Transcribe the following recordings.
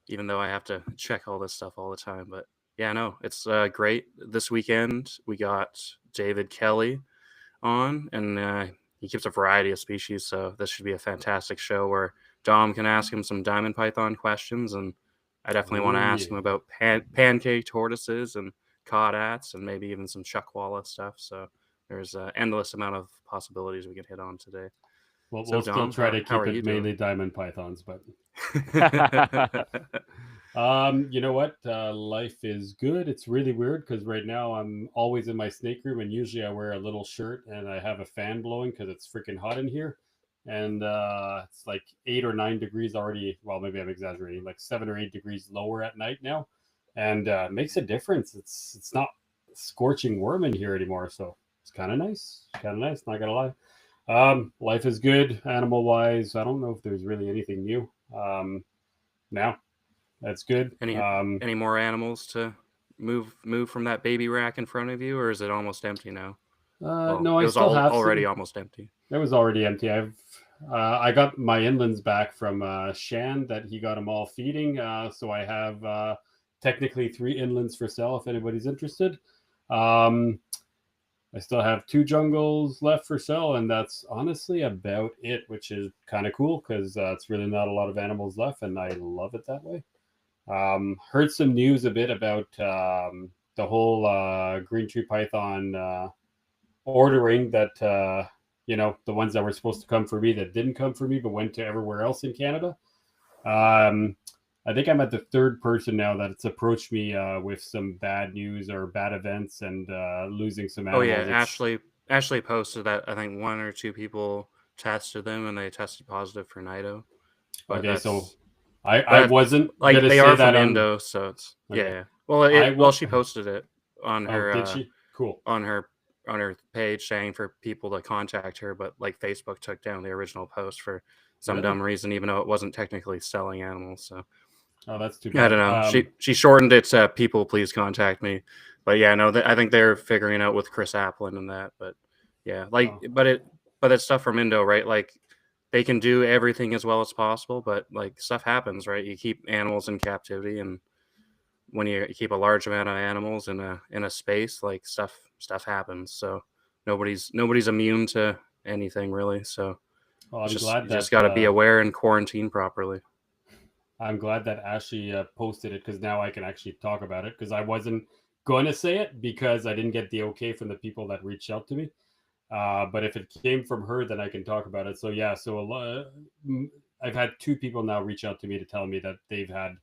even though I have to check all this stuff all the time. But yeah, no, it's great. This weekend we got David Kelley on, and he keeps a variety of species, so this should be a fantastic show where Dom can ask him some diamond python questions, and I definitely want to Oh ask yeah. him about pancake tortoises and caudats and maybe even some chuckwalla stuff. So there's an endless amount of possibilities we can hit on today. Well, So we'll still Dom, try to how keep are you it doing? mainly diamond pythons, but you know what? Life is good. It's really weird because right now I'm always in my snake room, and usually I wear a little shirt and I have a fan blowing because it's freaking hot in here. And it's like 8 or 9 degrees already. Well, maybe I'm exaggerating, like 7 or 8 degrees lower at night now, and it makes a difference. It's not scorching warm in here anymore, so it's kind of nice. Kind of nice. Not gonna lie. Life is good animal wise. I don't know if there's really anything new. Now that's good. any any more animals to move from that baby rack in front of you, or is it almost empty now? Well, No, it I was still have already some. almost empty. It was already empty. I got my inlands back from Shan that he got them all feeding. So I have technically 3 inlands for sale if anybody's interested. Um, I still have 2 jungles left for sale, and that's honestly about it, which is kind of cool because it's really not a lot of animals left, and I love it that way. Heard some news a bit about the whole green tree python ordering that the ones that were supposed to come for me that didn't come for me but went to everywhere else in Canada. Um, I think I'm at the third person now that's approached me with some bad news or bad events and losing some Oh yeah, animals. It's Ashley posted that I think one or two people tested them and they tested positive for Nido, but okay. So that's I but wasn't like gonna they say are that from on. Indo, so it's yeah. Okay, Yeah. Well, I she will. posted it on Oh, her did she? Cool. on her page saying for people to contact her, but like Facebook took down the original post for some Really? dumb reason, even though it wasn't technically selling animals. So Oh, that's too I bad. don't know. She shortened it to "People, please contact me." But yeah, no, I think they're figuring out with Chris Applin and that. But yeah, like, Oh, but it's stuff from Indo, right? Like they can do everything as well as possible, but like stuff happens, right? You keep animals in captivity, and when you keep a large amount of animals in a space, like stuff happens. So nobody's immune to anything really. So well, I'm you glad just that got to be aware and quarantine properly. Ashley posted it because now I can actually talk about it because I wasn't going to say it because I didn't get the okay from the people that reached out to me. But if it came from her, then I can talk about it. So yeah, I've had 2 people now reach out to me to tell me that they've had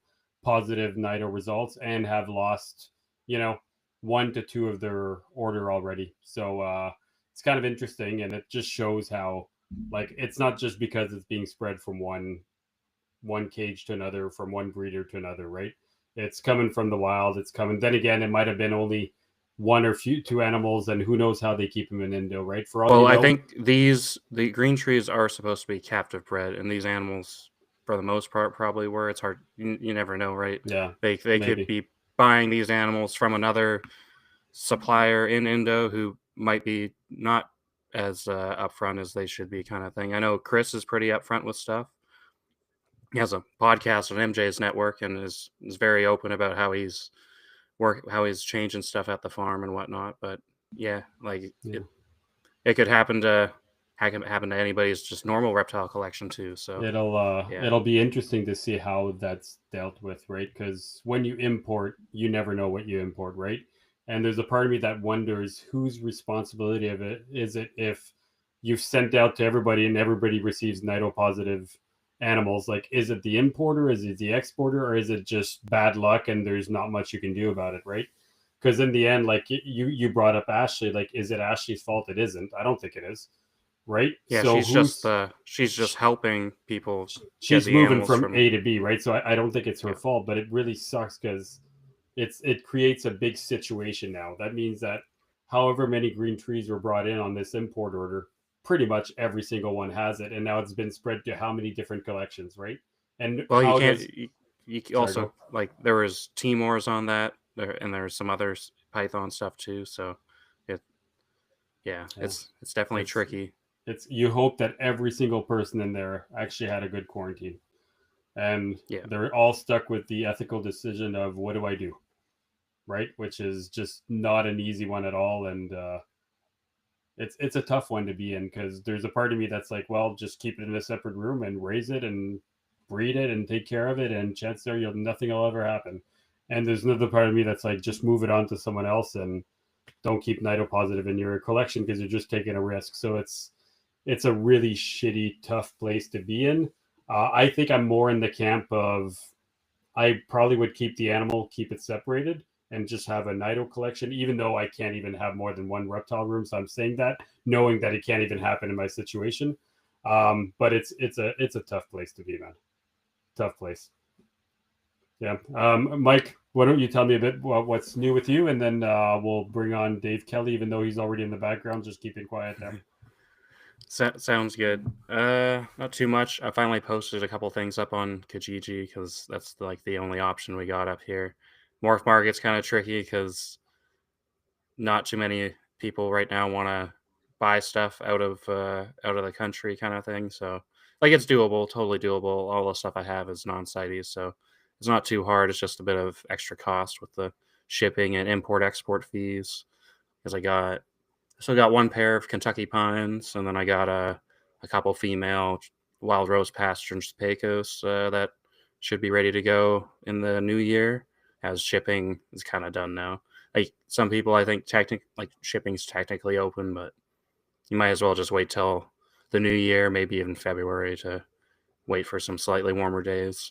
positive NIDO results and have lost, you know, 1 to 2 of their order already. So it's kind of interesting, and it just shows how like it's not just because it's being spread from one cage to another, from one breeder to another, right? It's coming from the wild. It's coming. Then again, it might have been only 1 or 2 animals, and who knows how they keep them in Indo, right? For all Well, you I know. think the green trees are supposed to be captive bred, and these animals, for the most part, probably were. It's hard. You never know, right? Yeah, They could maybe. be buying these animals from another supplier in Indo who might be not as upfront as they should be, kind of thing. I know Chris is pretty upfront with stuff. He has a podcast on MJ's network and is very open about how he's changing stuff at the farm and whatnot. But yeah, like Yeah. it could happen to anybody's just normal reptile collection too. So yeah, It'll be interesting to see how that's dealt with, right? Because when you import, you never know what you import, right? And there's a part of me that wonders whose responsibility of it is it if you've sent out to everybody and everybody receives NIDO positive animals. Like, is it the importer, is it the exporter, or is it just bad luck and there's not much you can do about it, right? Because in the end, like you brought up Ashley, like, is it Ashley's fault? It isn't. I don't think it is, right? yeah, So she's just helping people get she's the moving animals from from A to B, right? So I don't think it's her yeah. fault, but it really sucks because it creates a big situation now. That means that however many green trees were brought in on this import order, pretty much every single one has it, and now it's been spread to how many different collections, right? And Well, you how can't. does You sorry also go? like there was Timors on that, and there's some other Python stuff too. So it yeah, Yeah, it's definitely it's tricky. it's you hope that every single person in there actually had a good quarantine. and Yeah. they're all stuck with the ethical decision of what do I do, right? Which is just not an easy one at all, and it's a tough one to be in because there's a part of me that's like, well, just keep it in a separate room and raise it and breed it and take care of it, and chances are nothing will ever happen. And there's another part of me that's like, just move it on to someone else and don't keep nidopositive in your collection because you're just taking a risk. So it's a really shitty, tough place to be in. I think I'm more in the camp of I probably would keep the animal, keep it separated, and just have a Nido collection, even though I can't even have more than one reptile room. So I'm saying that, knowing that it can't even happen in my situation. But it's a tough place to be, man. Tough place. Yeah. Mike, why don't you tell me a bit what's new with you, and then we'll bring on Dave Kelley, even though he's already in the background, just keeping quiet there. Sounds good. Not too much. I finally posted a couple things up on Kijiji because that's like the only option we got up here. Morph Market's kind of tricky because not too many people right now want to buy stuff out of the country, kind of thing. So like it's doable, totally doable. All the stuff I have is non-CITES, so it's not too hard. It's just a bit of extra cost with the shipping and import export fees because I got one pair of Kentucky pines, and then I got a couple female wild rose pastures Pecos that should be ready to go in the new year, as shipping is kind of done now. Like some people, I think like shipping's technically open, but you might as well just wait till the new year, maybe even February, to wait for some slightly warmer days.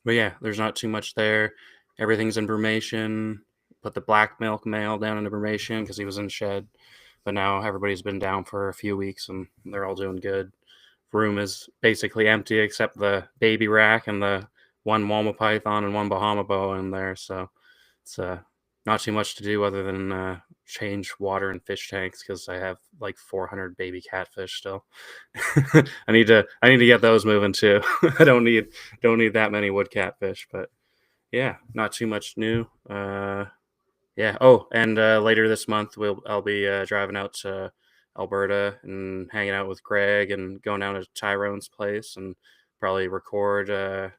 But yeah, there's not too much there. Everything's in brumation. Put the black milk male down in brumation because he was in shed. But now everybody's been down for a few weeks and they're all doing good. Room is basically empty except the baby rack and the one Walma python and one Bahama boa in there. So it's not too much to do other than change water and fish tanks because I have like 400 baby catfish still. I need to get those moving too. I don't need that many wood catfish, but yeah, not too much new. Yeah. Oh, and later this month I'll be driving out to Alberta and hanging out with Greg and going down to Tyrone's place and probably record a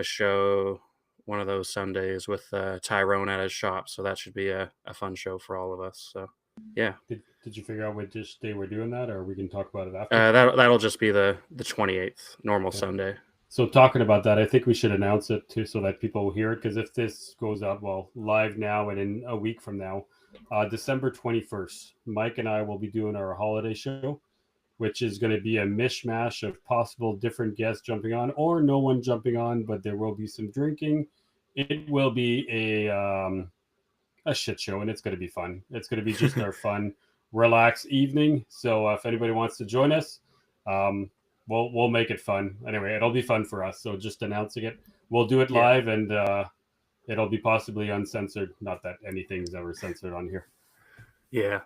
show one of those Sundays with Tyrone at his shop. So that should be a fun show for all of us. So yeah, Did you figure out what dish day we're doing that, or we can talk about it after? that'll just be the 28th, normal Okay. Sunday. So talking about that, I think we should announce it too, so that people will hear it. Because if this goes up live now and in a week from now, December 21st, Mike and I will be doing our holiday show, which is going to be a mishmash of possible different guests jumping on or no one jumping on, but there will be some drinking. It will be a shit show, and it's going to be fun. It's going to be just our fun, relaxed evening. So if anybody wants to join us, um, we'll make it fun. Anyway, it'll be fun for us. So just announcing it, we'll do it Yeah. live, and it'll be possibly uncensored. Not that anything's ever censored on here. Yeah.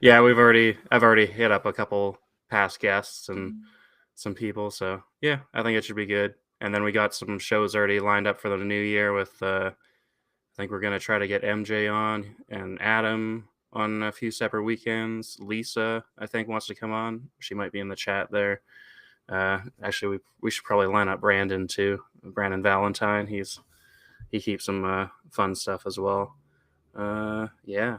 Yeah, I've already hit up a couple past guests and some people, so yeah, I think it should be good. And then we got some shows already lined up for the new year with I think we're gonna try to get MJ on and Adam on a few separate weekends. Lisa, I think, wants to come on. She might be in the chat there. Actually, we should probably line up Brandon too. Brandon Valentine. He keeps some fun stuff as well. Yeah.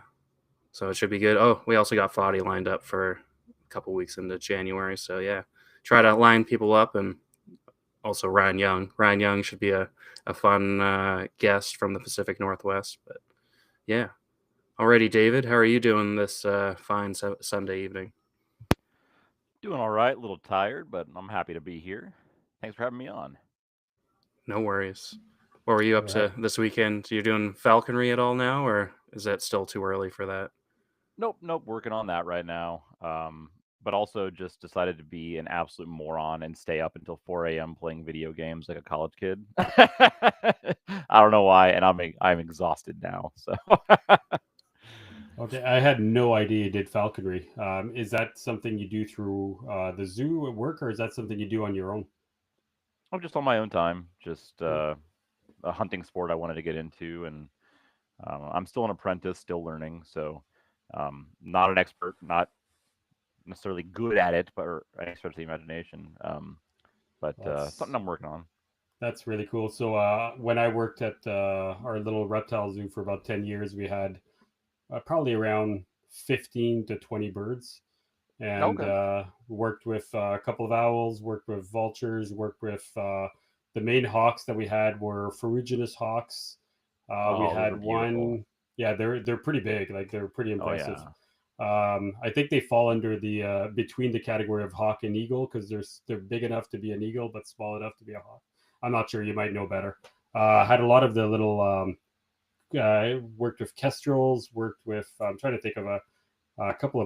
So it should be good. Oh, we also got Foddy lined up for a couple weeks into January. So yeah, try to line people up, and also Ryan Young. Ryan Young should be a fun guest from the Pacific Northwest. But yeah. Alrighty, David, how are you doing this fine Sunday evening? Doing all right, a little tired, but I'm happy to be here. Thanks for having me on. No worries. What were you up to this weekend? You're doing falconry at all now, or is that still too early for that? Nope, working on that right now. But also just decided to be an absolute moron and stay up until 4 a.m. playing video games like a college kid. I don't know why, and I'm exhausted now. So Okay, I had no idea you did falconry. Is that something you do through the zoo at work, or is that something you do on your own? I'm just on my own time, just Hmm. a hunting sport I wanted to get into, and I'm still an apprentice, still learning. So not an expert, not necessarily good at it, but or an expert at the imagination. but something I'm working on. That's really cool. So when I worked at our little reptile zoo for about 10 years, we had probably around 15 to 20 birds, and Okay. worked with a couple of owls, worked with vultures, worked with the main hawks that we had were ferruginous hawks. We Oh, those are had beautiful. one, yeah, they're pretty big, like they're pretty Oh impressive. yeah. I think they fall under the between the category of hawk and eagle because they're big enough to be an eagle but small enough to be a hawk. I'm not sure. You might know better. Had a lot of the little worked with kestrels. Worked with. I'm trying to think of a couple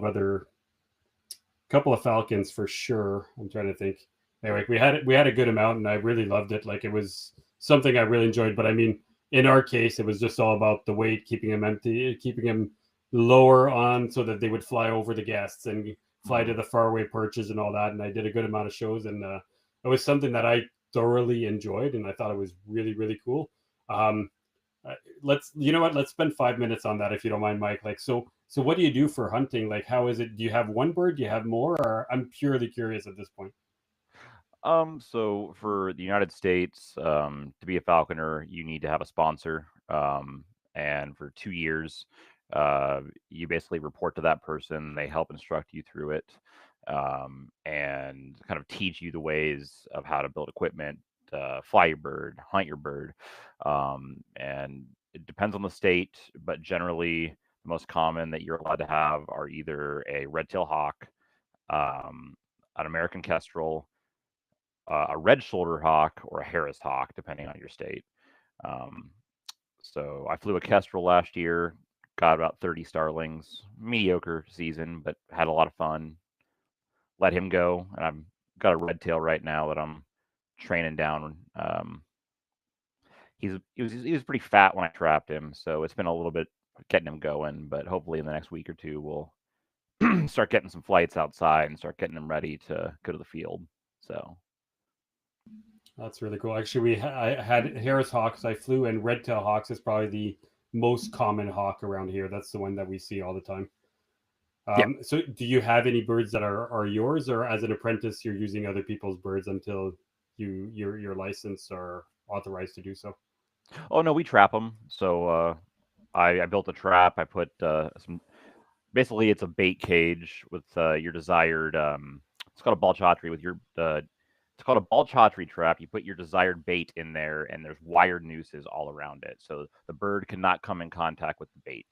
of falcons for sure. I'm trying to think. Anyway, we had a good amount, and I really loved it. Like it was something I really enjoyed. But I mean, in our case, it was just all about the weight, keeping them empty, keeping them lower on so that they would fly over the guests and fly to Mhm. the faraway perches and all that. And I did a good amount of shows, and it was something that I thoroughly enjoyed, and I thought it was really really cool. Um, let's you know what let's spend 5 minutes on that if you don't mind, Mike. Like so what do you do for hunting? Like how is it? Do you have one bird? Do you have more? Or I'm purely curious at this point. So for the United States, to be a falconer, you need to have a sponsor. And for 2 years, you basically report to that person. They help instruct you through it, and kind of teach you the ways of how to build equipment, fly your bird, hunt your bird. And it depends on the state, but generally, the most common that you're allowed to have are either a red-tailed hawk, an American kestrel, a red shoulder hawk or a Harris hawk, depending on your state. Um, so I flew a kestrel last year, got about 30 starlings, mediocre season, but had a lot of fun. Let him go, and I've got a red tail right now that I'm training down. He was pretty fat when I trapped him, so it's been a little bit getting him going. But hopefully in the next week or two, we'll start getting some flights outside and start getting him ready to go to the field. So That's really cool. Actually, I had Harris hawks. I flew, and red tail hawks is probably the most common hawk around here. That's the one that we see all the time. yeah. So do you have any birds that are yours, or as an apprentice you're using other people's birds until your license or authorized to do so? Oh no, we trap them. So I built a trap. I put some. Basically, it's a bait cage with your desired. It's called a balchatri with your. It's called a balchatri trap. You put your desired bait in there, and there's wired nooses all around it, so the bird cannot come in contact with the bait.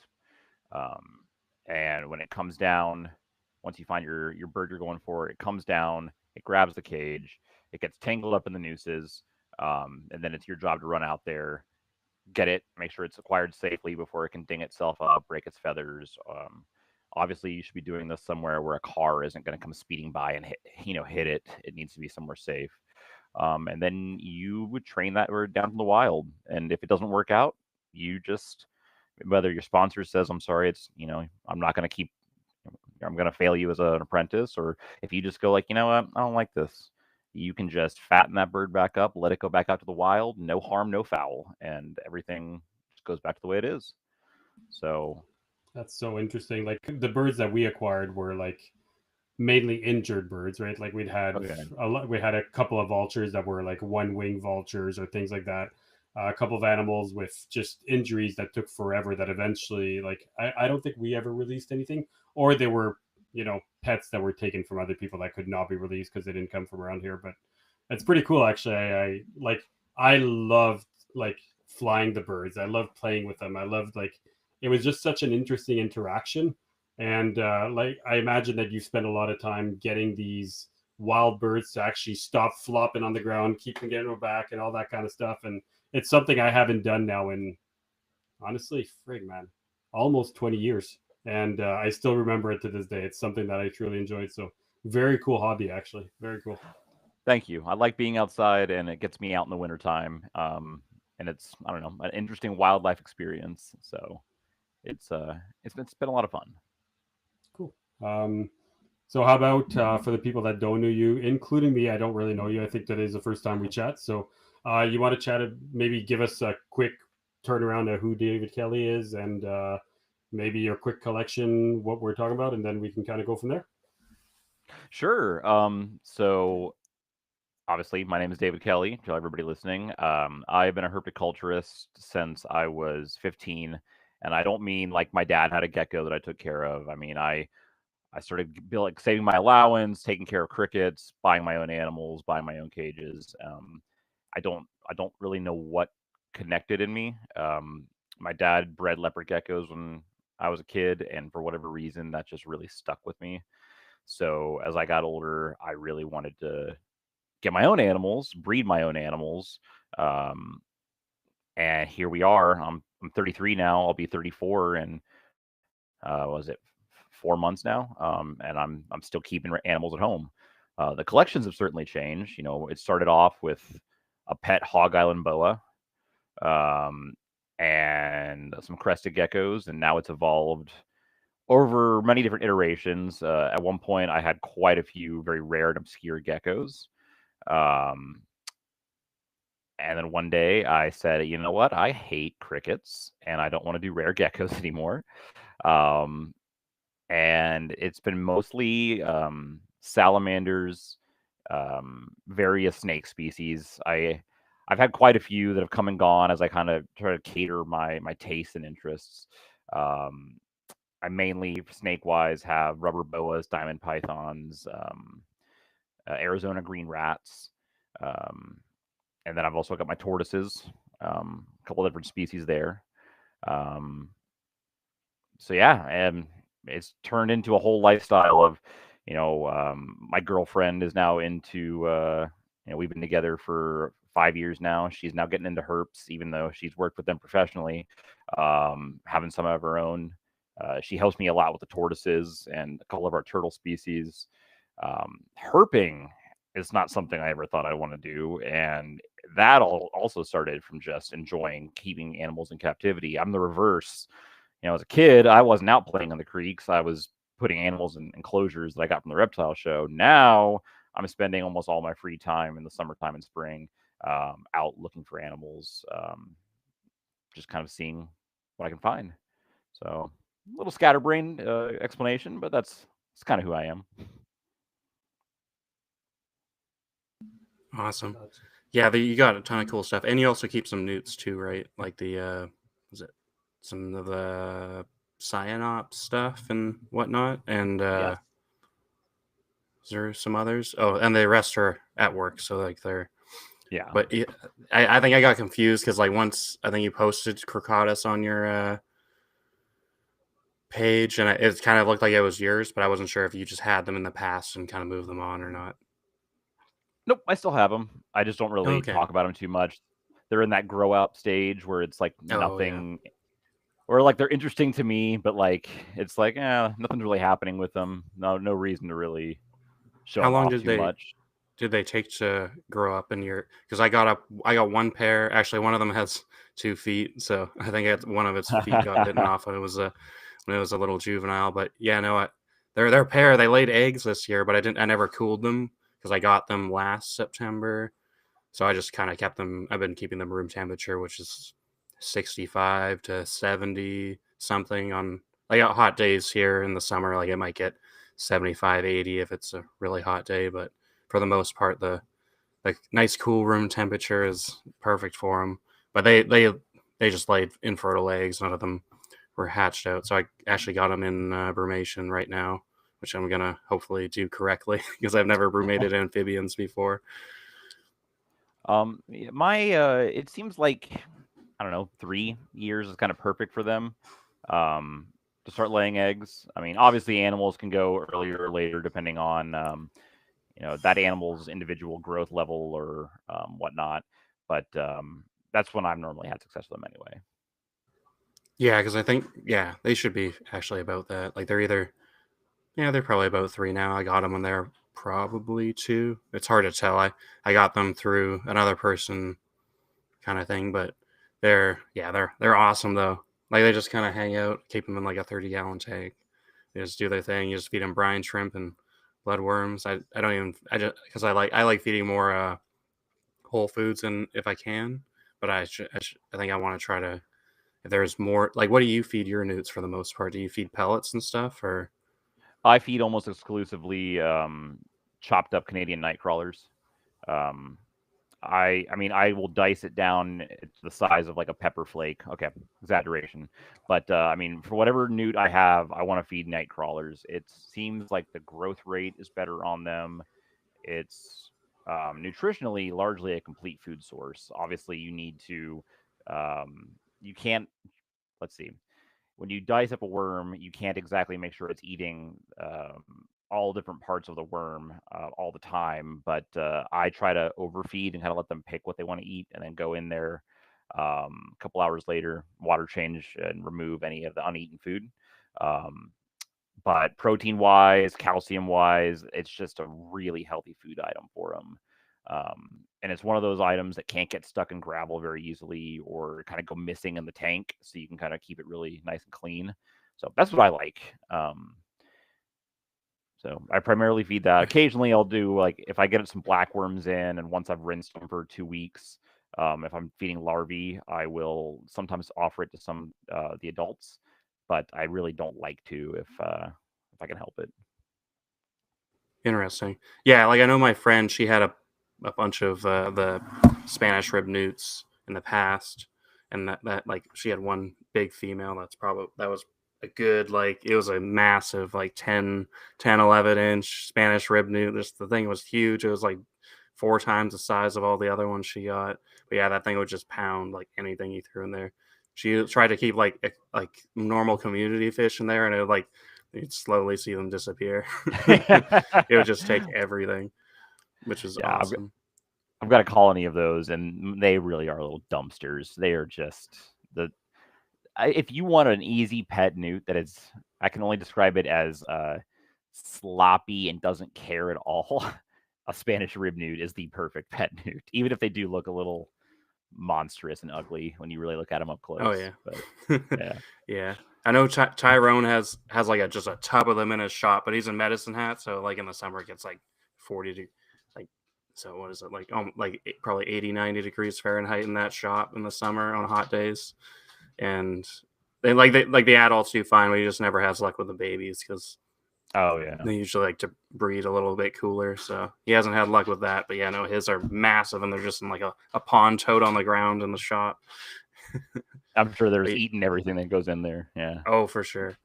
Um, and when it comes down, once you find your bird you're going for, it comes down, it grabs the cage, it gets tangled up in the nooses, and then it's your job to run out there, get it, make sure it's acquired safely before it can ding itself up, break its feathers. Obviously, you should be doing this somewhere where a car isn't going to come speeding by and hit it. It needs to be somewhere safe. And then you would train that bird down from the wild. And if it doesn't work out, you just whether your sponsor says, "I'm sorry, I'm not going to keep I'm going to fail you as an apprentice," or if you just go like, "You know what? I don't like this." You can just fatten that bird back up, let it go back out to the wild, no harm, no foul, and everything just goes back to the way it is. So, That's so interesting. Like the birds that we acquired were like mainly injured birds, right? Like okay. we had a couple of vultures that were like one wing vultures or things like that. A couple of animals with just injuries that took forever. That eventually, like I don't think we ever released anything, or they were pets that were taken from other people that could not be released because they didn't come from around here. But it's pretty cool actually. I loved like flying the birds. I loved playing with them. I loved like it was just such an interesting interaction. And like I imagine that you spend a lot of time getting these wild birds to actually stop flopping on the ground, keep them getting back, and all that kind of stuff. And it's something I haven't done now in honestly, frig man, almost 20 years, and I still remember it to this day. It's something that I truly enjoyed. So very cool hobby, actually. Very cool. Thank you. I like being outside, and it gets me out in the wintertime. And it's I don't know an interesting wildlife experience. So it's been a lot of fun. Cool. So how about for the people that don't know you, including me? I don't really know you. I think today is the first time we chat. So you want to chat? Maybe give us a quick turnaround of who David Kelley is, and maybe your quick collection, what we're talking about, and then we can kind of go from there. Sure. So obviously, my name is David Kelley, to everybody listening. I've been a herpetoculturist since I was 15, and I don't mean like my dad had a gecko that I took care of. I mean, I started like saving my allowance, taking care of crickets, buying my own animals, buying my own cages. I don't really know what connected in me. My dad bred leopard geckos when I was a kid, and for whatever reason, that just really stuck with me. So as I got older, I really wanted to get my own animals, breed my own animals. Um, and here we are. I'm 33 now. I'll be 34 in was it 4 months now? And I'm still keeping animals at home. The collections have certainly changed. You know, it started off with a pet Hog Island boa, um, and some crested geckos, and now it's evolved over many different iterations. At one point, I had quite a few very rare and obscure geckos. Um, and then one day I said, you know what? I hate crickets and I don't want to do rare geckos anymore. Um, and it's been mostly salamanders, various snake species. I've had quite a few that have come and gone as I kind of try to cater my tastes and interests. Um, I mainly snake wise have rubber boas, diamond pythons, Arizona green rats, um, and then I've also got my tortoises, a couple different species there. Um, so yeah, and it's turned into a whole lifestyle of, my girlfriend is now into, we've been together for 5 years now. She's now getting into herps, even though she's worked with them professionally, having some of her own. She helps me a lot with the tortoises and a couple of our turtle species. Herping is not something I ever thought I want to do, and that all also started from just enjoying keeping animals in captivity. I'm the reverse. As a kid, I wasn't out playing on the creeks. I was putting animals in enclosures that I got from the reptile show. Now I'm spending almost all my free time in the summertime and spring out looking for animals, just kind of seeing what I can find. So a little scatterbrained explanation, but that's kind of who I am. Awesome. Yeah, you got a ton of cool stuff, and you also keep some newts too, right? Like the was it some of the cyanops stuff and whatnot, and Yes. is there some others? Oh, and the rest are at work, so like they're. Yeah. But I think I got confused because like once I think you posted Crocotus on your page, and it kind of looked like it was yours, but I wasn't sure if you just had them in the past and kind of moved them on or not. Nope, I still have them. I just don't really Okay. talk about them too much. They're in that grow up stage where it's like Oh, yeah. nothing, or like they're interesting to me, but like it's like nothing's really happening with them. No reason to really show How them long off too much. did they take to grow up in your? Because I got one pair. Actually, one of them has 2 feet, so I think one of its feet got bitten off when it was a little juvenile. But yeah, no, they're a pair. They laid eggs this year, but I never cooled them because I got them last September. So I just kind of kept them. I've been keeping them room temperature, which is 65 to 70 something on like hot days here in the summer. Like it might get 75, 80 if it's a really hot day, but for the most part, the nice cool room temperature is perfect for them. But they just laid infertile eggs. None of them were hatched out. So I actually got them in brumation right now, which I'm gonna hopefully do correctly because I've never brumated amphibians before. It seems like, I don't know, 3 years is kind of perfect for them to start laying eggs. I mean, obviously animals can go earlier or later depending on that animal's individual growth level or whatnot. But that's when I've normally had success with them anyway. Yeah, because I think they should be actually about that. Like they're probably about 3 now. I got them when they're probably 2. It's hard to tell. I got them through another person kind of thing, but they're awesome though. Like they just kind of hang out, keep them in like a 30-gallon tank. They just do their thing. You just feed them brine shrimp and bloodworms. I don't even I just because I like feeding more whole foods and if I can, but I think I want to try to if there's more like what do you feed your newts for the most part? Do you feed pellets and stuff or? I feed almost exclusively chopped up Canadian night crawlers. I mean, I will dice it down to the size of like a pepper flake. Okay, exaggeration, but I mean, for whatever newt I have, I want to feed night crawlers. It seems like the growth rate is better on them. It's nutritionally largely a complete food source. Obviously, you need to, you can't. Let's see. When you dice up a worm, you can't exactly make sure it's eating all different parts of the worm all the time. But I try to overfeed and kind of let them pick what they want to eat, and then go in there a couple hours later, water change and remove any of the uneaten food. Um, but protein wise, calcium wise, it's just a really healthy food item for them. And it's one of those items that can't get stuck in gravel very easily or kind of go missing in the tank. So you can kind of keep it really nice and clean. So that's what I like. So I primarily feed that. Occasionally I'll do, like, if I get some blackworms in and once I've rinsed them for 2 weeks, if I'm feeding larvae, I will sometimes offer it to some the adults, but I really don't like to if I can help it. Interesting. Yeah, like I know my friend, she had a bunch of the Spanish rib newts in the past, and that like she had one big female that was a good, like it was a massive like 11 inch Spanish rib newt. The thing was huge. It was like 4 times the size of all the other ones she got. But yeah, that thing would just pound like anything you threw in there. She tried to keep like normal community fish in there, and it would, like you'd slowly see them disappear. It would just take everything, which is Yeah, awesome. I've got a colony of those, and they really are little dumpsters. They are just if you want an easy pet newt that is, I can only describe it as sloppy and doesn't care at all. A Spanish rib newt is the perfect pet newt, even if they do look a little monstrous and ugly when you really look at them up close. Oh yeah, But yeah. yeah. I know Tyrone has like just a tub of them in his shop, but he's in Medicine Hat, so like in the summer it gets like 40 like, so what is it, like probably 80-90 degrees Fahrenheit in that shop in the summer on hot days, and the adults do fine, but he just never has luck with the babies because Oh yeah. they usually like to breed a little bit cooler, so he hasn't had luck with that. But yeah, no, his are massive, and they're just in like a pond toad on the ground in the shop. I'm sure there's eating everything that goes in there. Yeah. Oh, for sure.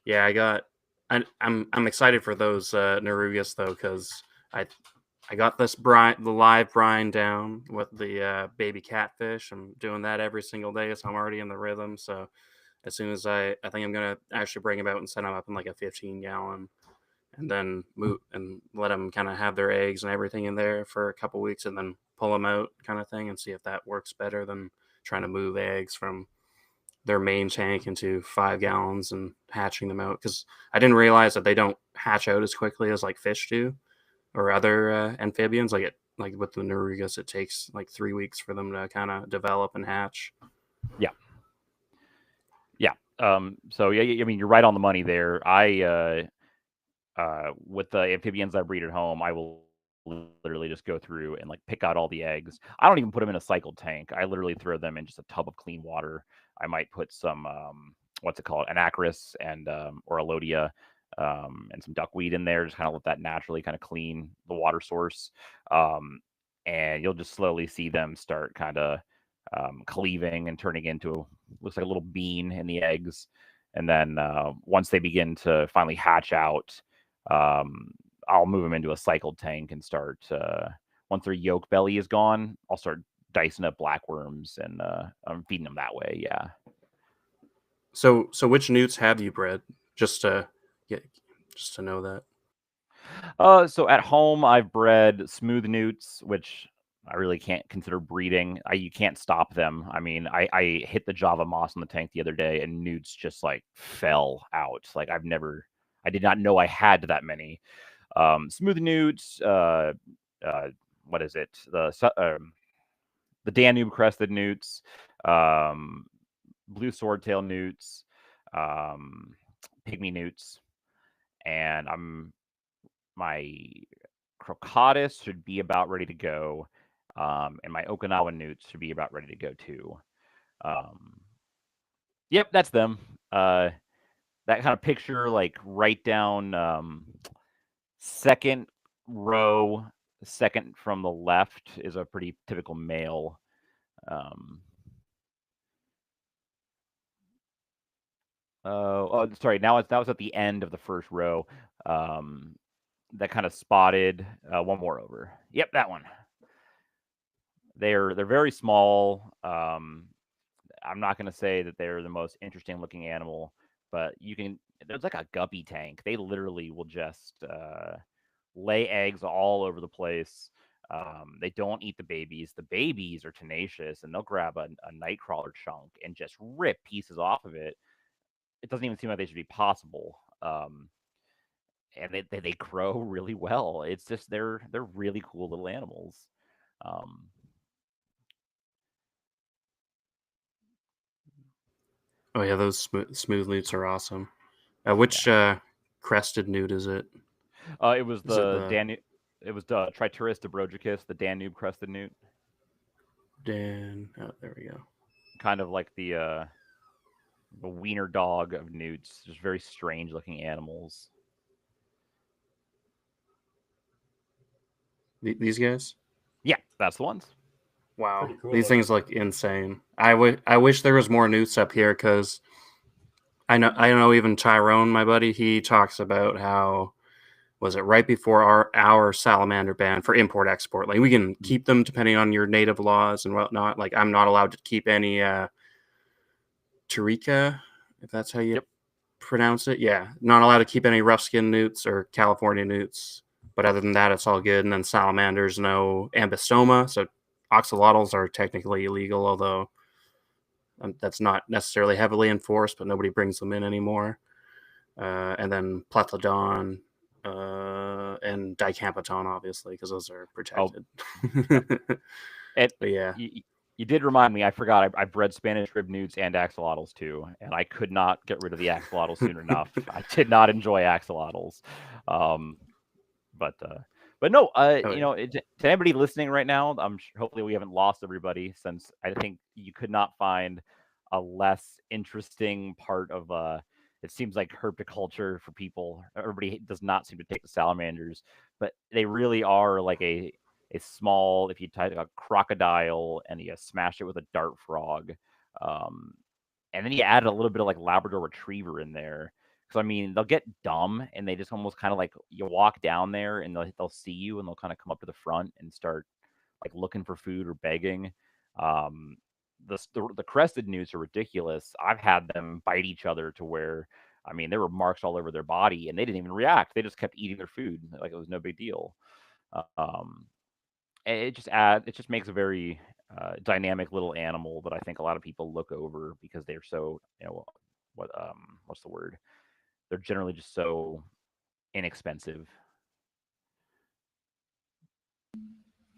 Yeah, I'm excited for those Nerugas though, because I got this the live brine down with the baby catfish. I'm doing that every single day, so I'm already in the rhythm. So as soon as I think I'm gonna actually bring them out and set them up in like a 15-gallon, and then move and let them kind of have their eggs and everything in there for a couple weeks, and then pull them out, kind of thing, and see if that works better than trying to move eggs from their main tank into 5 gallons and hatching them out, because I didn't realize that they don't hatch out as quickly as like fish do or other amphibians. Like with the Nerugas, it takes like 3 weeks for them to kind of develop and hatch. Yeah. Yeah. So yeah, I mean, you're right on the money there. I with the amphibians I breed at home, I will literally just go through and like pick out all the eggs. I don't even put them in a cycled tank. I literally throw them in just a tub of clean water. I might put some what's it called, anacris and or elodia and some duckweed in there, just kind of let that naturally kind of clean the water source. And you'll just slowly see them start kind of cleaving and turning into, looks like a little bean in the eggs. And then once they begin to finally hatch out, I'll move them into a cycled tank and start. Once their yolk belly is gone, I'll start dicing up blackworms and I'm feeding them that way. Yeah. So which newts have you bred? Just to know that. So at home, I've bred smooth newts, which I really can't consider breeding. You can't stop them. I mean, I hit the Java moss in the tank the other day, and newts just like fell out. Like I did not know I had that many. Smooth newts. What is it? The Danube crested newts, blue swordtail newts, pygmy newts, and my crocotus should be about ready to go, and my Okinawa newts should be about ready to go too. Yep, that's them. That kind of picture, like right down second row, second from the left is a pretty typical male. Sorry. Now that was at the end of the first row. That kind of spotted. One more over. Yep, that one. They're very small. I'm not going to say that they're the most interesting looking animal, but there's like a guppy tank. They literally will just lay eggs all over the place. They don't eat the babies. The babies are tenacious, and they'll grab a nightcrawler chunk and just rip pieces off of it. It doesn't even seem like they should be possible. And they grow really well. It's just they're really cool little animals. Oh yeah, those smooth newts are awesome. Which crested newt is it? It was It was the Triturus dubrogeus, the Danube crested newt. Oh, there we go. Kind of like the wiener dog of newts. Just very strange looking animals. These guys? Yeah, that's the ones. Wow, Cool these things look insane. I wish there was more newts up here, because I know even Tyrone, my buddy, he talks about how, was it right before our salamander ban for import export, like we can keep them depending on your native laws and whatnot. Like I'm not allowed to keep any Tarica, if that's how you pronounce it. Yeah, not allowed to keep any rough skin newts or California newts. But other than that, it's all good. And then salamanders, no ambystoma. So axolotls are technically illegal, although that's not necessarily heavily enforced, but nobody brings them in anymore. And then plethodon and dicampaton, obviously, because those are protected. But yeah. You did remind me. I forgot. I bred Spanish rib newts and axolotls too, and I could not get rid of the axolotls soon enough. I did not enjoy axolotls, but no. To anybody listening right now, hopefully we haven't lost everybody, since I think you could not find a less interesting part of it seems like herpetoculture for people. Everybody does not seem to take the salamanders, but they really are like a small, if you take a crocodile and you smash it with a dart frog, and then you add a little bit of like Labrador retriever in there. Because I mean, they'll get dumb and they just almost kind of like, you walk down there and they'll see you and they'll kind of come up to the front and start like looking for food or begging. The crested newts are ridiculous. I've had them bite each other to where, I mean, there were marks all over their body and they didn't even react. They just kept eating their food like it was no big deal. It just makes a very dynamic little animal that I think a lot of people look over because they're so, what's the word? They're generally just so inexpensive.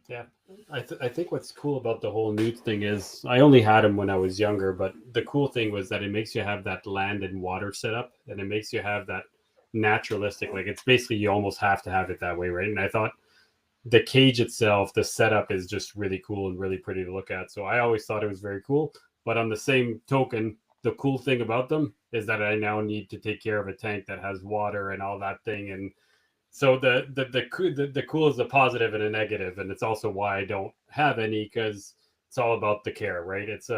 Yeah, I think what's cool about the whole newt thing is, I only had them when I was younger, but the cool thing was that it makes you have that land and water setup, and it makes you have that naturalistic, like it's basically you almost have to have it that way, right? And I thought the cage itself, the setup is just really cool and really pretty to look at. So I always thought it was very cool. But on the same token, the cool thing about them is that I now need to take care of a tank that has water and all that thing. And so the cool is a positive and a negative, and it's also why I don't have any, because it's all about the care, right? It's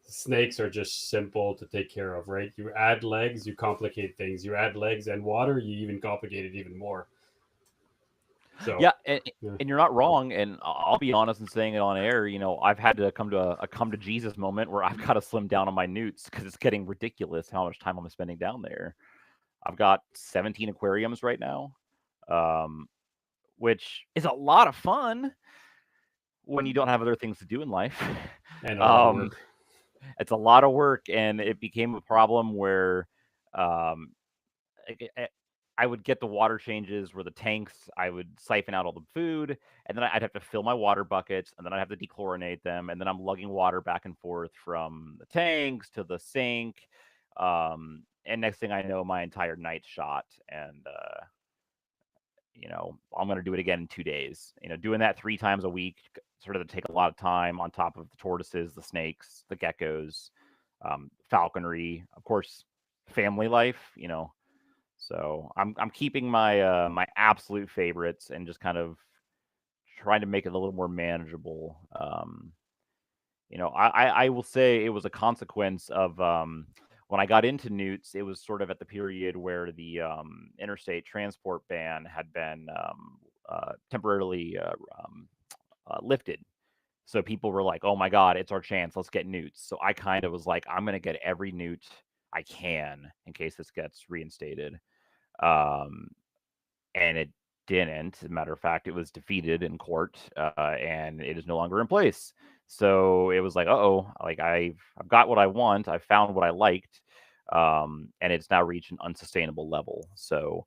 snakes are just simple to take care of, right? You add legs, you complicate things. You add legs and water, you even complicate it even more. So yeah, and you're not wrong. And I'll be honest in saying it on air. I've had to come to a come to Jesus moment where I've got to slim down on my newts because it's getting ridiculous how much time I'm spending down there. I've got 17 aquariums right now, which is a lot of fun when you don't have other things to do in life. And a lot of work. It's a lot of work, and it became a problem where I would get the water changes where the tanks, I would siphon out all the food, and then I'd have to fill my water buckets, and then I'd have to dechlorinate them, and then I'm lugging water back and forth from the tanks to the sink. And next thing I know, my entire night's shot, and I'm going to do it again in 2 days. Doing that 3 times a week sort of take a lot of time on top of the tortoises, the snakes, the geckos, falconry, of course, family life. So I'm keeping my my absolute favorites and just kind of trying to make it a little more manageable. I will say it was a consequence of when I got into newts. It was sort of at the period where the interstate transport ban had been temporarily lifted. So people were like, "Oh my God, it's our chance. Let's get newts." So I kind of was like, "I'm going to get every newt I can in case this gets reinstated." Um, and it didn't. As a matter of fact, it was defeated in court, and it is no longer in place. So it was like, oh, like I've got what I want. I found what I liked, and it's now reached an unsustainable level. So,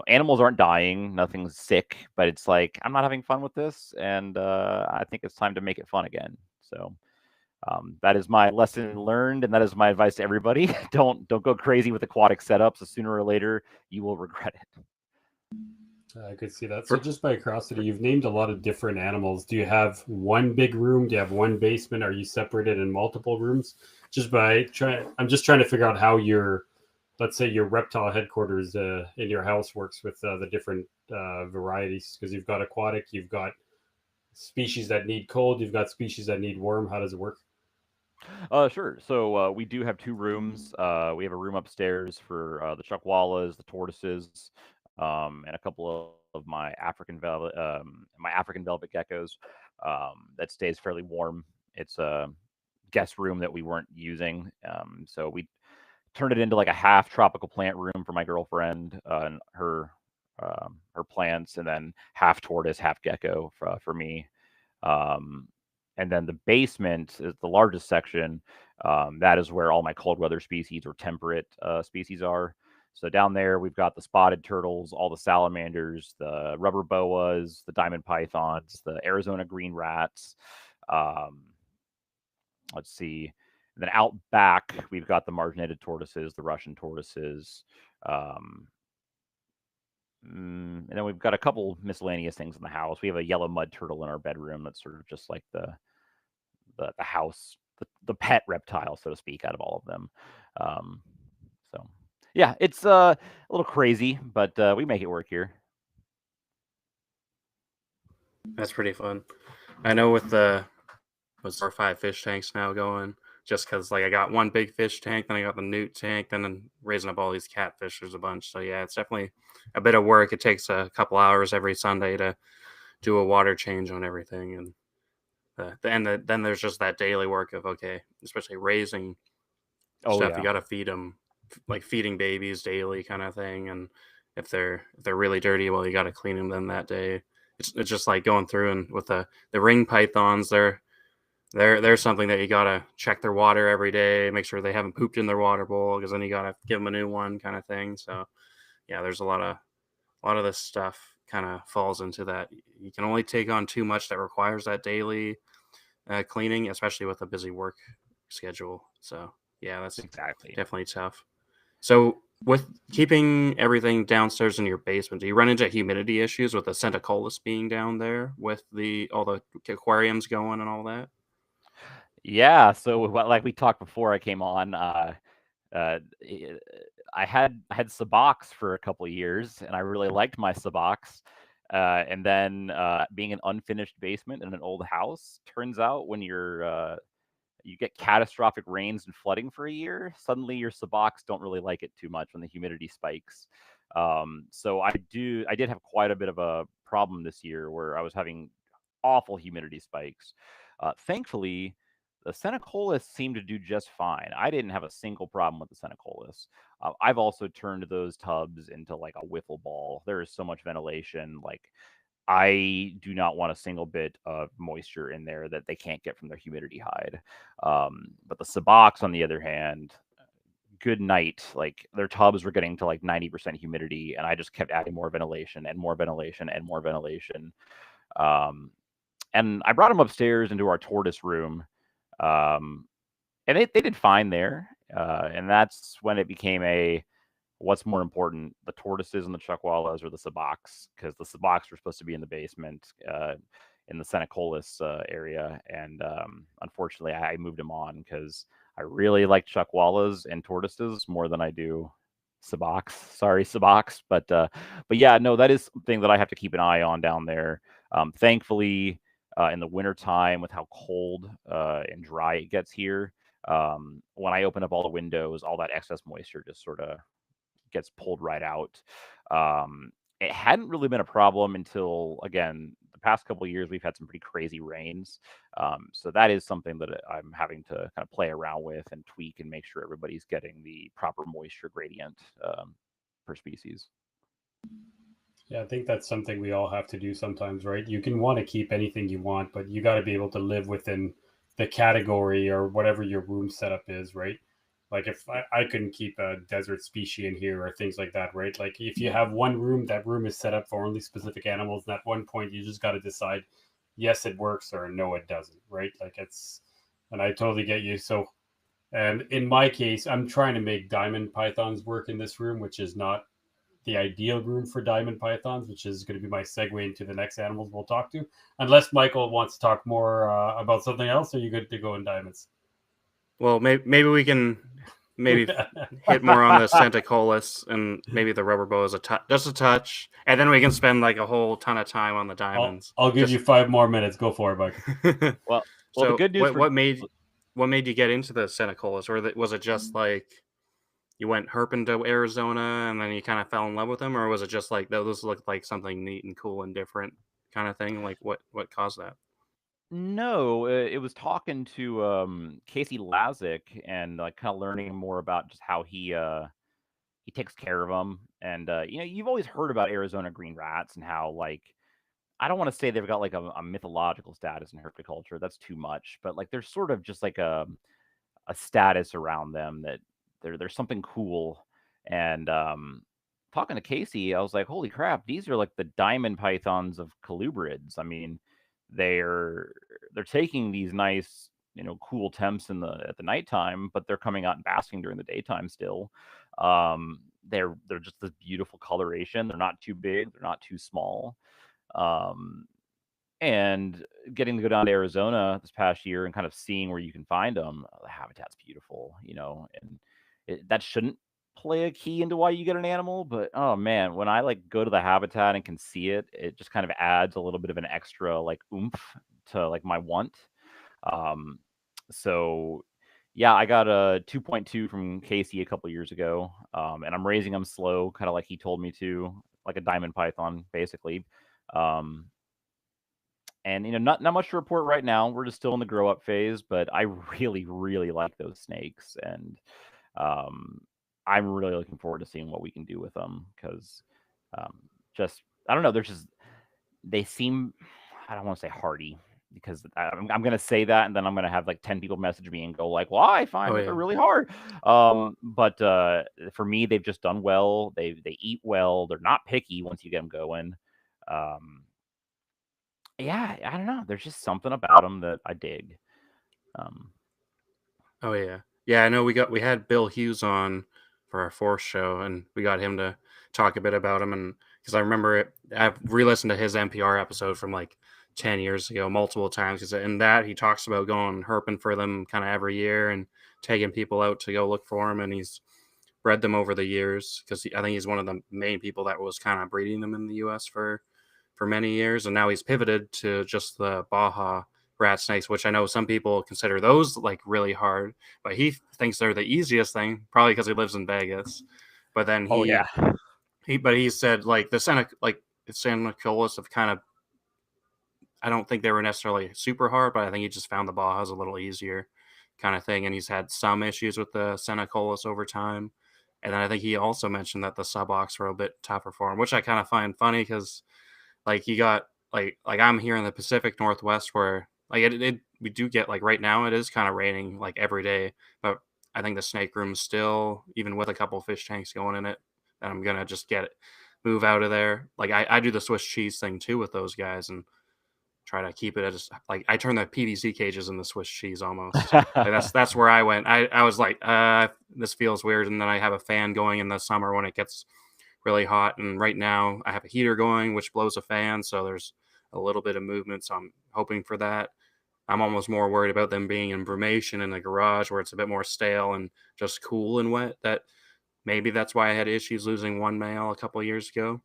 animals aren't dying, nothing's sick, but it's like I'm not having fun with this, and I think it's time to make it fun again. So. That is my lesson learned, and that is my advice to everybody. Don't go crazy with aquatic setups. So sooner or later, you will regret it. I could see that. So just by curiosity, you've named a lot of different animals. Do you have one big room? Do you have one basement? Are you separated in multiple rooms? I'm just trying to figure out how let's say your reptile headquarters in your house works with the different varieties, because you've got aquatic, you've got species that need cold, you've got species that need warm. How does it work? Sure. So we do have 2 rooms. We have a room upstairs for the chuckwallas, the tortoises, and a couple of my African velvet geckos. That stays fairly warm. It's a guest room that we weren't using, so we turned it into like a half tropical plant room for my girlfriend and her plants, and then half tortoise, half gecko for me. Um, and then the basement is the largest section. That is where all my cold weather species or temperate species are. So down there, we've got the spotted turtles, all the salamanders, the rubber boas, the diamond pythons, the Arizona green rats. Um, let's see. And then out back, we've got the marginated tortoises, the Russian tortoises. And then we've got a couple miscellaneous things in the house. We have a yellow mud turtle in our bedroom that's sort of just like the house, the pet reptile, so to speak, out of all of them. So yeah, it's a little crazy, but we make it work here. That's pretty fun. I know with the 5 fish tanks now going, just because like I got one big fish tank, then I got the newt tank, then raising up all these catfish. There's a bunch. So yeah, it's definitely a bit of work. It takes a couple hours every Sunday to do a water change on everything, and then there's just that daily work of, okay, especially raising stuff. You got to feed them, like feeding babies daily kind of thing. And if they're really dirty, well, you got to clean them then that day. It's just like going through, and with the ring pythons, they're something that you got to check their water every day, make sure they haven't pooped in their water bowl, because then you got to give them a new one kind of thing. So yeah, there's a lot of this stuff kind of falls into that. You can only take on too much that requires that daily cleaning, especially with a busy work schedule. So yeah, that's exactly definitely tough. So with keeping everything downstairs in your basement, do you run into humidity issues with the centicollis being down there with all the aquariums going and all that? Yeah. So like we talked before I came on, I had sabox for a couple of years, and I really liked my sabox. And then being an unfinished basement in an old house, turns out when you get catastrophic rains and flooding for a year, suddenly your sabox don't really like it too much when the humidity spikes. So I did have quite a bit of a problem this year where I was having awful humidity spikes. Thankfully, the Senecolis seemed to do just fine. I didn't have a single problem with the Senecolis. I've also turned those tubs into like a wiffle ball. There is so much ventilation. Like, I do not want a single bit of moisture in there that they can't get from their humidity hide. But the Sabox, on the other hand, good night. Like, their tubs were getting to like 90% humidity, and I just kept adding more ventilation and more ventilation and more ventilation. And I brought them upstairs into our tortoise room, and they did fine there. And that's when it became what's more important, the tortoises and the chuckwallas or the sabox? Because the sabox were supposed to be in the basement in the Senecolis area. And unfortunately, I moved them on because I really like chuckwallas and tortoises more than I do sabox. Sorry, sabox. But yeah, no, that is something that I have to keep an eye on down there. Thankfully, in the wintertime, with how cold and dry it gets here, when I open up all the windows, all that excess moisture just sort of gets pulled right out. It hadn't really been a problem until, again, the past couple of years, we've had some pretty crazy rains. So that is something that I'm having to kind of play around with and tweak and make sure everybody's getting the proper moisture gradient per species. Yeah, I think that's something we all have to do sometimes, right? You can want to keep anything you want, but you got to be able to live within the category or whatever your room setup is, right? Like if I couldn't keep a desert species in here or things like that, right? Like if you have one room, that room is set up for only specific animals. And at one point, you just got to decide, yes, it works or no, it doesn't, right? Like and I totally get you. So, and in my case, I'm trying to make diamond pythons work in this room, which is not the ideal room for diamond pythons, which is going to be my segue into the next animals we'll talk to. Unless Michael wants to talk more about something else, are you good to go in diamonds? Well, maybe we can hit more on the Centicollis and maybe the rubber bow is just a touch, and then we can spend like a whole ton of time on the diamonds. I'll give you 5 more minutes. Go for it, Mike. Well, So the good news what made you get into the Centicollis, or was it just like you went herping to Arizona and then you kind of fell in love with them, or was it just like those looked like something neat and cool and different kind of thing? Like what caused that? No, it was talking to Casey Lazick and like kind of learning more about just how he takes care of them. And you've always heard about Arizona green rats and how, like, I don't want to say they've got like a mythological status in herpetoculture. That's too much, but like there's sort of just like a status around them that there's something cool. And talking to Casey, I was like, holy crap, these are like the diamond pythons of colubrids. I mean, they're they're taking these nice, cool temps at the nighttime, but they're coming out and basking during the daytime still. They're just this beautiful coloration. They're not too big, they're not too small. Um, and getting to go down to Arizona this past year and kind of seeing where you can find them, the habitat's beautiful, and that shouldn't play a key into why you get an animal. But oh man, when I like go to the habitat and can see it, it just kind of adds a little bit of an extra like oomph to like my want. Um, so yeah, I got a 2.2 from Casey a couple years ago, and I'm raising them slow, kind of like he told me to, like a diamond python, basically. Um, and not much to report right now. We're just still in the grow up phase, but I really, really like those snakes, and I'm really looking forward to seeing what we can do with them because just I don't know, they seem, I don't want to say hardy because I'm going to say that and then I'm going to have like 10 people message me and go like, well, I find that they're really hard. But for me, they've just done well. They eat well. They're not picky once you get them going. Yeah, I don't know. There's just something about them that I dig. Oh yeah. I know we had Bill Hughes on for our fourth show, and we got him to talk a bit about him, and because I remember I've re-listened to his NPR episode from like 10 years ago multiple times. Because in that he talks about going herping for them kind of every year and taking people out to go look for them, and he's bred them over the years because I think he's one of the main people that was kind of breeding them in the U.S. for many years, and now he's pivoted to just the Baja rat snakes, which I know some people consider those like really hard, but he thinks they're the easiest thing, probably because he lives in Vegas. But then he said like the Sanicolas have kind of, I don't think they were necessarily super hard, but I think he just found the Bajas a little easier kind of thing, and he's had some issues with the Sanicolas over time. And then I think he also mentioned that the Subocs were a bit tougher for him, which I kind of find funny because like you got like I'm here in the Pacific Northwest where like it we do get like right now it is kind of raining like every day, but I think the snake room's still, even with a couple fish tanks going in it, and I'm gonna just move out of there. Like I do the Swiss cheese thing too with those guys and try to keep it as like I turn the PVC cages into Swiss cheese almost. Like that's where I went. I was like, this feels weird, and then I have a fan going in the summer when it gets really hot, and right now I have a heater going which blows a fan, so there's a little bit of movement, so I'm hoping for that. I'm almost more worried about them being in brumation in the garage where it's a bit more stale and just cool and wet. That maybe that's why I had issues losing one male a couple of years ago,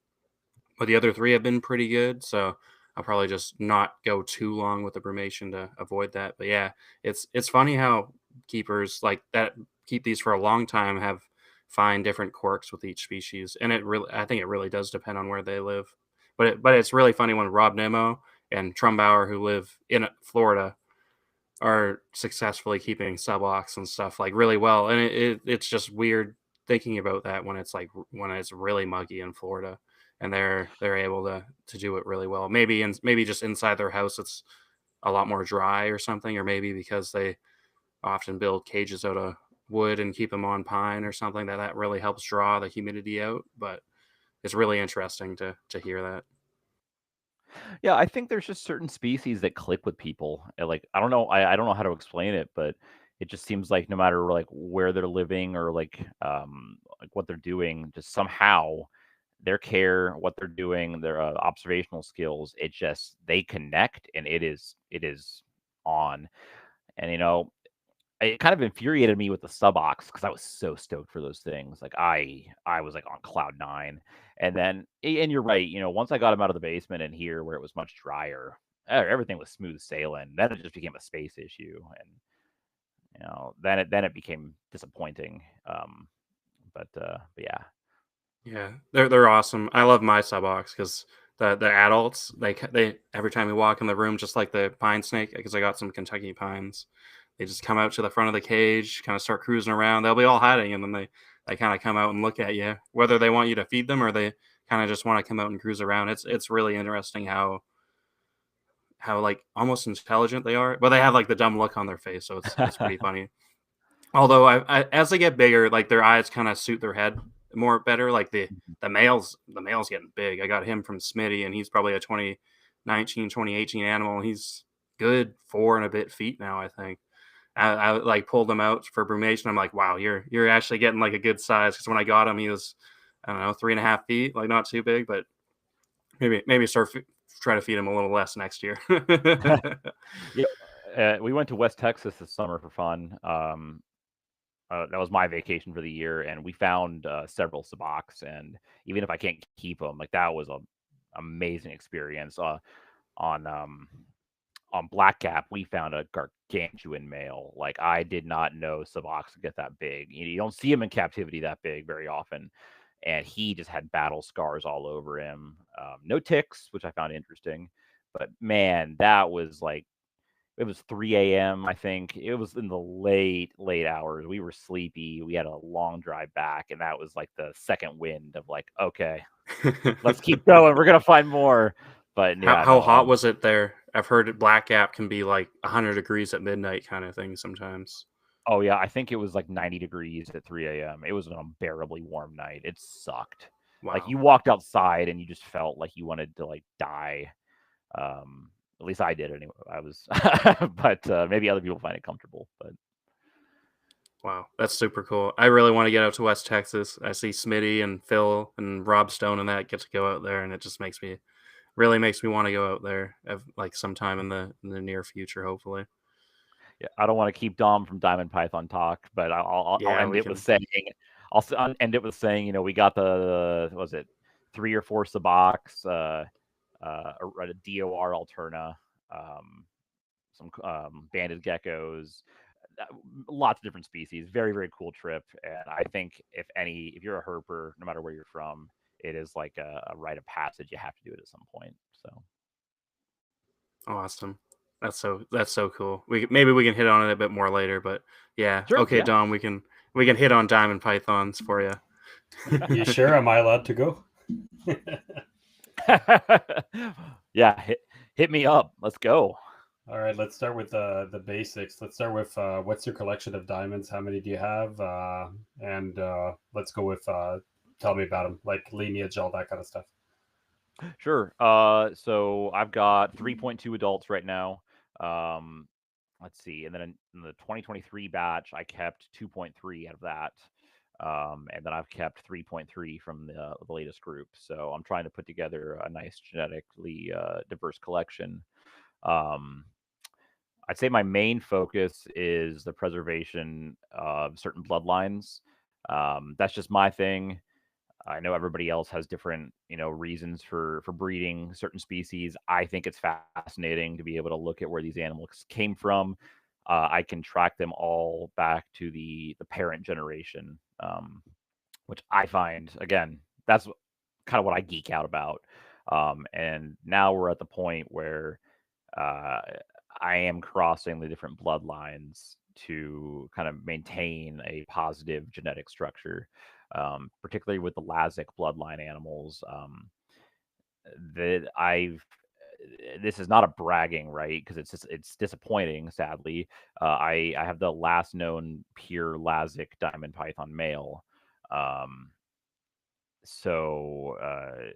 but the other three have been pretty good, so I'll probably just not go too long with the brumation to avoid that. But yeah, it's funny how keepers like that keep these for a long time have find different quirks with each species, and I think it really does depend on where they live. But it's really funny when Rob Nemo and Trumbauer, who live in Florida, are successfully keeping subox and stuff like really well, and it's just weird thinking about that when it's really muggy in Florida, and they're able to do it really well. Maybe just inside their house it's a lot more dry or something, or maybe because they often build cages out of wood and keep them on pine or something that really helps draw the humidity out. But it's really interesting to hear that. Yeah, I think there's just certain species that click with people. Like I don't know, I don't know how to explain it, but it just seems like no matter like where they're living or like what they're doing, just somehow their care, what they're doing, their observational skills, it just they connect, and it is on. And it kind of infuriated me with the subox because I was so stoked for those things. Like I was like on cloud nine, and then and you're right. Once I got them out of the basement and here where it was much drier, everything was smooth sailing. Then it just became a space issue, and then it became disappointing. But yeah. Yeah, they're awesome. I love my subox because the adults they every time we walk in the room, just like the pine snake, because I got some Kentucky pines, they just come out to the front of the cage, kind of start cruising around. They'll be all hiding, and then they kind of come out and look at you, whether they want you to feed them or they kind of just want to come out and cruise around. It's really interesting how like almost intelligent they are, but they have like the dumb look on their face, so it's pretty funny. Although as they get bigger, like their eyes kind of suit their head more better. Like the male's getting big. I got him from Smitty, and he's probably a 2019, 2018 animal. And he's good 4 and a bit feet now, I think. I like pulled him out for brumation. I'm like, wow, you're actually getting like a good size. Because when I got him, he was, I don't know, 3.5 feet, like not too big, but maybe try to feed him a little less next year. We went to West Texas this summer for fun. That was my vacation for the year, and we found several saboks. And even if I can't keep them, like that was a amazing experience. On on Black Gap, we found a gargantuan male. Like I did not know saboks could get that big. You don't see him in captivity that big very often, and he just had battle scars all over him. No ticks, which I found interesting, but man, that was like it was 3 a.m. I think. It was in the late hours. We were sleepy. We had a long drive back, and that was like the second wind of like, okay, let's keep going. We're gonna find more. But yeah, How no. hot was it there? I've heard Black Gap can be like 100 degrees at midnight, kind of thing sometimes. Oh yeah, I think it was like 90 degrees at 3 a.m. It was an unbearably warm night. It sucked. Like Wow. you walked outside and you just felt like you wanted to like die. At least I did anyway. I was, but maybe other people find it comfortable. But Wow, that's super cool. I really want to get out to West Texas. I see Smitty and Phil and Rob Stone and that get to go out there, and it just really makes me want to go out there like sometime in the near future, hopefully. yeah, I don't want to keep Dom from Diamond Python talk, but I'll Yeah, end we it with can. saying end it with saying we got what was it 3 or 4 saboks, a DOR alterna, some banded geckos, uh, lots of different species. Very very cool trip, and I think if you're a herper, no matter where you're from, it is like a rite of passage. You have to do it at some point. So Awesome. That's so cool. Maybe we can hit on it a bit more later, but yeah. sure, Okay, Dom, we can hit on diamond pythons for you. You sure? Am I allowed to go? yeah, hit me up. Let's go. All right, let's start with the basics. Let's start with what's your collection of diamonds? How many do you have? And let's go with tell me about them, like lineage, all that kind of stuff. Sure. So I've got 3.2 adults right now. Um, let's see, and then in the 2023 batch, I kept 2.3 out of that. And then I've kept 3.3 from the latest group. So I'm trying to put together a nice genetically diverse collection. Um, I'd say my main focus is the preservation of certain bloodlines. That's just my thing. I know everybody else has different, reasons for breeding certain species. I think it's fascinating to be able to look at where these animals came from. I can track them all back to the parent generation, which I find, again, that's kind of what I geek out about. And now we're at the point where uh, I am crossing the different bloodlines to kind of maintain a positive genetic structure, particularly with the Lazic bloodline animals. That I've This is not a bragging, right? Because it's disappointing, sadly. I have the last known pure Lazic diamond python male. Um,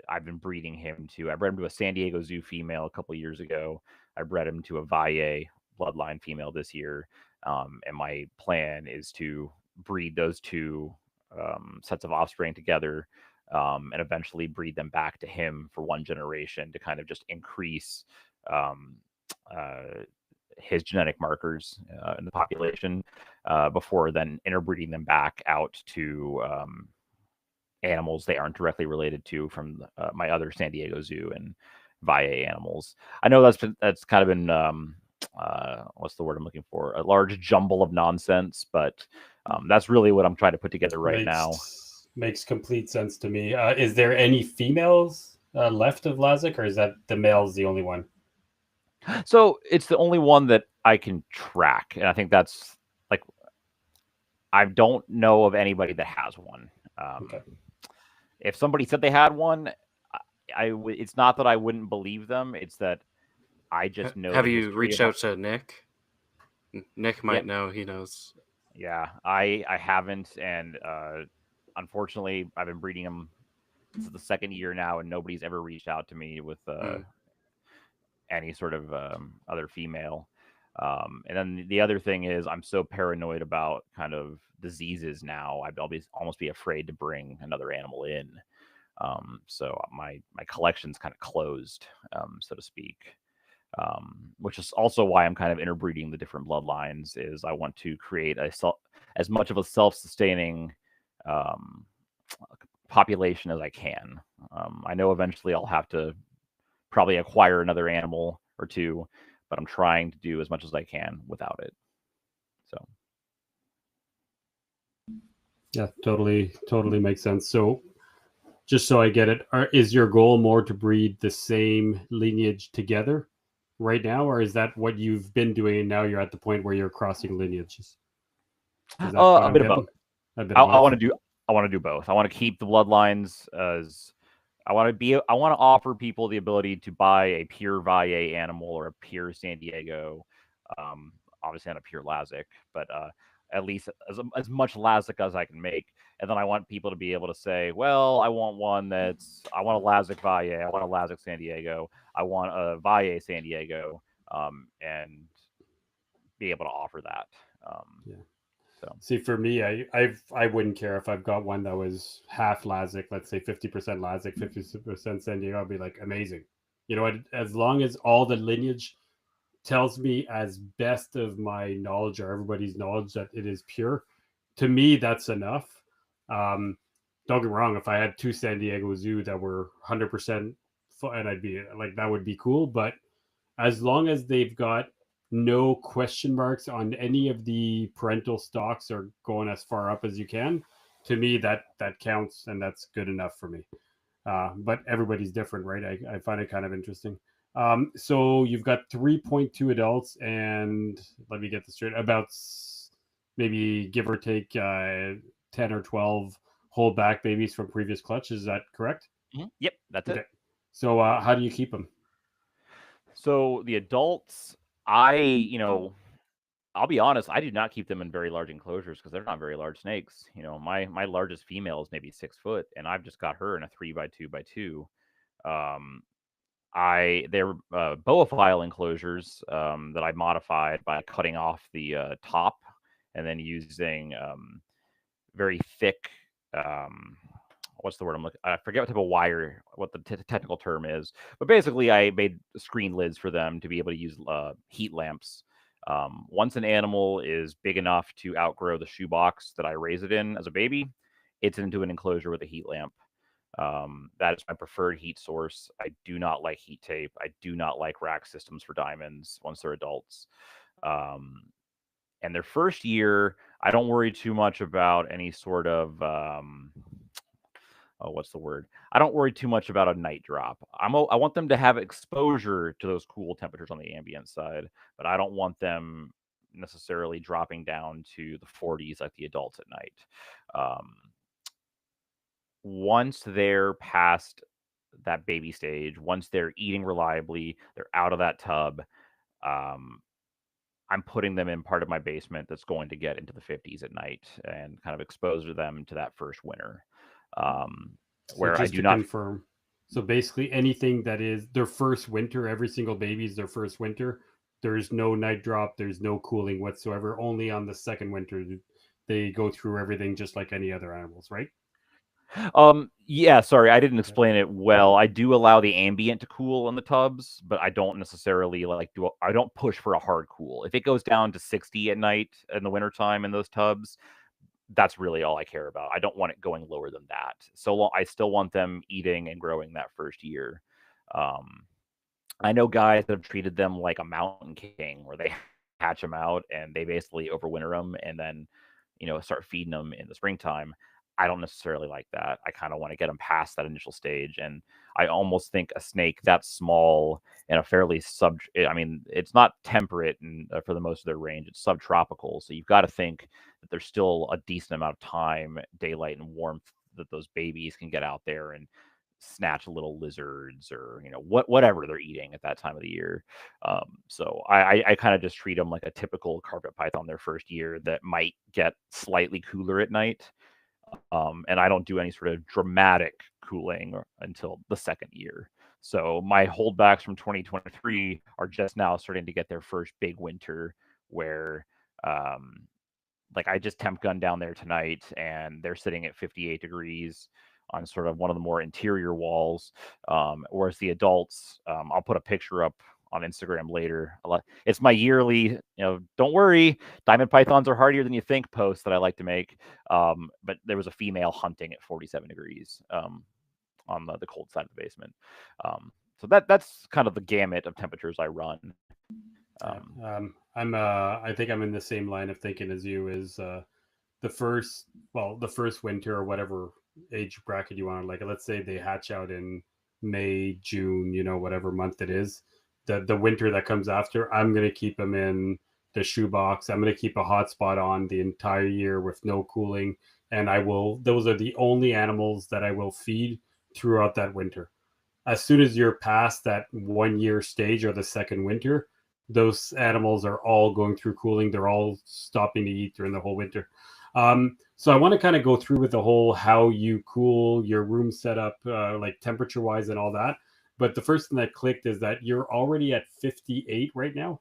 I've been breeding him to. I bred him to a San Diego Zoo female a couple years ago. I bred him to a Valle bloodline female this year, and my plan is to breed those two sets of offspring together, and eventually breed them back to him for one generation to kind of just increase um, uh, his genetic markers in the population before then interbreeding them back out to animals they aren't directly related to from my other San Diego Zoo and Valle animals. I know that's kind of been what's the word I'm looking for? A large jumble of nonsense, but that's really what I'm trying to put together right now. Makes complete sense to me. Is there any females left of Lazic, or is that the male's the only one? So it's the only one that I can track, and I think that's like I don't know of anybody that has one. Okay. If somebody said they had one, it's not that I wouldn't believe them. It's that I just know. Have the you history reached of- out to Nick? Nick might Yep. know. He knows. Yeah, I haven't, and unfortunately, I've been breeding them. This is the second year now, and nobody's ever reached out to me with any sort of other female. And then the other thing is, I'm so paranoid about kind of diseases now. I'll almost be afraid to bring another animal in. So my collection's kind of closed, so to speak. Which is also why I'm kind of interbreeding the different bloodlines. Is I want to create as much of a self-sustaining um, population as I can. I know eventually I'll have to probably acquire another animal or two, but I'm trying to do as much as I can without it. So yeah, totally makes sense. So just so I get it, is your goal more to breed the same lineage together right now, or is that what you've been doing and now you're at the point where you're crossing lineages? a bit of both. I want to do both. I want to keep the bloodlines as I want to offer people the ability to buy a pure Valle animal or a pure San Diego, obviously not a pure Lazic, but at least as much Lazic as I can make. And then I want people to be able to say, well, I want a Lazic Valle, I want a Lazic San Diego, I want a Valle San Diego, and be able to offer that. Yeah. So see, for me, I wouldn't care if I've got one that was half Lazic, let's say 50% Lazic, 50% San Diego. I'll be like, amazing. You know what? As long as all the lineage tells me, as best of my knowledge or everybody's knowledge, that it is pure, to me, that's enough. Don't get me wrong. If I had two San Diego Zoo that were 100%, and I'd be like, that would be cool. But as long as they've got no question marks on any of the parental stocks or going as far up as you can, to me that counts, and that's good enough for me. But everybody's different, right? I find it kind of interesting. So you've got 3.2 adults, and let me get this straight, about maybe give or take 10 or 12 holdback babies from previous clutch. Is that correct? Mm-hmm. Yep, that's it. So how do you keep them? So the adults, I'll be honest, I do not keep them in very large enclosures because they're not very large snakes. My largest female is maybe 6 foot, and I've just got her in a 3x2x2. They're boa enclosures that I modified by cutting off the top and then using very thick. What's the word I'm looking? I forget what type of wire, what the technical term is, but basically I made screen lids for them to be able to use heat lamps. Once an animal is big enough to outgrow the shoebox that I raise it in as a baby, it's into an enclosure with a heat lamp. That is my preferred heat source. I do not like heat tape. I do not like rack systems for diamonds once they're adults. Um, and their first year, I don't worry too much about any sort of what's the word? I don't worry too much about a night drop. I want them to have exposure to those cool temperatures on the ambient side, but I don't want them necessarily dropping down to the 40s like the adults at night. Um, Once they're past that baby stage, once they're eating reliably, they're out of that tub. Um, I'm putting them in part of my basement that's going to get into the 50s at night and kind of expose them to that first winter. So Where I just do to not. confirm, so basically anything that is their first winter, every single baby is their first winter. There's no night drop. There's no cooling whatsoever. Only on the second winter they go through everything just like any other animals, right? Yeah, sorry, I didn't Yeah. explain it well. I do allow the ambient to cool in the tubs, but I don't necessarily I don't push for a hard cool. If it goes down to 60 at night in the wintertime in those tubs, that's really all I care about. I don't want it going lower than that. I still want them eating and growing that first year. Um, I know guys that have treated them like a mountain king, where they hatch them out and they basically overwinter them, and then, start feeding them in the springtime. I don't necessarily like that. I kind of want to get them past that initial stage, and I almost think a snake that small and a fairly I mean, it's not temperate and for the most of their range. It's subtropical, so you've got to think that there's still a decent amount of time, daylight, and warmth that those babies can get out there and snatch little lizards or whatever they're eating at that time of the year. So I kind of just treat them like a typical carpet python their first year that might get slightly cooler at night. And I don't do any sort of dramatic cooling until the second year. So my holdbacks from 2023 are just now starting to get their first big winter where um, like I just temp gun down there tonight and they're sitting at 58 degrees on sort of one of the more interior walls. Whereas the adults, I'll put a picture up on Instagram later. It's my yearly, don't worry, diamond pythons are hardier than you think post that I like to make. But there was a female hunting at 47 degrees on the cold side of the basement. So that's kind of the gamut of temperatures I run. I think I'm in the same line of thinking as you. Is the first winter or whatever age bracket you want. Like let's say they hatch out in May, June, whatever month it is. The winter that comes after, I'm gonna keep them in the shoebox. I'm gonna keep a hotspot on the entire year with no cooling, and I will. Those are the only animals that I will feed throughout that winter. As soon as you're past that 1 year stage or the second winter, those animals are all going through cooling. They're all stopping to eat during the whole winter. So I want to kind of go through with the whole how you cool your room setup, like temperature wise and all that. But the first thing that clicked is that you're already at 58 right now.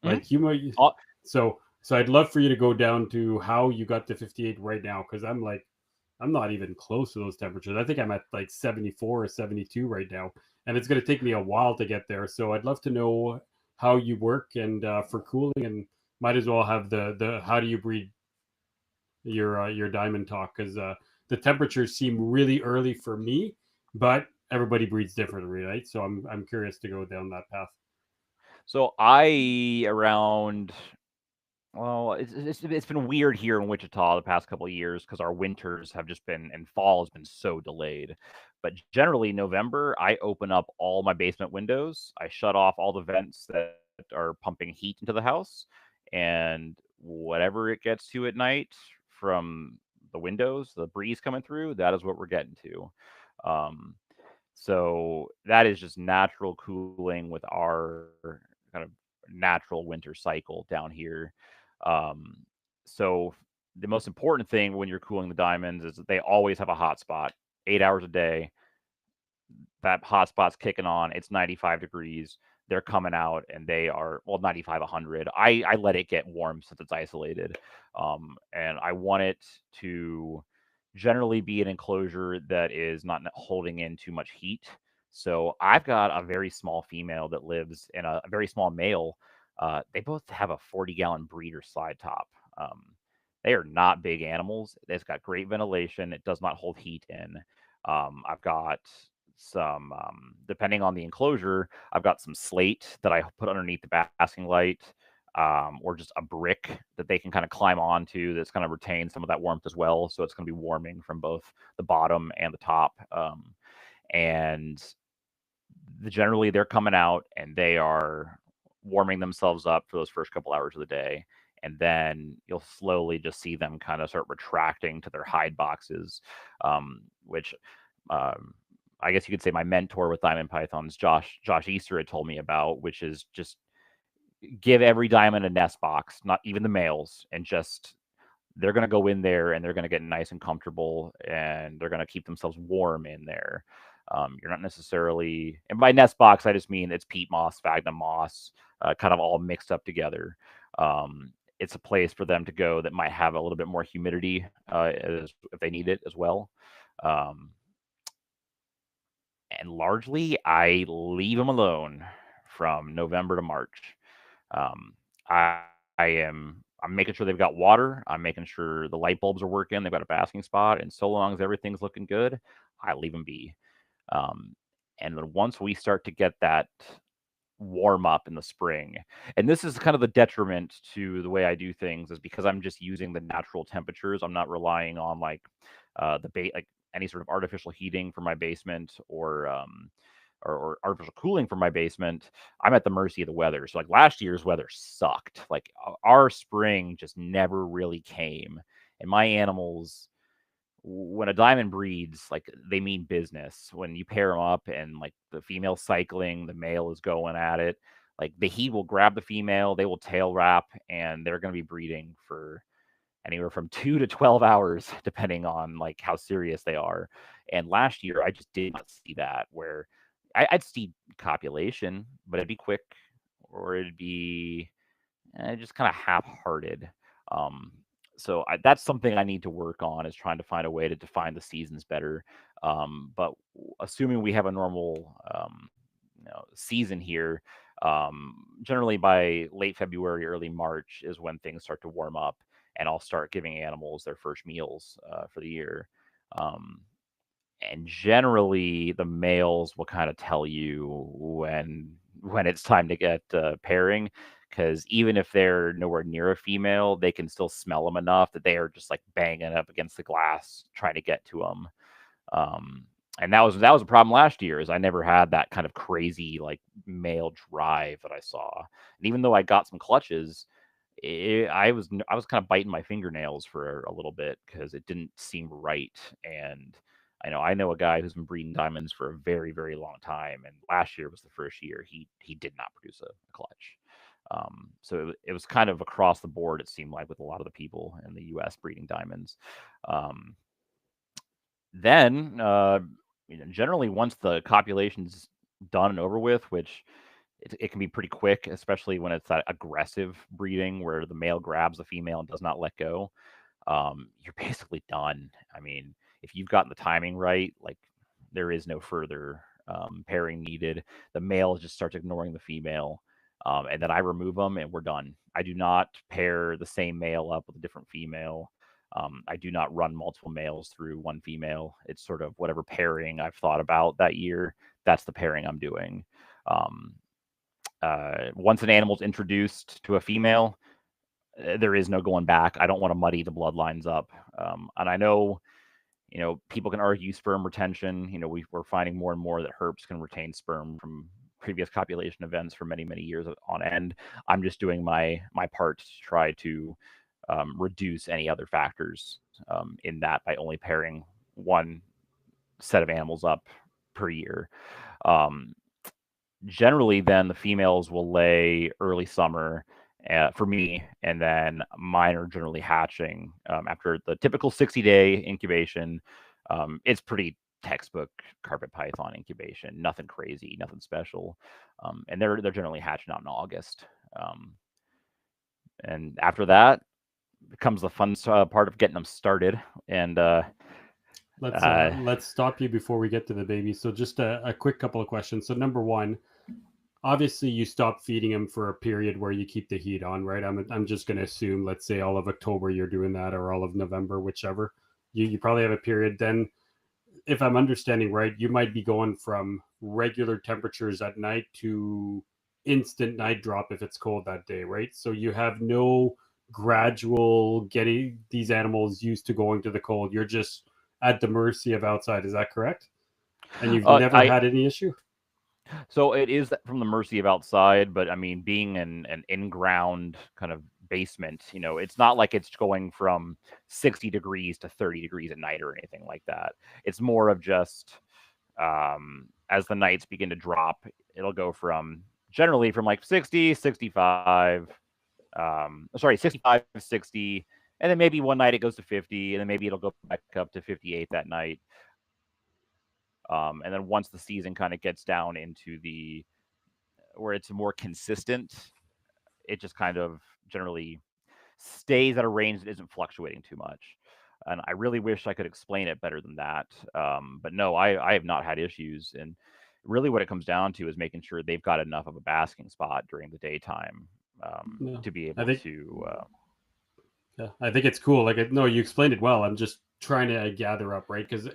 Mhm. Like you might, Uh, so I'd love for you to go down to how you got to 58 right now, because I'm not even close to those temperatures. I think I'm at like 74 or 72 right now, and it's going to take me a while to get there. So I'd love to know how you work and for cooling, and might as well have the how do you breed your diamond talk, because the temperatures seem really early for me, but everybody breeds differently, right? So I'm curious to go down that path. So I around well, it's been weird here in Wichita the past couple of years because our winters have just been and fall has been so delayed. But generally, November, I open up all my basement windows. I shut off all the vents that are pumping heat into the house, and whatever it gets to at night from the windows, the breeze coming through, that is what we're getting to. Um, so that is just natural cooling with our kind of natural winter cycle down here. Um, so the most important thing when you're cooling the diamonds is that they always have a hot spot, 8 hours a day. That hot spot's kicking on. It's 95 degrees. They're coming out and they are 95, 100. I let it get warm since it's isolated, and I want it to generally be an enclosure that is not holding in too much heat. So I've got a very small female that lives in a very small male. They both have a 40-gallon breeder slide top. They are not big animals. It's got great ventilation. It does not hold heat in. I've got some, depending on the enclosure, I've got some slate that I put underneath the basking light, or just a brick that they can kind of climb onto that's going to retain some of that warmth as well. So it's going to be warming from both the bottom and the top. And generally they're coming out and they are warming themselves up for those first couple hours of the day. And then you'll slowly just see them kind of start retracting to their hide boxes, which I guess you could say my mentor with diamond pythons, Josh Easter, had told me about, which is just give every diamond a nest box, not even the males, and just they're going to go in there and they're going to get nice and comfortable and they're going to keep themselves warm in there. You're not necessarily, and by nest box, I just mean it's peat moss, sphagnum moss, kind of all mixed up together. It's a place for them to go that might have a little bit more humidity if they need it as well. And largely, I leave them alone from November to March. I I'm making sure they've got water. I'm making sure the light bulbs are working. They've got a basking spot, and so long as everything's looking good, I leave them be. Um, and then once we start to get that warm up in the spring, and this is kind of the detriment to the way I do things, is because I'm just using the natural temperatures. I'm not relying on like like any sort of artificial heating for my basement or artificial cooling for my basement. I'm at the mercy of the weather. So like last year's weather sucked. Like our spring just never really came. And my animals, when a diamond breeds, like they mean business. When you pair them up and like the female cycling, the male is going at it. Like he will grab the female, they will tail wrap, and they're going to be breeding for anywhere from 2 to 12 hours, depending on like how serious they are. And last year, I just did not see that, where I'd see copulation, but it'd be quick or it'd be just kind of half-hearted. Um, so that's something I need to work on, is trying to find a way to define the seasons better. But assuming we have a normal season here, generally by late February, early March is when things start to warm up, and I'll start giving animals their first meals for the year. And generally, the males will kind of tell you when it's time to get pairing, because even if they're nowhere near a female, they can still smell them enough that they are just like banging up against the glass trying to get to them. And that was a problem last year, is I never had that kind of crazy like male drive that I saw. And even though I got some clutches, I was kind of biting my fingernails for a little bit because it didn't seem right. And I know a guy who's been breeding diamonds for a very, very long time, and last year was the first year he did not produce a clutch. So it was kind of across the board, it seemed like, with a lot of the people in the U.S. breeding diamonds. Then, generally, once the copulation's done and over with, which it can be pretty quick, especially when it's that aggressive breeding where the male grabs the female and does not let go, you're basically done. I mean, if you've gotten the timing right, like there is no further pairing needed. The male just starts ignoring the female, and then I remove them and we're done. I do not pair the same male up with a different female. I do not run multiple males through one female. It's sort of whatever pairing I've thought about that year, that's the pairing I'm doing. Once an animal's introduced to a female, there is no going back. I don't want to muddy the bloodlines up. And I know, people can argue sperm retention. We're finding more and more that herps can retain sperm from previous copulation events for many, many years on end. I'm just doing my part to try to reduce any other factors in that by only pairing one set of animals up per year. Generally, then the females will lay early summer for me, and then mine are generally hatching after the typical 60-day incubation. It's pretty textbook carpet python incubation, nothing crazy, nothing special, and they're generally hatching out in August. And after that comes the fun part of getting them started. And let's stop you before we get to the baby. So just a quick couple of questions. So number one, obviously you stop feeding them for a period where you keep the heat on, right? I'm just going to assume, let's say all of October you're doing that, or all of November, whichever. You probably have a period. Then if I'm understanding right, you might be going from regular temperatures at night to instant night drop if it's cold that day, right? So you have no gradual getting these animals used to going to the cold. You're just at the mercy of outside. Is that correct? And you've never had any issue? So it is from the mercy of outside, but I mean, being an in-ground kind of basement, it's not like it's going from 60 degrees to 30 degrees at night or anything like that. It's more of just as the nights begin to drop, it'll go generally from like 60, 65, 65, 60, and then maybe one night it goes to 50, and then maybe it'll go back up to 58 that night. And then once the season kind of gets down into where it's more consistent, it just kind of generally stays at a range that isn't fluctuating too much. And I really wish I could explain it better than that. But no, I have not had issues. And really what it comes down to is making sure they've got enough of a basking spot during the daytime to be able to. Yeah, I think it's cool. No, you explained it well. I'm just trying to gather up, right? Because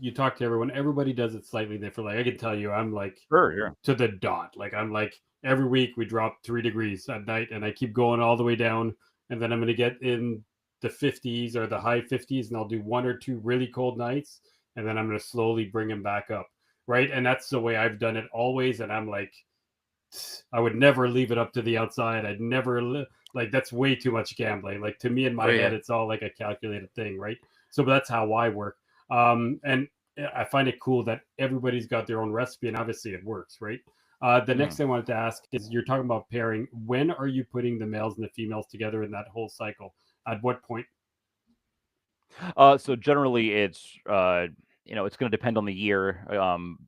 you talk to everyone, everybody does it slightly different. Like I can tell you, I'm like Sure. to the dot. Like I'm like every week we drop 3 degrees at night, and I keep going all the way down, and then I'm going to get in the 50s or the high 50s, and I'll do 1 or 2 really cold nights, and then I'm going to slowly bring them back up, right? And that's the way I've done it always. And I'm like, I would never leave it up to the outside. I'd never like that's way too much gambling. Like to me in my head, it's all like a calculated thing, right? So that's how I work. And I find it cool that everybody's got their own recipe, and obviously it works, right? The next thing I wanted to ask is you're talking about pairing. When are you putting the males and the females together in that whole cycle? At what point? So generally it's it's going to depend on the year,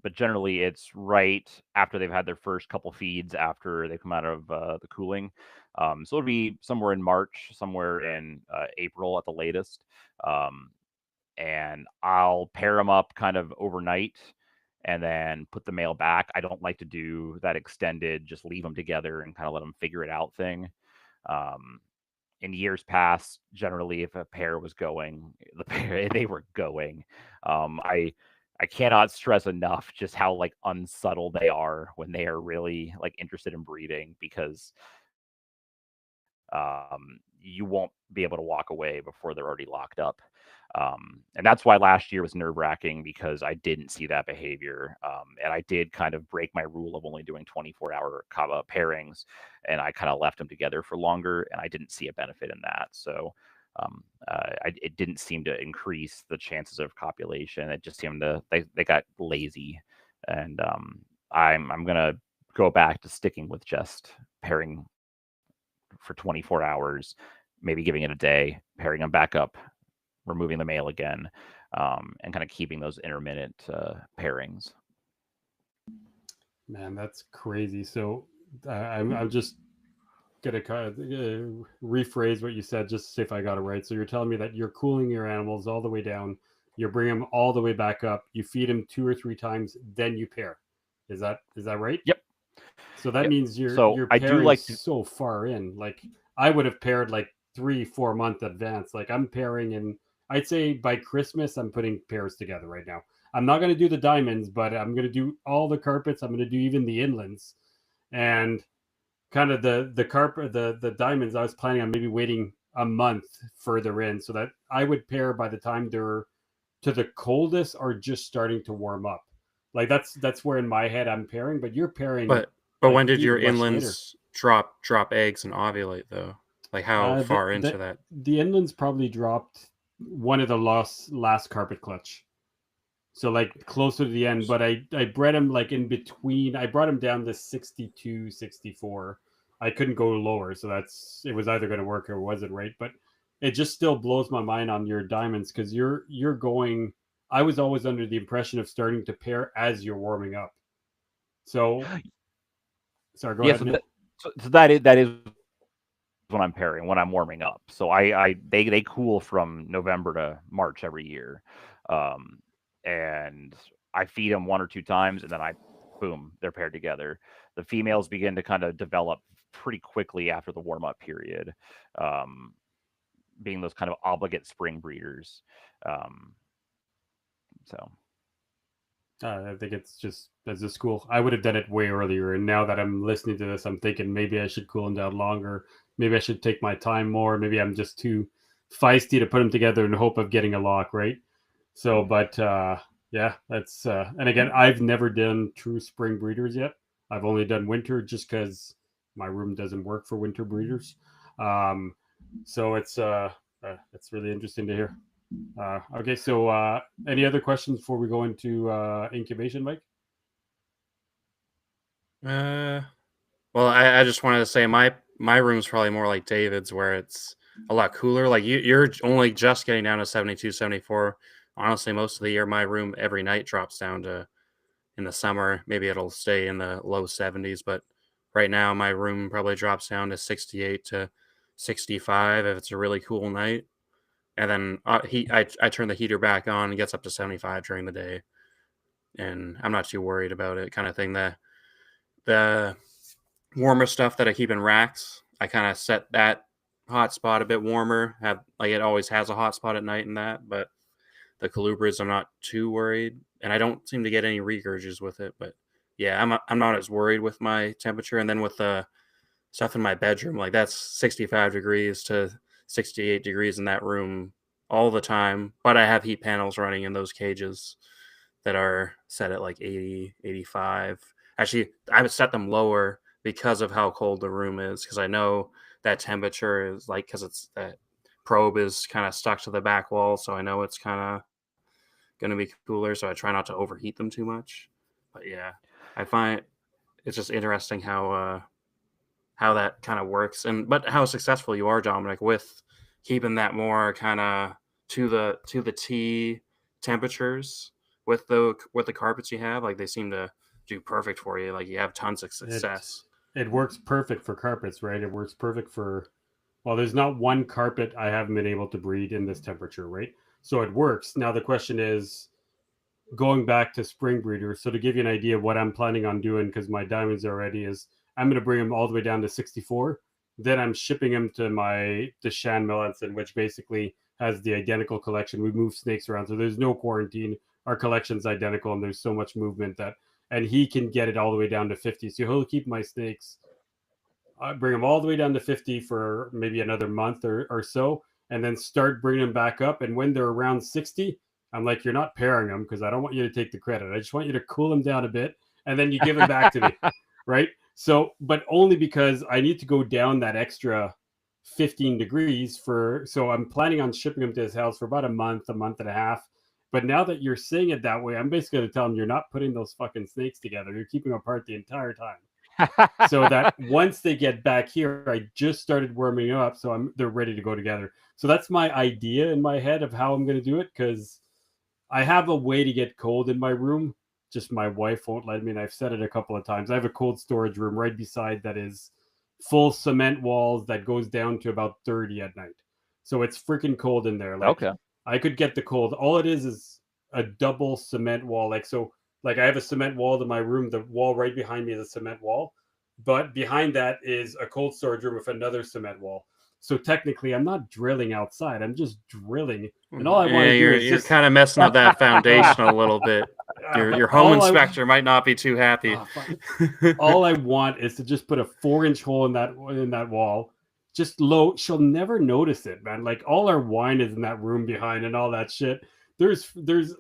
but generally it's right after they've had their first couple feeds after they come out of the cooling. So it'll be somewhere in March, somewhere in April at the latest. And I'll pair them up kind of overnight and then put the male back. I don't like to do that extended, just leave them together and kind of let them figure it out thing. In years past, generally, if a pair was going, they were going. I cannot stress enough just how like unsubtle they are when they are really like interested in breeding, because you won't be able to walk away before they're already locked up. And that's why last year was nerve-wracking, because I didn't see that behavior. And I did kind of break my rule of only doing 24-hour pairings, and I kind of left them together for longer, and I didn't see a benefit in that. So it didn't seem to increase the chances of copulation. It just seemed they got lazy. And I'm going to go back to sticking with just pairing for 24 hours, maybe giving it a day, pairing them back up, removing the male again, and kind of keeping those intermittent pairings. Man, that's crazy. So I'm just gonna kind of rephrase what you said just to see if I got it right. So you're telling me that you're cooling your animals all the way down, you bring them all the way back up, you feed them 2 or 3 times, then you pair. Is that right? Yep. So that means you're I pairing do like so far in. Like I would have paired like 3-4 month advance. Like I'm pairing in. I'd say by Christmas I'm putting pairs together right now. I'm not going to do the diamonds, but I'm going to do all the carpets. I'm going to do even the inlands, and kind of the carpet, the diamonds. I was planning on maybe waiting a month further in, so that I would pair by the time they're to the coldest or just starting to warm up. Like that's where in my head I'm pairing, but you're pairing. But like, when did your even much later. inlands drop eggs and ovulate though? Like how far into that? The inlands probably dropped one of the last carpet clutch. So like closer to the end, but I bred him like in between. I brought him down to 62, 64. I couldn't go lower, so it was either going to work or wasn't, right? But it just still blows my mind on your diamonds, because you're going. I was always under the impression of starting to pair as you're warming up. So, sorry, go ahead. So that is when I'm pairing, when I'm warming up. So they cool from November to March every year. And I feed them 1 or 2 times, and then boom, they're paired together. The females begin to kind of develop pretty quickly after the warm up period, being those kind of obligate spring breeders. So I think it's just as a school. I would have done it way earlier, and now that I'm listening to this, I'm thinking maybe I should cool them down longer. Maybe I should take my time more. Maybe I'm just too feisty to put them together in hope of getting a lock, right? So, but yeah, that's and again, I've never done true spring breeders yet. I've only done winter just because my room doesn't work for winter breeders. So it's really interesting to hear. Okay, so any other questions before we go into incubation, Mike? Well, I just wanted to say my room's probably more like David's, where it's a lot cooler. Like you're only just getting down to 72, 74. Honestly, most of the year, my room every night drops down to, in the summer, maybe it'll stay in the low 70s, but right now my room probably drops down to 68 to 65 if it's a really cool night. And then I turn the heater back on and it gets up to 75 during the day. And I'm not too worried about it, kind of thing. The warmer stuff that I keep in racks, I kind of set that hot spot a bit warmer. Have like it always has a hot spot at night and that, but the colubrids I'm not too worried, and I don't seem to get any regurges with it. But yeah, I'm not as worried with my temperature. And then with the stuff in my bedroom, like that's 65 degrees to 68 degrees in that room all the time. But I have heat panels running in those cages that are set at like 80, 85. Actually, I would set them lower because of how cold the room is, because I know that temperature is like, because it's that probe is kind of stuck to the back wall, so I know it's kind of going to be cooler, so I try not to overheat them too much. But yeah, I find it's just interesting how that kind of works, and but how successful you are, Dominic, with keeping that more kind of to the T temperatures with the carpets you have. Like they seem to do perfect for you. Like you have tons of success. It works perfect for carpets, right? It works perfect for, well, there's not one carpet I haven't been able to breed in this temperature, right? So it works. Now the question is, going back to spring breeders. So to give you an idea of what I'm planning on doing, because my diamonds are ready, is I'm going to bring them all the way down to 64. Then I'm shipping them to the Shan Melanson, which basically has the identical collection. We move snakes around, so there's no quarantine. Our collection's identical, and there's so much movement and he can get it all the way down to 50. So he'll keep my snakes, bring them all the way down to 50 for maybe another month or so, and then start bringing them back up. And when they're around 60, I'm like, you're not pairing them because I don't want you to take the credit. I just want you to cool them down a bit, and then you give them back to me, right? So, but only because I need to go down that extra 15 degrees so I'm planning on shipping them to his house for about a month and a half. But now that you're saying it that way, I'm basically going to tell him you're not putting those fucking snakes together. You're keeping them apart the entire time. So that once they get back here, I just started warming up, so they're ready to go together. So that's my idea in my head of how I'm going to do it, because I have a way to get cold in my room. Just my wife won't let me, and I've said it a couple of times. I have a cold storage room right beside that is full cement walls that goes down to about 30 at night. So it's freaking cold in there. Like, okay. I could get the cold. All it is a double cement wall. Like I have a cement wall to my room. The wall right behind me is a cement wall, but behind that is a cold storage room with another cement wall. So technically, I'm not drilling outside. I'm just drilling, and all I want to do is you're kind of messing up that foundation a little bit. Your home inspector might not be too happy. All I want is to just put a 4-inch hole in that wall, just low. She'll never notice it, man. Like all our wine is in that room behind and all that shit. There's food. There's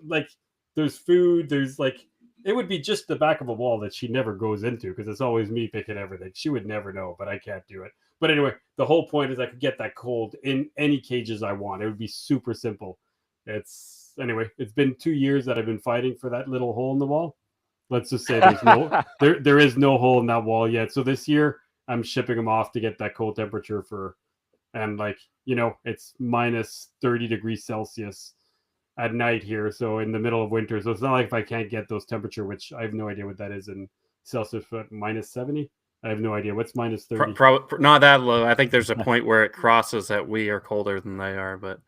like, it would be just the back of a wall that she never goes into because it's always me picking everything. She would never know, but I can't do it. But anyway, the whole point is I could get that cold in any cages I want. It would be super simple. It's been 2 years that I've been fighting for that little hole in the wall. Let's just say there is no hole in that wall yet. So this year I'm shipping them off to get that cold temperature and it's minus 30 degrees Celsius at night here. So in the middle of winter. So it's not like if I can't get those temperature, which I have no idea what that is in Celsius, but minus 70. I have no idea. What's minus 30? Not that low. I think there's a point where it crosses that we are colder than they are, but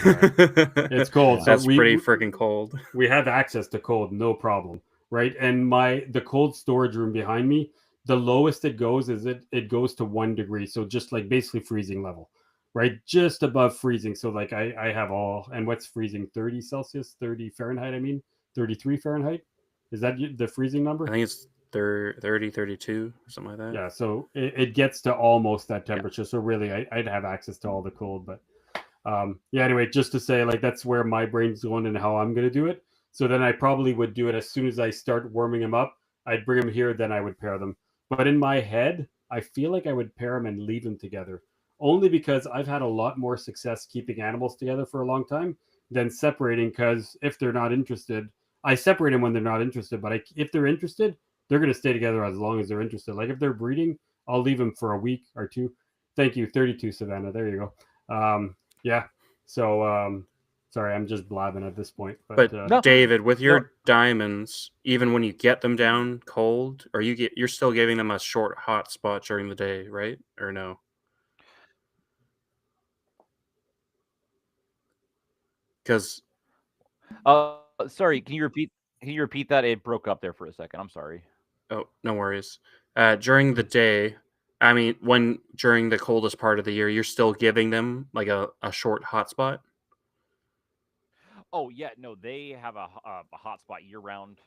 it's cold. So that's pretty freaking cold. We have access to cold, no problem, right? And the cold storage room behind me, the lowest it goes is it goes to 1 degree, so just like basically freezing level, right? Just above freezing. So like I have and what's freezing? 30 Celsius, 30 Fahrenheit. 33 Fahrenheit. Is that the freezing number? I think it's 30, 32, something like that. Yeah, so it gets to almost that temperature. Yeah. So really, I'd have access to all the cold. But yeah, anyway, just to say, like, that's where my brain's going and how I'm going to do it. So then I probably would do it as soon as I start warming them up. I'd bring them here, then I would pair them. But in my head, I feel like I would pair them and leave them together. Only because I've had a lot more success keeping animals together for a long time than separating, because if they're not interested, I separate them when they're not interested. But if they're interested, they're going to stay together as long as they're interested. Like if they're breeding, I'll leave them for a week or two. Thank you. 32, Savannah. There you go. Yeah. So, sorry, I'm just blabbing at this point. But No. David, with your diamonds, even when you get them down cold, or you're still giving them a short hot spot during the day, right? Or no? Because sorry, can you repeat that? It broke up there for a second. I'm sorry. Oh, no worries. During the day, I mean, during the coldest part of the year, you're still giving them like a short hotspot? Oh yeah, no, they have a hotspot year round.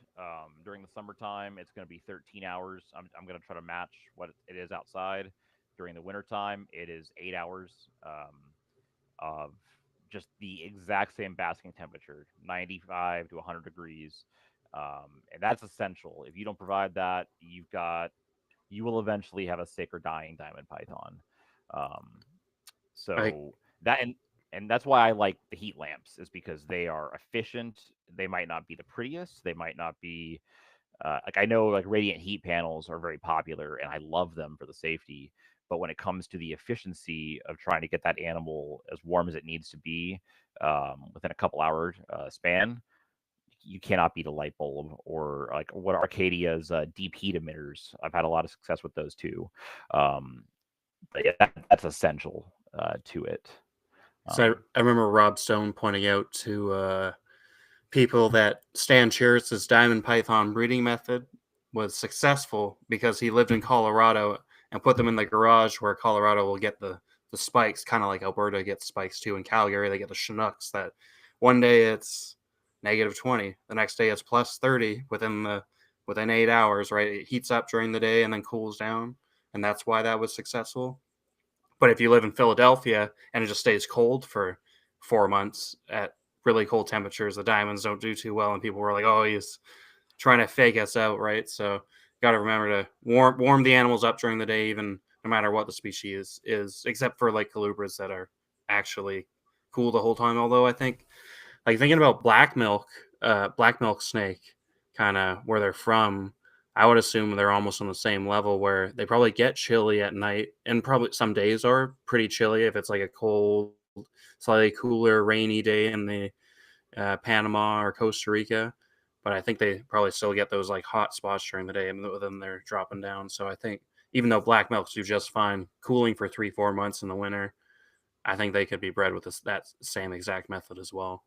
During the summertime, it's going to be 13 hours. I'm going to try to match what it is outside. During the wintertime, it is 8 hours of just the exact same basking temperature, 95 to 100 degrees. And that's essential. If you don't provide that, you will eventually have a sick or dying diamond python. So that and that's why I like the heat lamps, is because they are efficient. They might not be the prettiest. They might not be like, I know like radiant heat panels are very popular, and I love them for the safety. But when it comes to the efficiency of trying to get that animal as warm as it needs to be within a couple hour span, you cannot beat a light bulb, or like what Arcadia's deep heat emitters. I've had a lot of success with those too. But yeah, that's essential to it. So I remember Rob Stone pointing out to people that Stan Cheers' diamond python breeding method was successful because he lived in Colorado and put them in the garage where Colorado will get the spikes, kind of like Alberta gets spikes too. In Calgary, they get the Chinooks that one day it's -20, the next day it's +30 within 8 hours, right? It heats up during the day and then cools down, and that's why that was successful. But if you live in Philadelphia and it just stays cold for 4 months at really cold temperatures, the diamonds don't do too well, and people were like, "Oh, he's trying to fake us out," right? So got to remember to warm the animals up during the day, even no matter what the species is, except for like colubras that are actually cool the whole time. Although I think, like thinking about black milk snake, kind of where they're from, I would assume they're almost on the same level where they probably get chilly at night, and probably some days are pretty chilly if it's like a cold, slightly cooler, rainy day in the Panama or Costa Rica. But I think they probably still get those like hot spots during the day, and then they're dropping down. So I think even though black milks do just fine cooling for 3-4 months in the winter, I think they could be bred with that same exact method as well.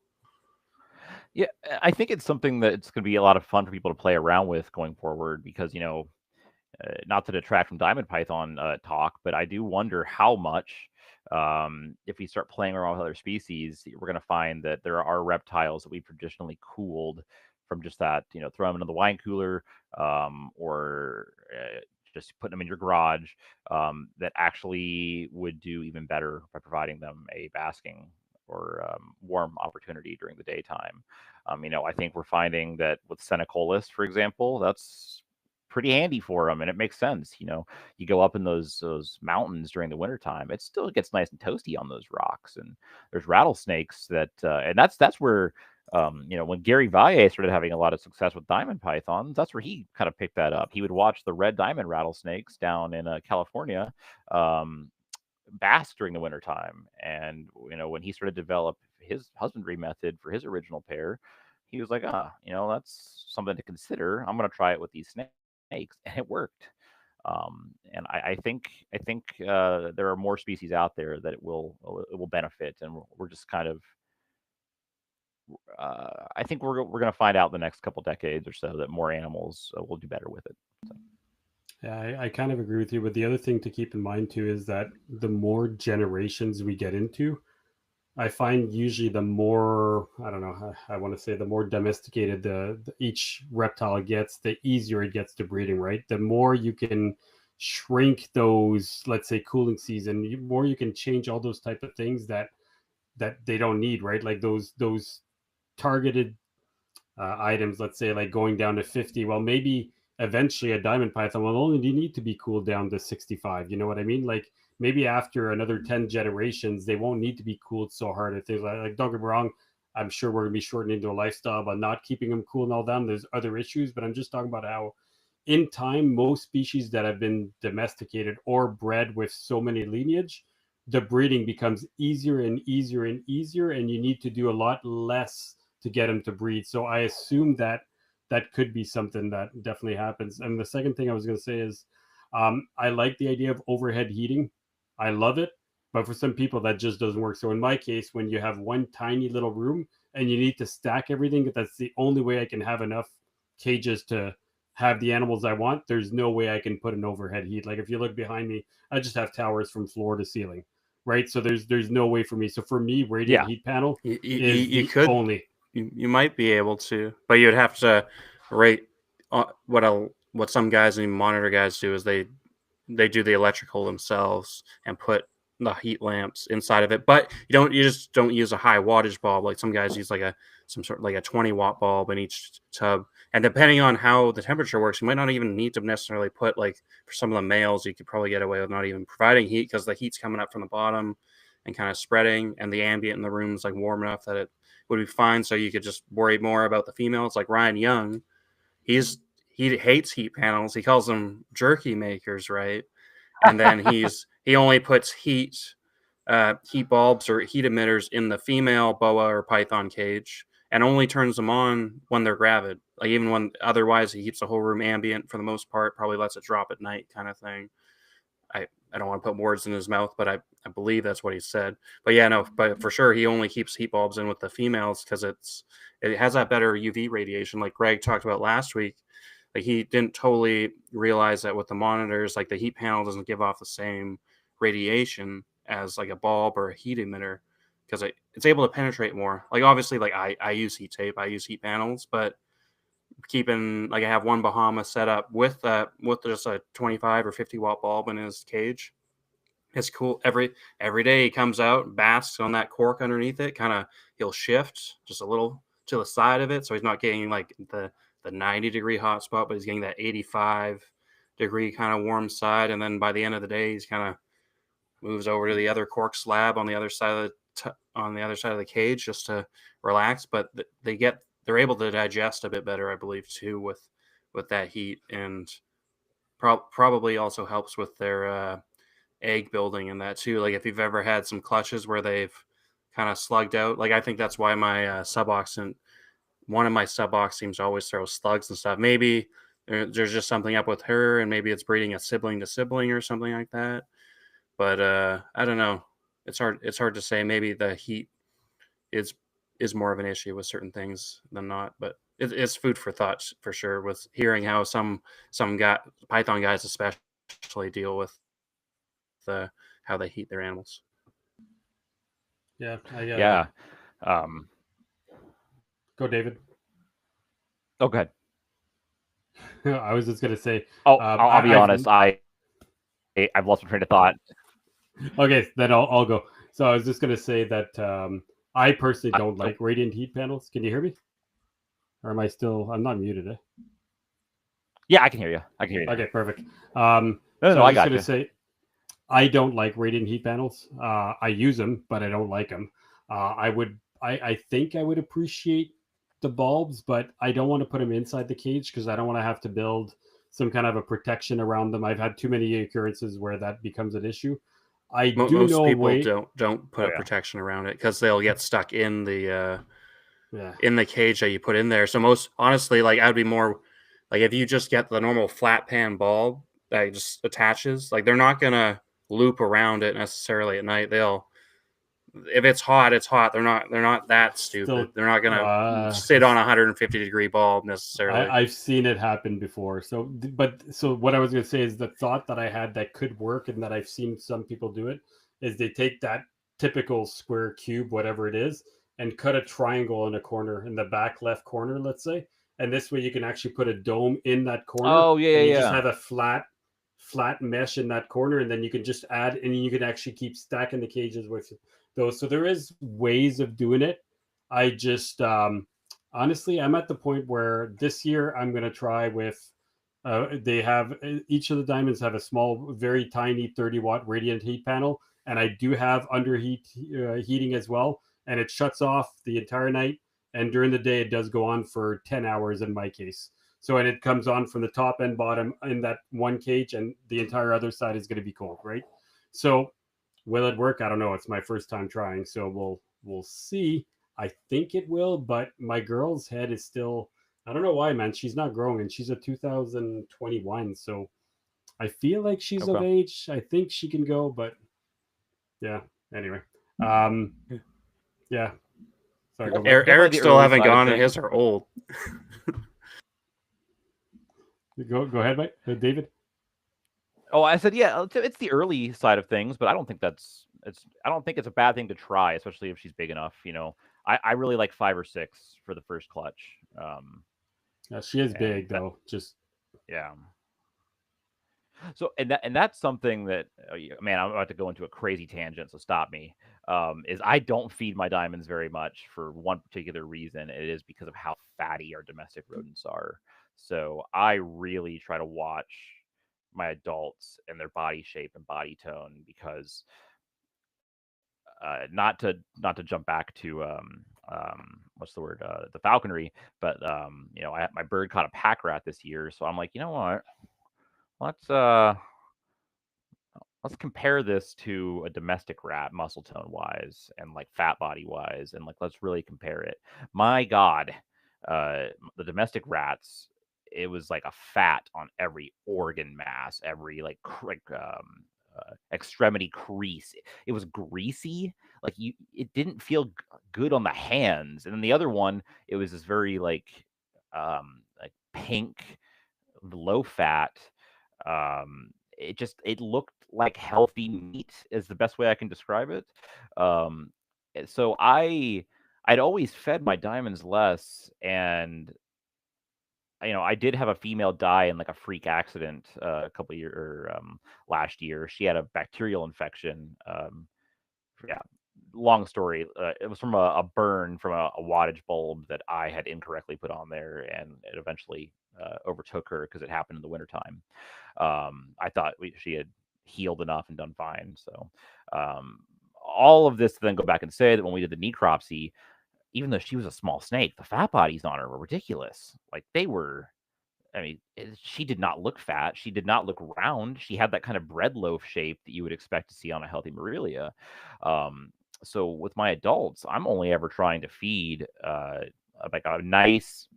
Yeah, I think it's something that it's going to be a lot of fun for people to play around with going forward, because, not to detract from diamond python talk, but I do wonder how much, if we start playing around with other species, we're going to find that there are reptiles that we've traditionally cooled from just that, throw them into the wine cooler, or just putting them in your garage, that actually would do even better by providing them a basking or warm opportunity during the daytime. I think we're finding that with Senecolis, for example, that's pretty handy for them, and it makes sense. You go up in those mountains during the wintertime, it still gets nice and toasty on those rocks, and there's rattlesnakes and that's where when Gary Valle started having a lot of success with diamond pythons, that's where he kind of picked that up. He would watch the red diamond rattlesnakes down in California bask during the wintertime. And, when he started to develop his husbandry method for his original pair, he was like, that's something to consider. I'm going to try it with these snakes. And it worked. And I think there are more species out there that it will benefit. And we're just kind of, I think we're going to find out in the next couple decades or so that more animals will do better with it. So. Yeah, I kind of agree with you. But the other thing to keep in mind too is that the more generations we get into, I find usually the more, I don't know, I want to say the more domesticated each reptile gets, the easier it gets to breeding, right? The more you can shrink those, let's say, cooling season, the more you can change all those type of things that they don't need, right? Like those targeted items, let's say like going down to 50. Well, maybe eventually a diamond python will only need to be cooled down to 65. You know what I mean? Like maybe after another 10 generations, they won't need to be cooled so hard. And things like don't get me wrong, I'm sure we're going to be shortening into a lifestyle by not keeping them cool and all down. There's other issues, but I'm just talking about how in time, most species that have been domesticated or bred with so many lineage, the breeding becomes easier and easier and easier, and you need to do a lot less to get them to breed. So I assume that that could be something that definitely happens. And the second thing I was going to say is, I like the idea of overhead heating. I love it, but for some people that just doesn't work. So in my case, when you have one tiny little room and you need to stack everything, that's the only way I can have enough cages to have the animals I want. There's no way I can put an overhead heat. Like if you look behind me, I just have towers from floor to ceiling, right? So there's no way for me. So for me, radiant heat panel is You the could only. you might be able to, but you'd have to rate what some guys and monitor guys do is they do the electrical themselves and put the heat lamps inside of it. But you just don't use a high wattage bulb. Like some guys use like some sort of like a 20-watt bulb in each tub. And depending on how the temperature works, you might not even need to necessarily put, like, for some of the males, you could probably get away with not even providing heat because the heat's coming up from the bottom and kind of spreading, and the ambient in the room is like warm enough that it would be fine. So you could just worry more about the females. Like Ryan Young, he hates heat panels. He calls them jerky makers, right? And then he only puts heat bulbs or heat emitters in the female boa or python cage, and only turns them on when they're gravid. Like even when otherwise he keeps the whole room ambient for the most part. Probably lets it drop at night, kind of thing. I don't want to put words in his mouth, but I believe that's what he said. But yeah, no, but for sure he only keeps heat bulbs in with the females because it has that better UV radiation, like Greg talked about last week. Like he didn't totally realize that with the monitors, like the heat panel doesn't give off the same radiation as like a bulb or a heat emitter because it's able to penetrate more. Like obviously, like I use heat tape, I use heat panels, but keeping, like, I have one Bahama set up with just a 25 or 50-watt bulb in his cage. It's cool. Every day he comes out, basks on that cork underneath it. Kind of he'll shift just a little to the side of it, so he's not getting like the 90-degree hot spot, but he's getting that 85-degree kind of warm side. And then by the end of the day, he's kind of moves over to the other cork slab on the other side of the cage just to relax. But they're able to digest a bit better, I believe, too, with that heat, and probably also helps with their egg building and that too. Like if you've ever had some clutches where they've kind of slugged out, like I think that's why my one of my sub-ox seems to always throw slugs and stuff. Maybe there's just something up with her, and maybe it's breeding a sibling to sibling or something like that. But I don't know. It's hard to say. Maybe the heat is more of an issue with certain things than not. But it's food for thought for sure. With hearing how some Python guys especially deal with how they heat their animals. Yeah, Yeah. Go, David. Okay. I was just gonna say. I'll be honest. I've lost my train of thought. Okay, then I'll go. So I was just gonna say that I personally don't like radiant heat panels. Can you hear me? Or am I still? I'm not muted, eh? Yeah, I can hear you. Okay, perfect. No, I was I got gonna you. say I don't like radiant heat panels. I use them, but I don't like them. I think I would appreciate the bulbs, but I don't want to put them inside the cage because I don't want to have to build some kind of a protection around them. I've had too many occurrences where that becomes an issue. Most people don't put a protection around it because they'll get stuck in the in the cage that you put in there. So most honestly, like I'd be more like if you just get the normal flat pan bulb that just attaches, like they're not gonna loop around it necessarily at night. If it's hot, it's hot. They're not that stupid. They're not gonna sit on a 150-degree bulb necessarily. I've seen it happen before. So what I was gonna say is the thought that I had that could work and that I've seen some people do it is they take that typical square cube, whatever it is, and cut a triangle in a corner in the back left corner, let's say. And this way you can actually put a dome in that corner. Oh, yeah, and you yeah. just have a flat mesh in that corner, and then you can just add, and you can actually keep stacking the cages with those. So there is ways of doing it. I just honestly, I'm at the point where this year I'm going to try with they have each of the diamonds have a small, very tiny 30-watt radiant heat panel, and I do have heating as well, and it shuts off the entire night, and during the day it does go on for 10 hours in my case. So, and it comes on from the top and bottom in that one cage, and the entire other side is going to be cold, right? So will it work? I don't know. It's my first time trying, so we'll see. I think it will, but my girl's head is still, I don't know why, man. She's not growing, and she's a 2021, so I feel like she's of age. I think she can go, but yeah. Anyway, yeah. Sorry, Eric still haven't gone, and his are old. Go ahead, mate. David. Oh, I said, yeah, it's the early side of things, but I don't think I don't think it's a bad thing to try, especially if she's big enough. You know, I really like 5 or 6 for the first clutch. Yeah, she is big though. Just yeah. So and that's something that man, I'm about to go into a crazy tangent, so stop me. Is I don't feed my diamonds very much for one particular reason. It is because of how fatty our domestic rodents are. So I really try to watch my adults and their body shape and body tone, because not to jump back to what's the word, the falconry, but you know, my bird caught a pack rat this year, so I'm like, you know what, let's compare this to a domestic rat, muscle tone wise and like fat body wise, and like let's really compare it. My God, the domestic rats, it was like a fat on every organ mass, every like extremity crease. It was greasy, like it didn't feel good on the hands. And then the other one, it was this very like pink, low fat. It looked like healthy meat is the best way I can describe it. So I'd always fed my diamonds less, and you know, I did have a female die in like a freak accident a couple of years or last year. She had a bacterial infection. Yeah, long story. It was from a burn from a wattage bulb that I had incorrectly put on there, and it eventually overtook her because it happened in the wintertime. I thought she had healed enough and done fine. So all of this to then go back and say that when we did the necropsy, even though she was a small snake, the fat bodies on her were ridiculous. Like they were, I mean, she did not look fat. She did not look round. She had that kind of bread loaf shape that you would expect to see on a healthy Morelia. So with my adults, I'm only ever trying to feed like a nice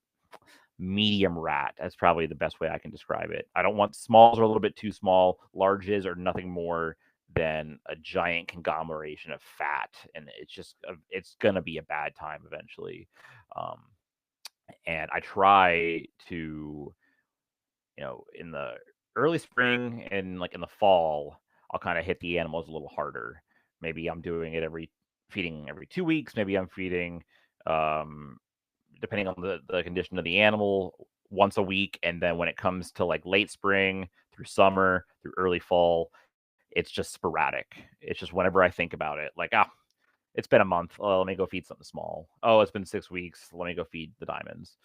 medium rat. That's probably the best way I can describe it. I don't want smalls are a little bit too small. Larges are nothing more than a giant conglomeration of fat, and it's gonna be a bad time eventually. And I try to, you know, in the early spring and like in the fall, I'll kind of hit the animals a little harder. Maybe I'm doing it feeding every 2 weeks. Maybe I'm feeding, depending on the condition of the animal, once a week. And then when it comes to like late spring through summer through early fall, it's just sporadic. It's just whenever I think about it, like, it's been a month. Oh, let me go feed something small. Oh, it's been 6 weeks. Let me go feed the diamonds.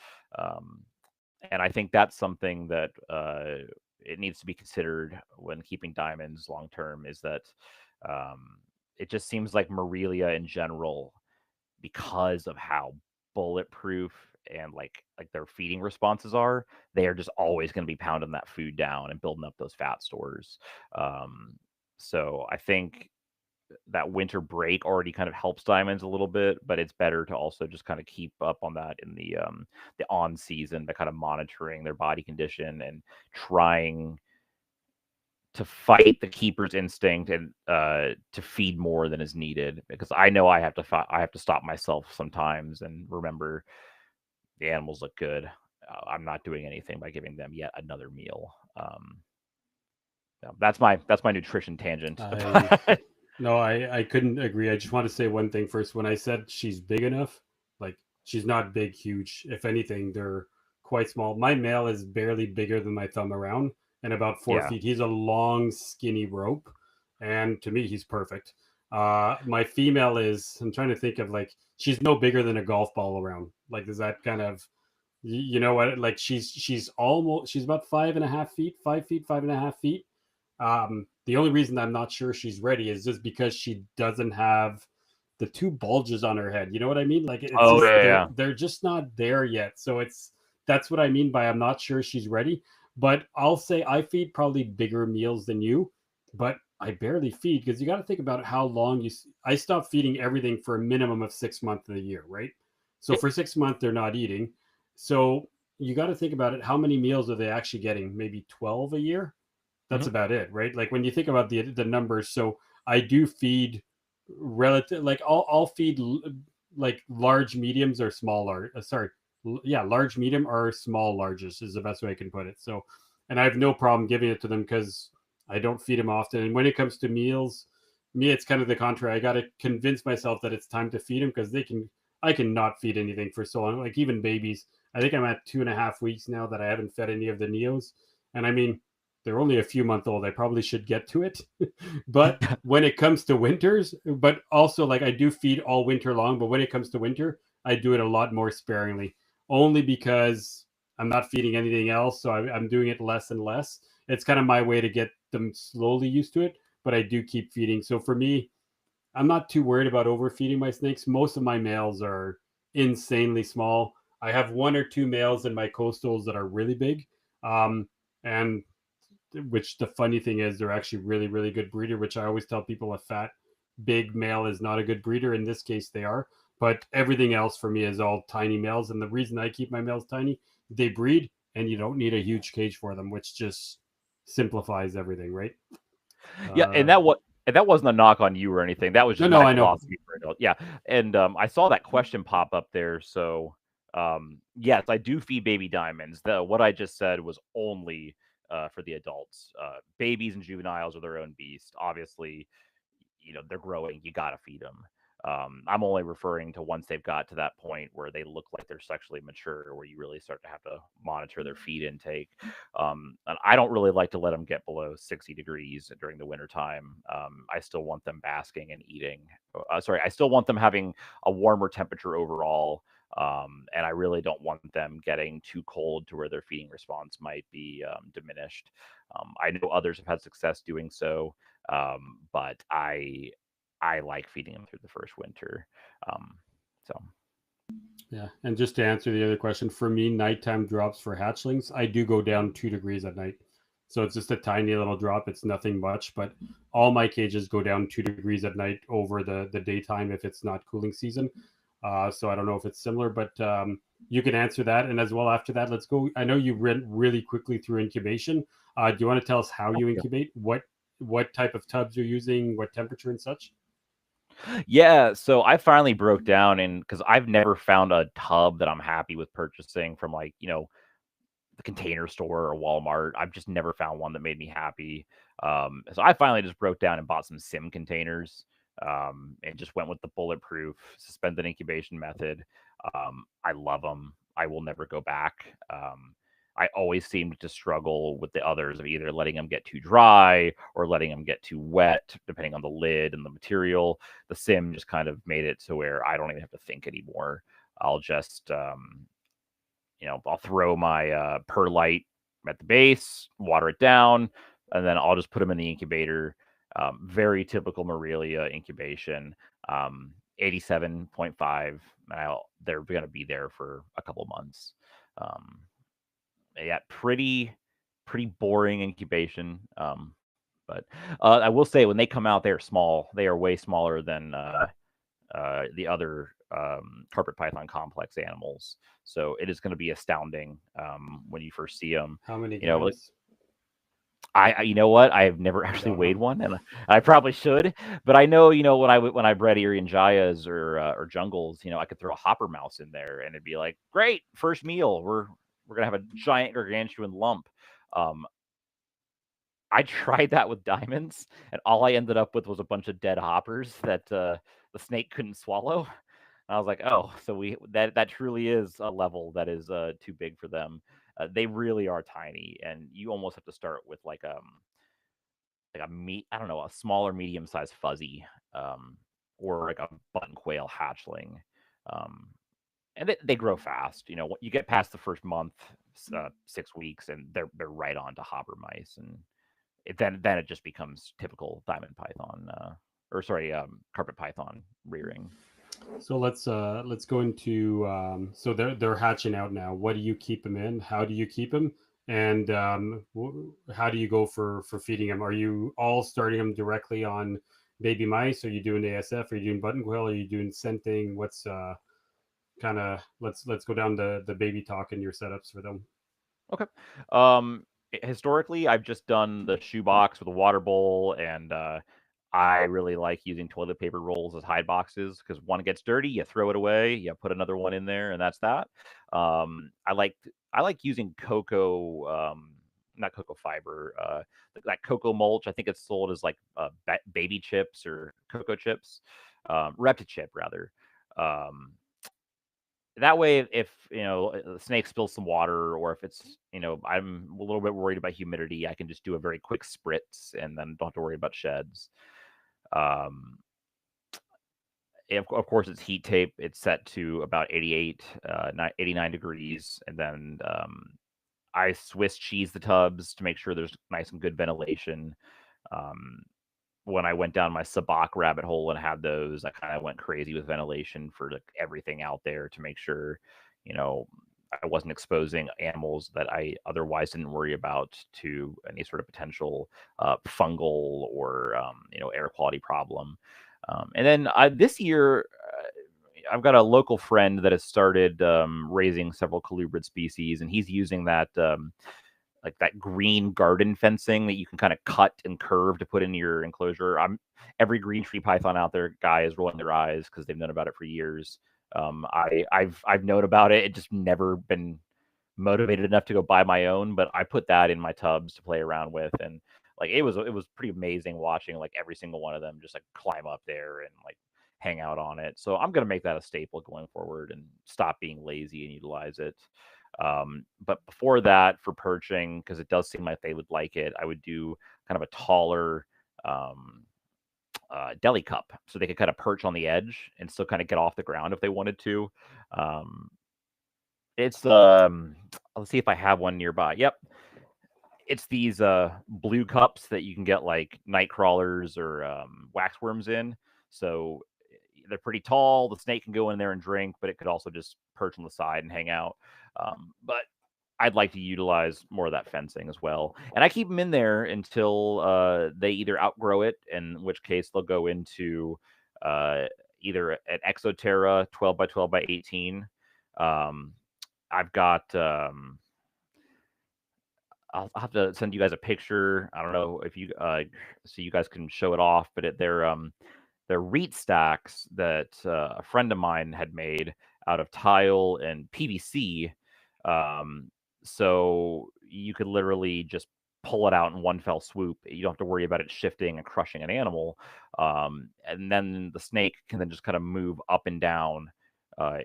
And I think that's something that it needs to be considered when keeping diamonds long term, is that it just seems like Morelia in general, because of how bulletproof and like their feeding responses are, they are just always going to be pounding that food down and building up those fat stores. So I think that winter break already kind of helps diamonds a little bit, but it's better to also just kind of keep up on that in the on season, by kind of monitoring their body condition and trying to fight the keeper's instinct and to feed more than is needed, because I know I have to stop myself sometimes and remember the animals look good. I'm not doing anything by giving them yet another meal. That's my nutrition tangent. No, I couldn't agree. I just want to say one thing first. When I said she's big enough, like she's not big, huge. If anything, they're quite small. My male is barely bigger than my thumb around and about 4 feet. He's a long, skinny rope. And to me, he's perfect. My female is, I'm trying to think of like, she's no bigger than a golf ball around. Like, does that kind of, you know what? Like she's about 5.5 feet, 5 feet, 5.5 feet. The only reason I'm not sure she's ready is just because she doesn't have the two bulges on her head. You know what I mean? Like it's Oh just yeah. they're just not there yet. So that's what I mean by I'm not sure she's ready. But I'll say I feed probably bigger meals than you, but I barely feed because you got to think about how long you. I stop feeding everything for a minimum of 6 months of the year, right? So for 6 months they're not eating. So you got to think about it. How many meals are they actually getting? Maybe 12 a year. That's Mhm. about it, right? Like when you think about the numbers. So I do feed relative, like I'll feed like large mediums or small large. Yeah, large medium or small larges is the best way I can put it. So, and I have no problem giving it to them because I don't feed them often. And when it comes to meals, me it's kind of the contrary. I got to convince myself that it's time to feed them because I can not feed anything for so long. Like even babies, I think I'm at 2.5 weeks now that I haven't fed any of the neos, and I mean they're only a few months old. I probably should get to it. But when it comes to winters, but also like I do feed all winter long, but when it comes to winter, I do it a lot more sparingly, only because I'm not feeding anything else. So I'm doing it less and less. It's kind of my way to get them slowly used to it, but I do keep feeding. So for me, I'm not too worried about overfeeding my snakes. Most of my males are insanely small. I have one or two males in my coastals that are really big. And which the funny thing is they're actually really really good breeder, which I always tell people a fat big male is not a good breeder. In this case they are, but everything else for me is all tiny males, and the reason I keep my males tiny, they breed and you don't need a huge cage for them, which just simplifies everything, right? Yeah, and uh that wasn't a knock on you or anything. That was no, just no, my I know. philosophy for adult. Yeah, and I saw that question pop up there. So yes, I do feed baby diamonds. What I just said was only for the adults. Babies and juveniles are their own beast. Obviously, they're growing. You gotta feed them. I'm only referring to once they've got to that point where they look like they're sexually mature, where you really start to have to monitor their feed intake. And I don't really like to let them get below 60 degrees during the wintertime. I still want them basking and eating. Sorry, I still want them having a warmer temperature overall. And I really don't want them getting too cold to where their feeding response might be diminished. I know others have had success doing so, but I like feeding them through the first winter. Um, so Yeah, and just to answer the other question, for me, nighttime drops for hatchlings, I do go down 2 degrees at night. So it's just a tiny little drop. It's nothing much, but all my cages go down 2 degrees at night over the daytime if it's not cooling season. So I don't know if it's similar, but you can answer that. And as well, after that, let's go. I know you went really quickly through incubation. Do you want to tell us how you incubate? What type of tubs you're using? What temperature and such? yeah, so I finally broke down, and because I've never found a tub that I'm happy with purchasing from, like, the Container Store or Walmart. I've just never found one that made me happy. So I finally just broke down and bought some sim containers, and just went with the bulletproof suspended incubation method. I love them. I will never go back. I always seemed to struggle with the others of either letting them get too dry or letting them get too wet, depending on the lid and the material. The sim just kind of made it to where I don't even have to think anymore. I'll just I'll throw my perlite at the base, water it down, and then I'll just put them in the incubator. Very typical Morelia incubation, 87.5. They're going to be there for a couple months. Um, yeah, pretty boring incubation. But I will say when they come out, they are small. They are way smaller than the other carpet python complex animals. So it is going to be astounding when you first see them. How many Like, grams? you know what? I have never You actually don't know. weighed one, and I probably should. But I know, when I bred Irian Jayas or jungles, I could throw a hopper mouse in there, and it'd be like, great, first meal. We're gonna have a giant gargantuan lump. Um, I tried that with diamonds, and all I ended up with was a bunch of dead hoppers that the snake couldn't swallow. And I was like, oh, so that truly is a level that is too big for them. They really are tiny, and you almost have to start with like I don't know, a smaller medium sized fuzzy, or like a button quail hatchling. Um, and they grow fast. You know, you get past the first month, 6 weeks, and they're right on to hopper mice, and then it just becomes typical diamond python, or sorry, carpet python rearing. So let's go into so they're hatching out now. What do you keep them in? How do you keep them? And how do you go for feeding them? Are you all starting them directly on baby mice? Are you doing ASF? Are you doing button quail? Are you doing scenting? What's kind of let's go down the baby talk and your setups for them. Okay. Historically, I've just done the shoebox with a water bowl, and I really like using toilet paper rolls as hide boxes because one gets dirty, you throw it away, you put another one in there, and that's that. I like using cocoa, not cocoa fiber, that cocoa mulch. I think it's sold as like baby chips or cocoa chips, Reptichip rather. Um, that way, if the snake spills some water, or if it's I'm a little bit worried about humidity, I can just do a very quick spritz and then don't have to worry about sheds. um of course, it's heat tape. It's set to about 88 89 degrees, and then I Swiss cheese the tubs to make sure there's nice and good ventilation. um when I went down my sabak rabbit hole and had those, I kind of went crazy with ventilation for like everything out there to make sure, you know, I wasn't exposing animals that I otherwise didn't worry about to any sort of potential fungal or air quality problem. And then this year, I've got a local friend that has started raising several colubrid species, and he's using that. Like that green garden fencing that you can kind of cut and curve to put in your enclosure. Every green tree python out there guy is rolling their eyes because they've known about it for years. I've known about it. It just never been motivated enough to go buy my own, but I put that in my tubs to play around with, and like it was pretty amazing watching like every single one of them just like climb up there and like hang out on it. So I'm gonna make that a staple going forward and stop being lazy and utilize it. But before that, for perching, because it does seem like they would like it, I would do kind of a taller um, deli cup so they could kind of perch on the edge and still kind of get off the ground if they wanted to. Um, it's let's see if I have one nearby. Yep, it's these blue cups that you can get like night crawlers or waxworms in. So they're pretty tall. The snake can go in there and drink, but it could also just perch on the side and hang out. But I'd like to utilize more of that fencing as well. And I keep them in there until they either outgrow it, in which case they'll go into either an Exoterra 12 by 12 by 18. I've got I'll have to send you guys a picture. I don't know if you so you guys can show it off, but they're reed stacks that a friend of mine had made out of tile and PVC. Um, so you could literally just pull it out in one fell swoop. You don't have to worry about it shifting and crushing an animal. And then the snake can then just kind of move up and down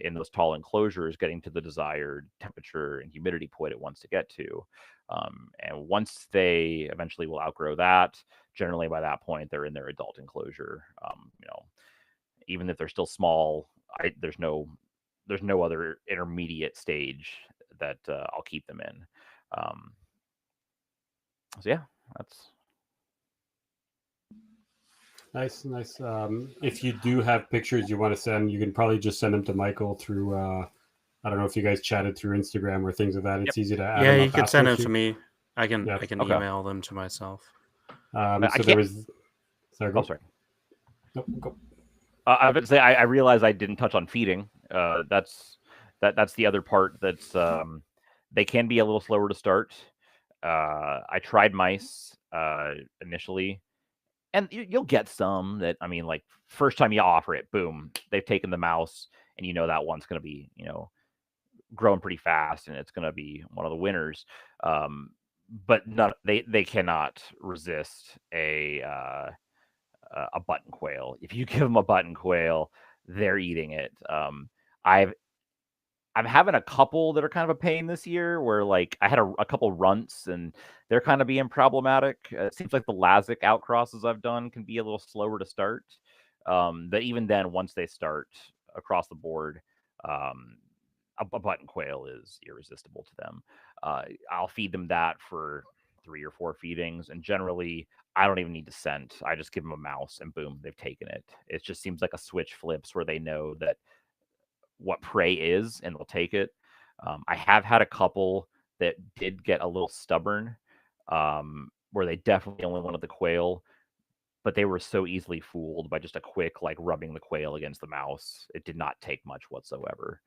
in those tall enclosures, getting to the desired temperature and humidity point it wants to get to. And once they eventually will outgrow that, generally by that point they're in their adult enclosure. Even if they're still small, there's no other intermediate stage that I'll keep them in. So yeah, that's nice. If you do have pictures you want to send, you can probably just send them to Michael through I don't know if you guys chatted through Instagram or things like that. It's easy to add Yeah, them you up could send it after to me. I can Yep. Okay. Email them to myself. So there was. Sorry, go. Oh, sorry. Nope, go. I would say I realized I didn't touch on feeding. That's the other part. That's they can be a little slower to start. I tried mice initially, and you'll get some that, I mean, like first time you offer it, boom, they've taken the mouse, and that one's going to be growing pretty fast, and it's going to be one of the winners. but none they cannot resist a button quail. If you give them a button quail, they're eating it. I've I'm having a couple that are kind of a pain this year where like I had a couple runts and they're kind of being problematic. It seems like the Lazic outcrosses I've done can be a little slower to start. But even then, once they start across the board, um, a button quail is irresistible to them. I'll feed them that for 3 or 4 feedings, and generally I don't even need to scent. I just give them a mouse, and boom, they've taken it. It just seems like a switch flips where they know that what prey is, and they'll take it. I have had a couple that did get a little stubborn, where they definitely only wanted the quail, but they were so easily fooled by just a quick like rubbing the quail against the mouse. It did not take much whatsoever.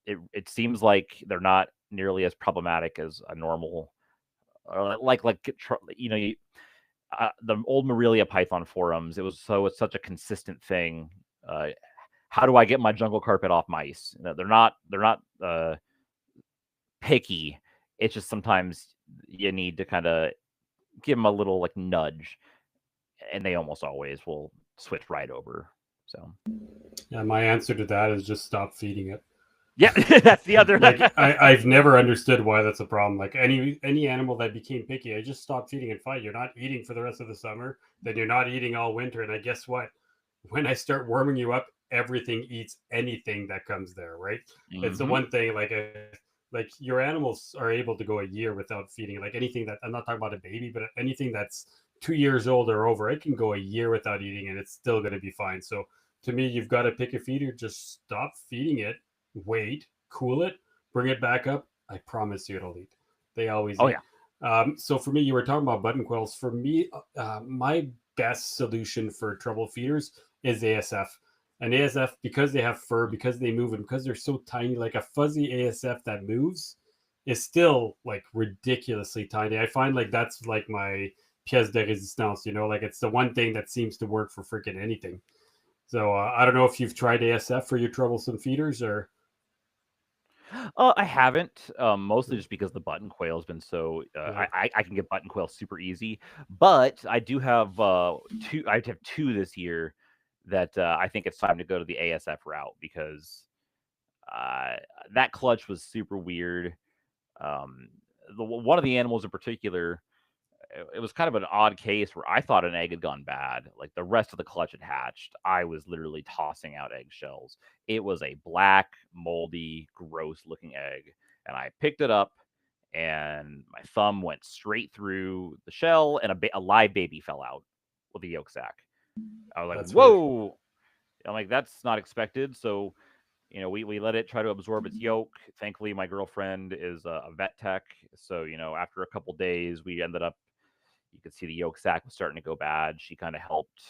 It seems like they're not nearly as problematic as a normal, the old Morelia Python forums. It's such a consistent thing. How do I get my jungle carpet off mice? They're not picky. It's just sometimes you need to kind of give them a little like nudge, and they almost always will switch right over. So Yeah, my answer to that is just stop feeding it. yeah, that's the other. Like I've never understood why that's a problem. Like any animal that became picky, I just stopped feeding it. Fine, you're not eating for the rest of the summer, then you're not eating all winter. And I guess what? When I start warming you up, everything eats anything that comes there, right? It's the one thing like your animals are able to go a year without feeding. Like anything that I'm not talking about a baby, but anything that's 2 years old or over, it can go a year without eating and it's still going to be fine. So to me, you've got to pick a feeder, just stop feeding it, wait, cool it, bring it back up. I promise you it'll eat. They always Oh eat. yeah. So for me, you were talking about button quails. For me, my best solution for trouble feeders is ASF. And ASF, because they have fur, because they move, and because they're so tiny, like a fuzzy ASF that moves is still like ridiculously tiny. I find like that's like my pièce de résistance, like it's the one thing that seems to work for freaking anything. So I don't know if you've tried ASF for your troublesome feeders or. I haven't, mostly just because the button quail has been so. Yeah. I can get button quail super easy, but I do have two. I have two this year that I think it's time to go to the ASF route because uh, that clutch was super weird. Um, one of the animals in particular, it was kind of an odd case where I thought an egg had gone bad. Like the rest of the clutch had hatched. I was literally tossing out eggshells. It was a black, moldy, gross looking egg. And I picked it up and my thumb went straight through the shell and a live baby fell out with a yolk sac. I was like, That's weird. whoa. I'm like, that's not expected. So, we let it try to absorb its yolk. Thankfully, my girlfriend is a vet tech. So, after a couple days, we ended up you could see the yolk sac was starting to go bad. She kind of helped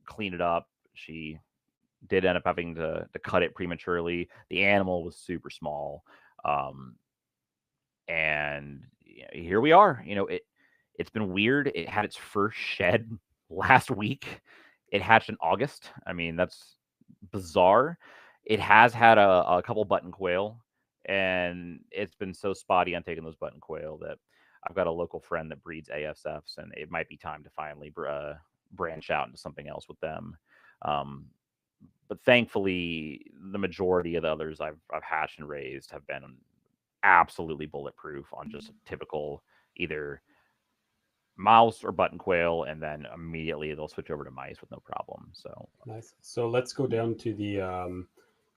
clean it up. She did end up having to cut it prematurely. The animal was super small, and here we are. It's been weird. It had its first shed last week. It hatched in August. I mean, that's bizarre. It has had a couple button quail, and it's been so spotty on taking those button quail that I've got a local friend that breeds ASFs, and it might be time to finally branch out into something else with them. Um, but thankfully, the majority of the others I've hatched and raised have been absolutely bulletproof on just a typical either mouse or button quail, and then immediately they'll switch over to mice with no problem. So Nice. So let's go down to the.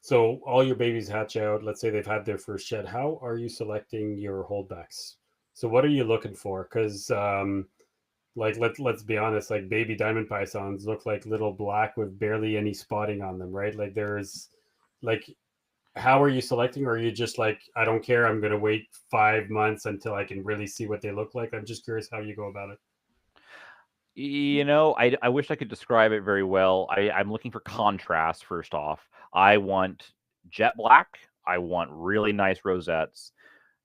So all your babies hatch out. Let's say they've had their first shed. How are you selecting your holdbacks? So what are you looking for? Because like let's be honest, like baby diamond pythons look like little black with barely any spotting on them, right? Like there's like how are you selecting? Or are you just like, I don't care, I'm gonna wait 5 months until I can really see what they look like? I'm just curious how you go about it. I wish I could describe it very well. I'm looking for contrast first off. I want jet black. I want really nice rosettes.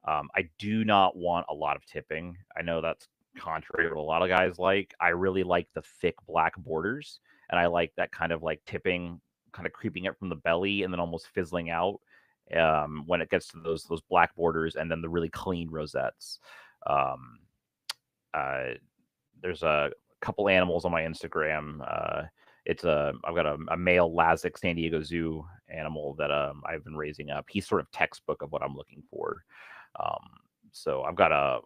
I do not want a lot of tipping. I know that's contrary to what a lot of guys like. I really like the thick black borders, and I like that kind of like tipping, kind of creeping up from the belly and then almost fizzling out when it gets to those black borders, and then the really clean rosettes. Um, there's a couple animals on my Instagram. I've got a male Lazic San Diego Zoo animal that I've been raising up. He's sort of textbook of what I'm looking for. So I've got a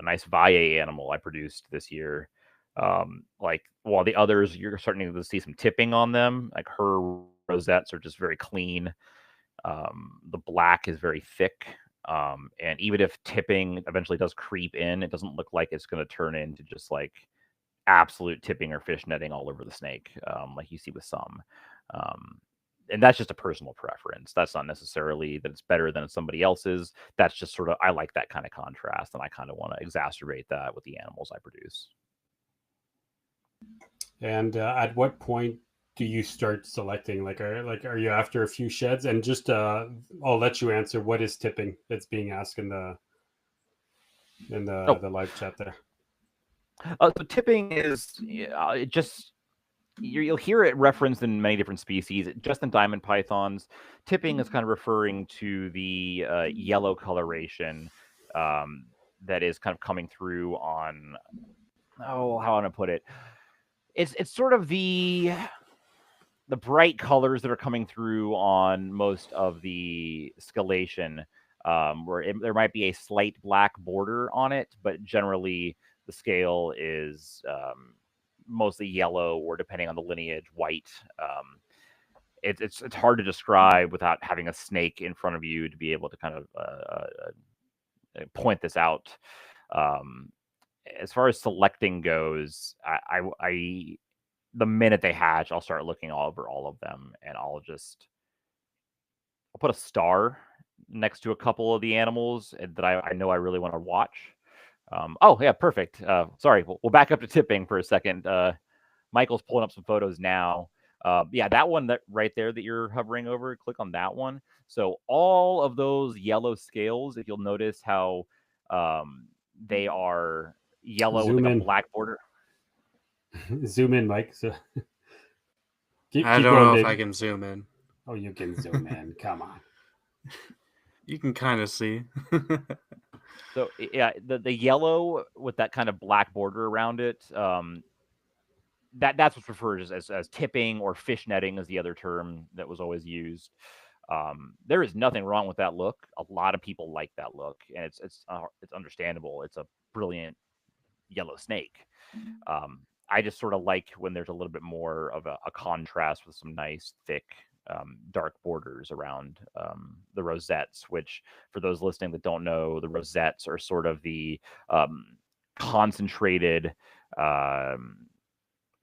nice Valle animal I produced this year. Like while the others, you're starting to see some tipping on them. Like her rosettes are just very clean. The black is very thick. And even if tipping eventually does creep in, it doesn't look like it's going to turn into just like absolute tipping or fish netting all over the snake, like you see with some. And that's just a personal preference. That's not necessarily that it's better than somebody else's. That's just sort of, I like that kind of contrast, and I kind of want to exacerbate that with the animals I produce. And at what point do you start selecting? Are you after a few sheds? And just I'll let you answer. What is tipping? That's being asked in the the live chat there. So tipping is it just you'll hear it referenced in many different species. Just in diamond pythons, tipping is kind of referring to the yellow coloration that is kind of coming through on. Oh, how want to put it? It's sort of the bright colors that are coming through on most of the scalation, where there might be a slight black border on it, but generally the scale is mostly yellow, or depending on the lineage, white. It's hard to describe without having a snake in front of you to be able to kind of point this out. As far as selecting goes, I the minute they hatch, I'll start looking over all of them, and I'll put a star next to a couple of the animals that I know I really want to watch. Oh yeah, perfect. Sorry, we'll back up to tipping for a second. Michael's pulling up some photos now. Yeah, that one that right there that you're hovering over, click on that one. So all of those yellow scales, if you'll notice how they are yellow with like a black border. Zoom in, Mike. So keep I don't know if I can zoom in. Oh, you can zoom in. Come on. You can kind of see. So yeah, the yellow with that kind of black border around it, that's what's referred as tipping, or fish netting is the other term that was always used. There is nothing wrong with that look. A lot of people like that look, and it's understandable. It's a brilliant yellow snake. I just sort of like when there's a little bit more of a contrast with some nice thick dark borders around the rosettes, which for those listening that don't know, the rosettes are sort of the concentrated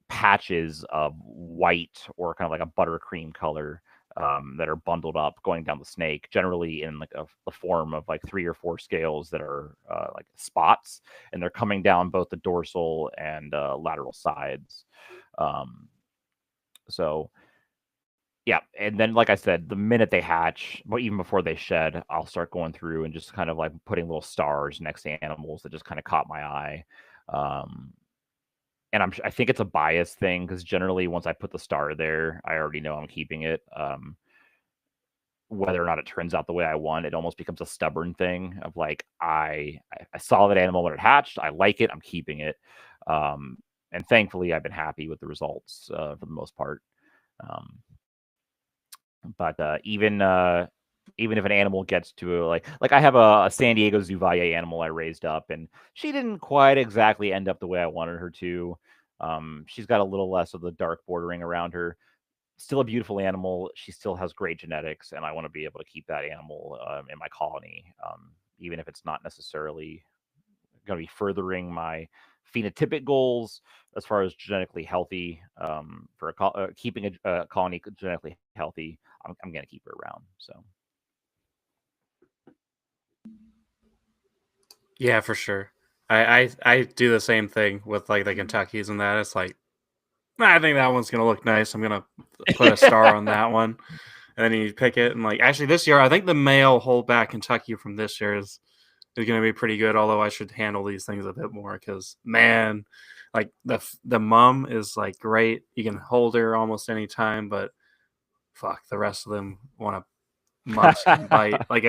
patches of white, or kind of like a buttercream color, that are bundled up going down the snake, generally in like the form of like 3 or 4 scales that are like spots, and they're coming down both the dorsal and lateral sides. So yeah, and then like I said, the minute they hatch, well, even before they shed, I'll start going through and just kind of like putting little stars next to animals that just kind of caught my eye. And I think it's a bias thing, because generally once I put the star there, I already know I'm keeping it. Whether or not it turns out the way I want, it almost becomes a stubborn thing of like, I saw that animal when it hatched, I like it, I'm keeping it. And thankfully I've been happy with the results for the most part. But even if an animal gets to like I have a San Diego Zoo Valle animal I raised up, and she didn't quite exactly end up the way I wanted her to. She's got a little less of the dark bordering around her. Still a beautiful animal. She still has great genetics, and I want to be able to keep that animal in my colony, even if it's not necessarily going to be furthering my phenotypic goals as far as genetically healthy. For keeping a colony genetically healthy, I'm going to keep her around. So. Yeah, for sure. I do the same thing with like the Kentuckys and that. It's like, I think that one's gonna look nice. I'm gonna put a star on that one, and then you pick it. And like, actually, this year I think the male holdback Kentucky from this year is gonna be pretty good. Although I should handle these things a bit more, because man, like the mom is like great. You can hold her almost any time, but fuck, the rest of them want to musk and bite. Like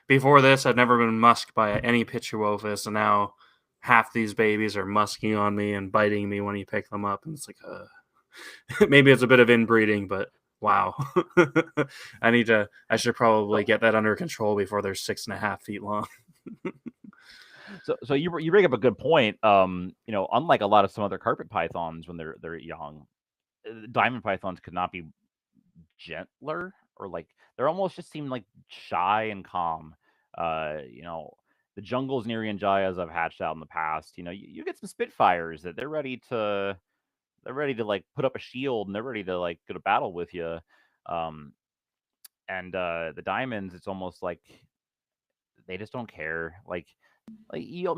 before this, I'd never been musked by any Pituophis, and now half these babies are musking on me and biting me when you pick them up, and it's like, maybe it's a bit of inbreeding, but wow. I should probably get that under control before they're 6.5 feet long. So you bring up a good point. Unlike a lot of some other carpet pythons when they're young, diamond pythons could not be gentler, or like they're almost just seem like shy and calm. The jungles near Yanjayas I've hatched out in the past, you get some Spitfires that they're ready to like put up a shield, and they're ready to like go to battle with you. Um, and the diamonds, it's almost like they just don't care. Like I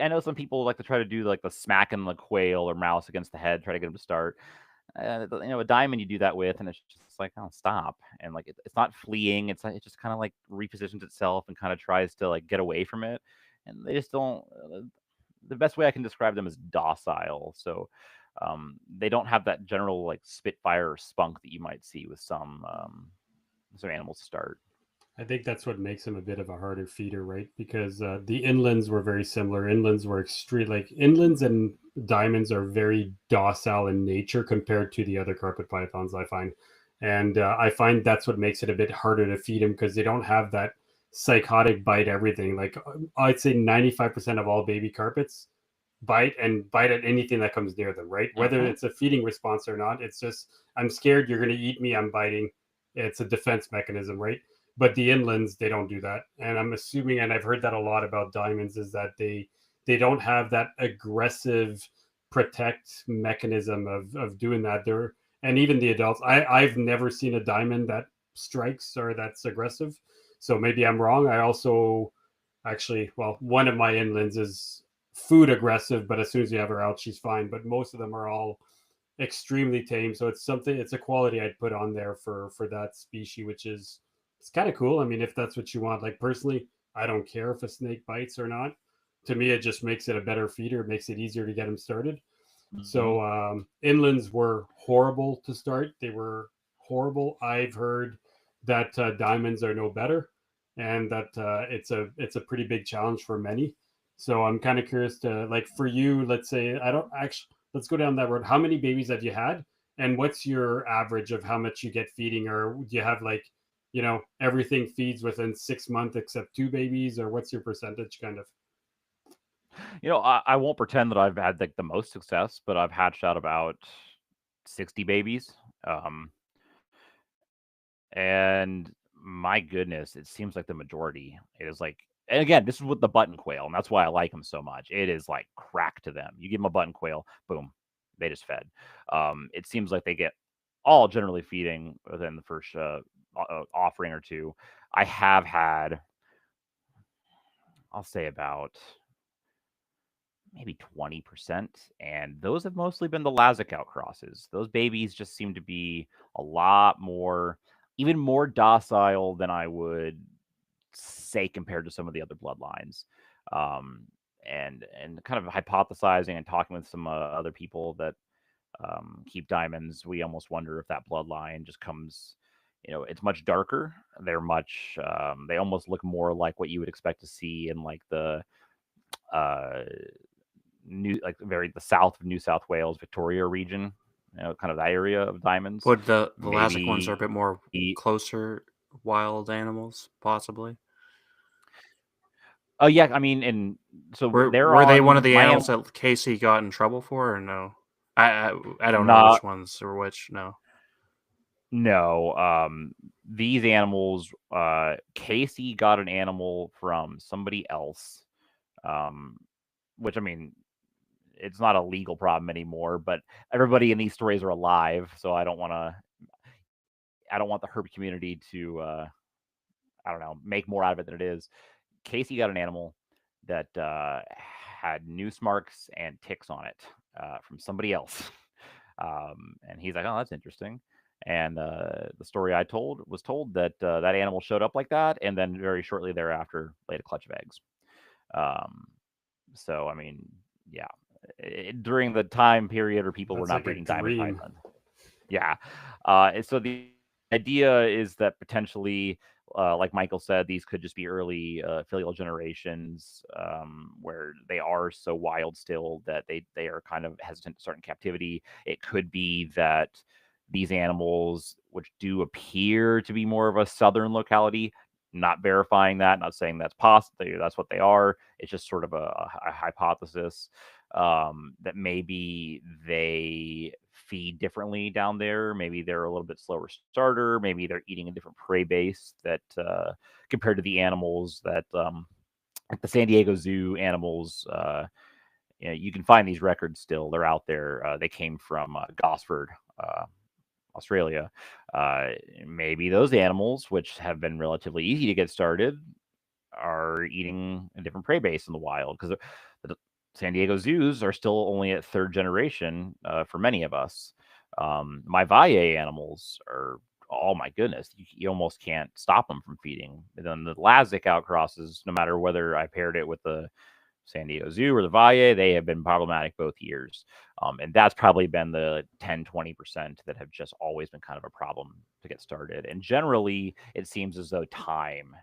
know some people like to try to do like the smacking the quail or mouse against the head, try to get them to start. A diamond you do that with, and it's just like, oh, stop. And like it's not fleeing. It just kind of like repositions itself and kind of tries to like get away from it. And they just don't. The best way I can describe them is docile. So they don't have that general like spitfire or spunk that you might see with some animals to start. I think that's what makes him a bit of a harder feeder, right? Because the inlands were very similar. Inlands were extreme, like inlands and diamonds are very docile in nature compared to the other carpet pythons, I find. And I find that's what makes it a bit harder to feed them because they don't have that psychotic bite everything. Like I'd say 95% of all baby carpets bite and bite at anything that comes near them, right? Whether it's a feeding response or not, it's just, I'm scared you're going to eat me, I'm biting. It's a defense mechanism, right? But the inlands, they don't do that. And I'm assuming, and I've heard that a lot about diamonds, is that they don't have that aggressive protect mechanism of doing that. They're, and even the adults, I've never seen a diamond that strikes or that's aggressive. So maybe I'm wrong. I also actually, well, one of my inlands is food aggressive, but as soon as you have her out, she's fine. But most of them are all extremely tame. So it's a quality I'd put on there for that species, which is, it's kind of cool. I mean, if that's what you want. Like personally, I don't care if a snake bites or not. To me, it just makes it a better feeder. It makes it easier to get them started. So inlands were horrible to start. They were horrible. I've heard that diamonds are no better, and that it's a pretty big challenge for many. So I'm kind of curious to, like, for you, let's say, I don't actually, let's go down that road. How many babies have you had, and what's your average of how much you get feeding, or do you have like, everything feeds within 6 months except two babies, or what's your percentage kind of? I won't pretend that I've had like the most success, but I've hatched out about 60 babies. Um, and my goodness, it seems like the majority is like, and again, this is with the button quail, and that's why I like them so much. It is like crack to them. You give them a button quail, boom, they just fed. It seems like they get all generally feeding within the first offering or two. I have had, I'll say about maybe 20%. And those have mostly been the Lazic outcrosses. Those babies just seem to be a lot more, even more docile than I would say compared to some of the other bloodlines. Um, and kind of hypothesizing and talking with some other people that keep diamonds, we almost wonder if that bloodline just comes, it's much darker. They're much, they almost look more like what you would expect to see in like the uh, the south of New South Wales, Victoria region, kind of that area of diamonds. Would the Lazic ones are a Maybe. bit more closer wild animals, possibly? Oh yeah, I mean, and so they're Were they one of on the my animals that Casey got in trouble for, or no? I don't know not which ones or which. No. no. These animals. Casey got an animal from somebody else. Um, which I mean, it's not a legal problem anymore. But everybody in these stories are alive, so I don't want to. I don't want the herp community to. I don't know, make more out of it than it is. Casey got an animal that had noose marks and ticks on it from somebody else. And he's like, oh, that's interesting. And the story I told was told that that animal showed up like that, and then very shortly thereafter laid a clutch of eggs. Um, so, I mean, yeah, during the time period where people were That's not like a breeding diamond dream. python. Yeah. So idea is that potentially, like Michael said, these could just be early filial generations where they are so wild still that they are kind of hesitant to start in captivity. It could be that these animals, which do appear to be more of a southern locality, not verifying that, not saying that's possible, that's what they are. It's just sort of a hypothesis that maybe they feed differently down there. Maybe they're a little bit slower starter. Maybe they're eating a different prey base that compared to the animals that like the San Diego Zoo animals. You can find these records still. They're out there. They came from Gosford, Australia. Maybe those animals, which have been relatively easy to get started, are eating a different prey base in the wild because the San Diego zoos are still only at third generation for many of us. My Valle animals are, oh my goodness, you almost can't stop them from feeding. And then the Lazic outcrosses, no matter whether I paired it with the San Diego Zoo or the Valle, they have been problematic both years. And that's probably been the 10, 20% that have just always been kind of a problem to get started. And generally, it seems as though time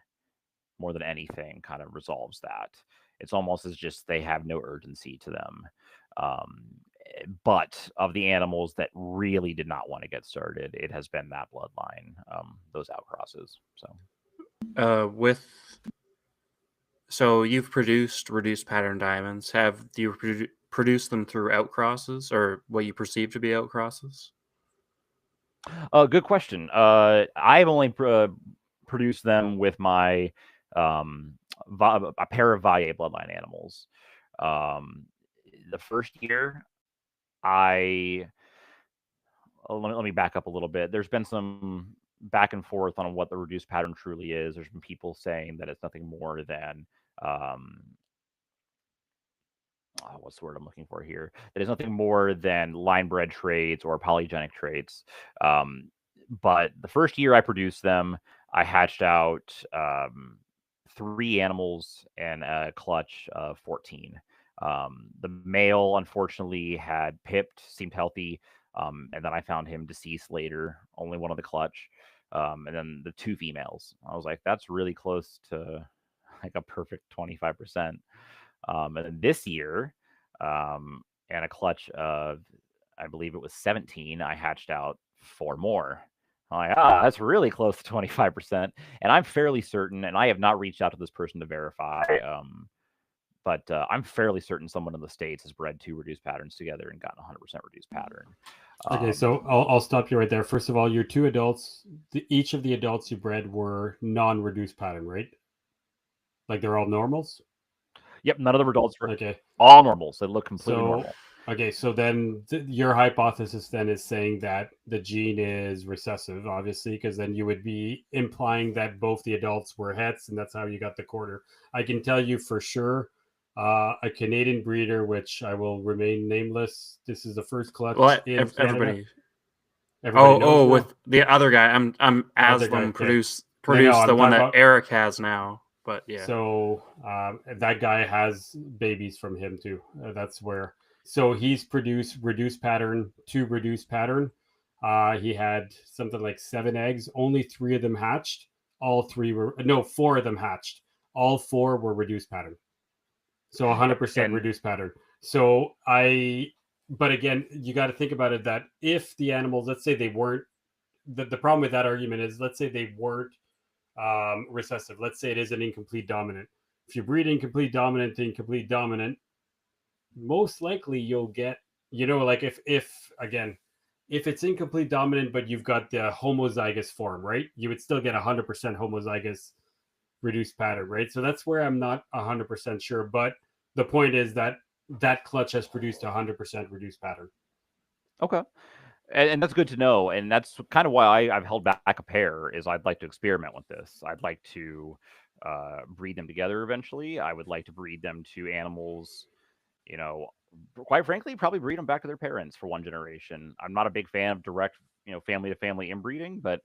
more than anything kind of resolves that. It's almost as just they have no urgency to them. But of the animals that really did not want to get started, it has been that bloodline, those outcrosses. So you've produced reduced pattern diamonds. Have you produced them through outcrosses or what you perceive to be outcrosses? Good question. I've only produced them with my a pair of Valle bloodline animals. The first year, let me back up a little bit. There's been some back and forth on what the reduced pattern truly is. There's been people saying that it's nothing more than what's the word I'm looking for here? That is nothing more than line bred traits or polygenic traits. But the first year I produced them, I hatched out 3 animals and a clutch of 14. The male, unfortunately, had pipped, seemed healthy, and then I found him deceased later, only one of the clutch. And then the 2 females. I was like, that's really close to like a perfect 25%. And then this year, and a clutch of, I believe it was 17, I hatched out 4 more. I'm like, that's really close to 25%. And I'm fairly certain, and I have not reached out to this person to verify, but I'm fairly certain someone in the States has bred 2 reduced patterns together and gotten 100% reduced pattern. Okay, so I'll stop you right there. First of all, your 2 adults, each of the adults you bred were non-reduced pattern, right? Like they're all normals? Yep, none of the adults were Okay. all normals. They look completely normal. Okay, so then your hypothesis then is saying that the gene is recessive, obviously, because then you would be implying that both the adults were hets, and that's how you got the quarter. I can tell you for sure, a Canadian breeder, which I will remain nameless. This is the first clutch in Canada. Everybody knows with the other guy, I'm Other guy, Aslam okay. produced I'm the one talking that about- Eric has now. But yeah, So that guy has babies from him too. That's where. So he's produced reduced pattern, 2 reduced pattern. He had something like 7 eggs. Only 3 of them hatched. All 3 were 4 of them hatched. All 4 were reduced pattern. So 100% reduced pattern. So but again, you got to think about it that if the animals, let's say they weren't, the problem with that argument is, let's say they weren't recessive. Let's say it is an incomplete dominant. If you breed incomplete dominant to incomplete dominant, most likely you'll get, like if it's incomplete dominant, but you've got the homozygous form, right? You would still get 100% homozygous reduced pattern, right? So that's where I'm not 100% sure. But the point is that clutch has produced 100% reduced pattern. Okay. And that's good to know. And that's kind of why I've held back a pair, is I'd like to experiment with this. I'd like to breed them together eventually. I would like to breed them to animals, quite frankly, probably breed them back to their parents for one generation. I'm not a big fan of direct, family to family inbreeding, but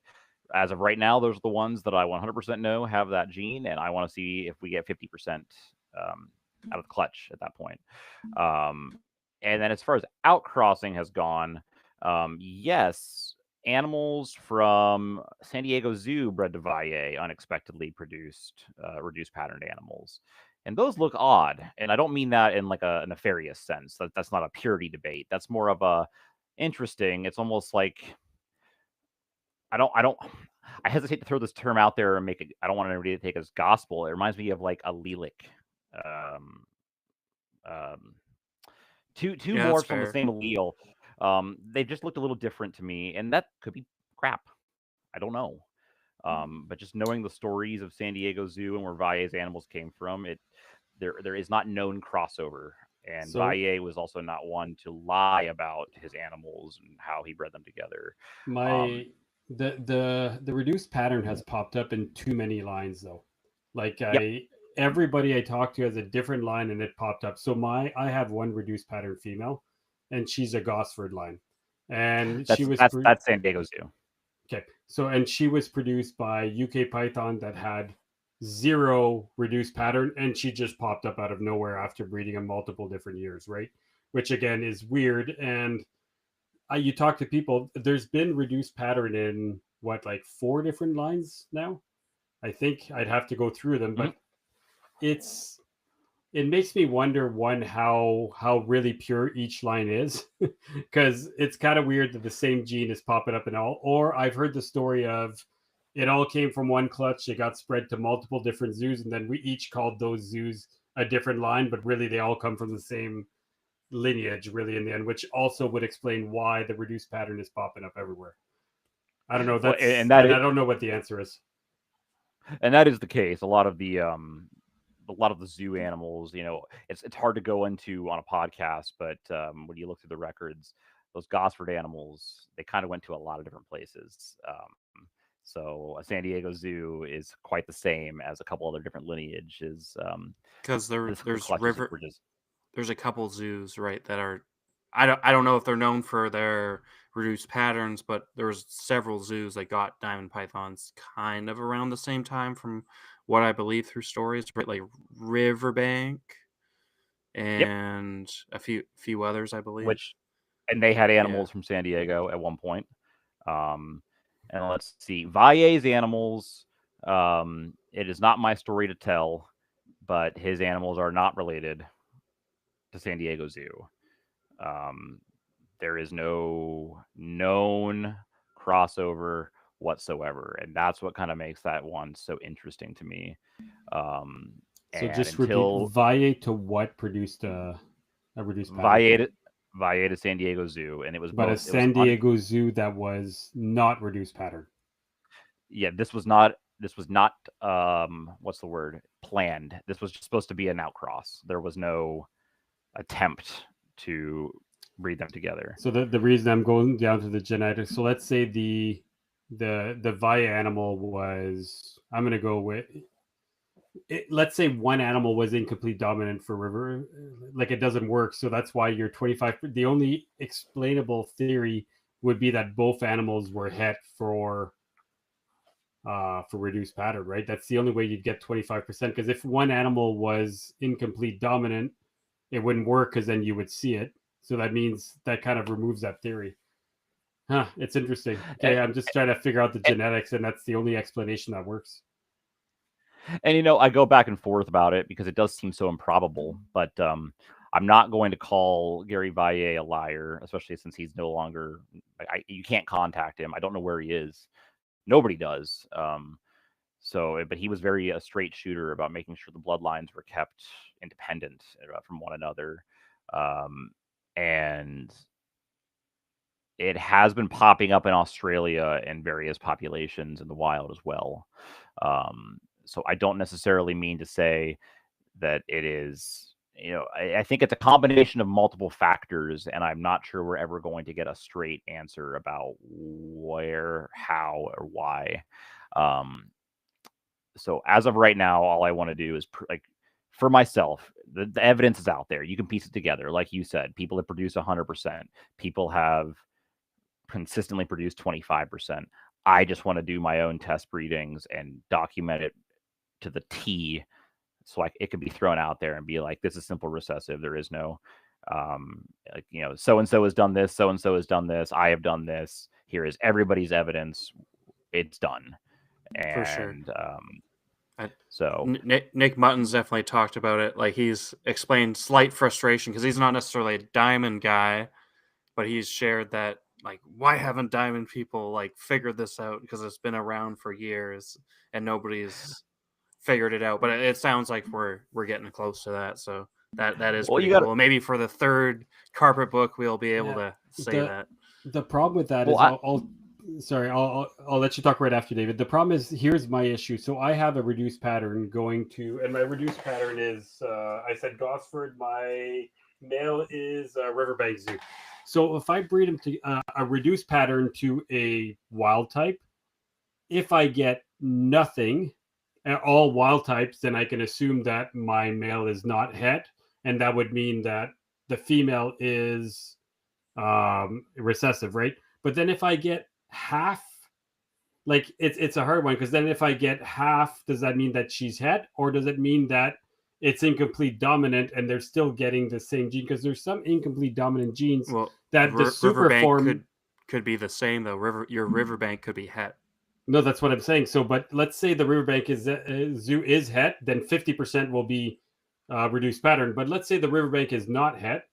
as of right now, those are the ones that I 100% know have that gene, and I want to see if we get 50% out of the clutch at that point. And then as far as outcrossing has gone, yes, animals from San Diego Zoo bred to Valle unexpectedly produced reduced patterned animals. And those look odd. And I don't mean that in like a nefarious sense. That's not a purity debate. That's more of a interesting. It's almost like I hesitate to throw this term out there and make it. I don't want anybody to take it as gospel. It reminds me of like allelic. Um, um, two Yeah, that's morphs from the fair. same allele. They just looked a little different to me, and that could be crap. I don't know. But just knowing the stories of San Diego Zoo and where Valle's animals came from, there is not known crossover. And So Valle was also not one to lie about his animals and how he bred them together. my the reduced pattern has popped up in too many lines though. Like Yep, everybody I talk to has a different line and it popped up. So I have one reduced pattern female, and she's a Gosford line, and she was that's San Diego Zoo. okay. So and she was produced by UK Python that had zero reduced pattern, and she just popped up out of nowhere after breeding in multiple different years, right? Which again is weird. And you talk to people, there's been reduced pattern in what, like 4 different lines now. I think I'd have to go through them, but it's it makes me wonder, one, how really pure each line is, because it's kind of weird that the same gene is popping up in all. Or I've heard the story of it all came from one clutch, it got spread to multiple different zoos, and then we each called those zoos a different line, but really they all come from the same lineage, really, in the end, which also would explain why the reduced pattern is popping up everywhere. I don't know. Well, That's and and I don't know what the answer is. that is the case. A lot of the zoo animals, it's hard to go into on a podcast, but when you look through the records, those Gosford animals, they kind of went to a lot of different places. So a San Diego Zoo is quite the same as a couple other different lineages. Because The there's clutches were just there's a couple zoos, right, that are I don't know if they're known for their reduced patterns, but there's several zoos that got diamond pythons kind of around the same time, from what I believe through stories, right? Like Riverbank yep. and a few others, I believe. And they had Yeah. animals from San Diego at one point. Um, and let's see, Valle's animals. It is not my story to tell, but his animals are not related to San Diego Zoo. There is no known crossover whatsoever, and that's what kind of makes that one so interesting to me. So And just repeat, until Valle to what produced a reduced pattern? Valle to San Diego Zoo, and it was But a both. It was San Diego Zoo that was not reduced pattern. yeah. This was not. This was not. What's the word? Planned. This was just supposed to be an outcross. There was no attempt to breed them together. So the reason I'm going down to the genetics. So let's say the Valle animal was, I'm going to go with let's say one animal was incomplete dominant for river, like it doesn't work. So that's why you're 25. The only explainable theory would be that both animals were het for reduced pattern, right? That's the only way you'd get 25%, because if one animal was incomplete dominant, it wouldn't work, because then you would see it. So that means that kind of removes that theory. Huh, it's interesting. Okay, I'm just trying to figure out the genetics, and that's the only explanation that works. And I go back and forth about it because it does seem so improbable. But I'm not going to call Gary Valle a liar, especially since he's no longer. You can't contact him. I don't know where he is. Nobody does. But he was very a straight shooter about making sure the bloodlines were kept independent from one another, and it has been popping up in Australia and various populations in the wild as well. So I don't necessarily mean to say that it is, I think it's a combination of multiple factors, and I'm not sure we're ever going to get a straight answer about where, how, or why. So as of right now, all I want to do is for myself, the evidence is out there. You can piece it together. Like you said, people have produced 100%. People have consistently produced 25%. I just want to do my own test breedings and document it to the T, so it could be thrown out there and be like, this is simple recessive. There is no Like, so and so has done this, so and so has done this, I have done this. Here is everybody's evidence. It's done. For sure. And so Nick Mutton's definitely talked about it. Like, he's explained slight frustration because he's not necessarily a diamond guy, but he's shared that, like, why haven't diamond people like figured this out? Because it's been around for years and nobody's figured it out. But it sounds like we're getting close to that. So that is pretty cool. Maybe for the third carpet book, we'll be able to say that. The problem with that is I'll let you talk right after, David. The problem is, here's my issue. So I have a reduced pattern going to, and my reduced pattern is, I said Gosford, my male is Riverbank Zoo. So if I breed him to a reduced pattern to a wild type, if I get nothing, all wild types, then I can assume that my male is not het, and that would mean that the female is recessive, right? But then if I get half, like it's a hard one, because then if I get half, does that mean that she's het, or does it mean that it's incomplete dominant and they're still getting the same gene? Because there's some incomplete dominant genes that the super form could be the same though. Your Riverbank could be het. No, that's what I'm saying. So, but let's say the Riverbank zoo is het, then 50% will be reduced pattern. But let's say the Riverbank is not het,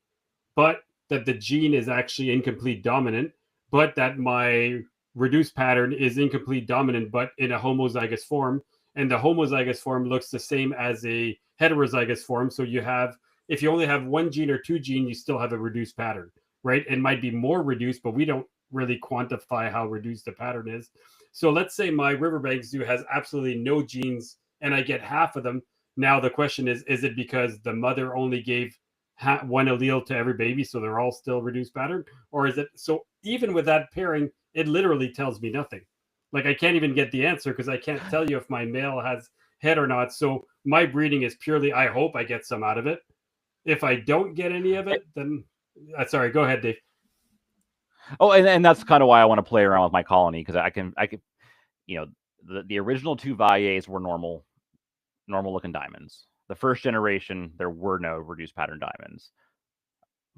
but that the gene is actually incomplete dominant, but that my reduced pattern is incomplete dominant, but in a homozygous form. And the homozygous form looks the same as a heterozygous form. So you have, if you only have one gene or two genes, you still have a reduced pattern, right? It might be more reduced, but we don't really quantify how reduced the pattern is. So let's say my Riverbank zoo has absolutely no genes and I get half of them. Now the question is it because the mother only gave one allele to every baby, so they're all still reduced pattern? Or is it, so even with that pairing, it literally tells me nothing. Like, I can't even get the answer because I can't tell you if my male has het or not. So my breeding is purely, I hope I get some out of it. If I don't get any of it, then sorry, go ahead, Dave. Oh, and that's kind of why I want to play around with my colony, because I can, the original two Valles were normal looking diamonds. The first generation, there were no reduced pattern diamonds.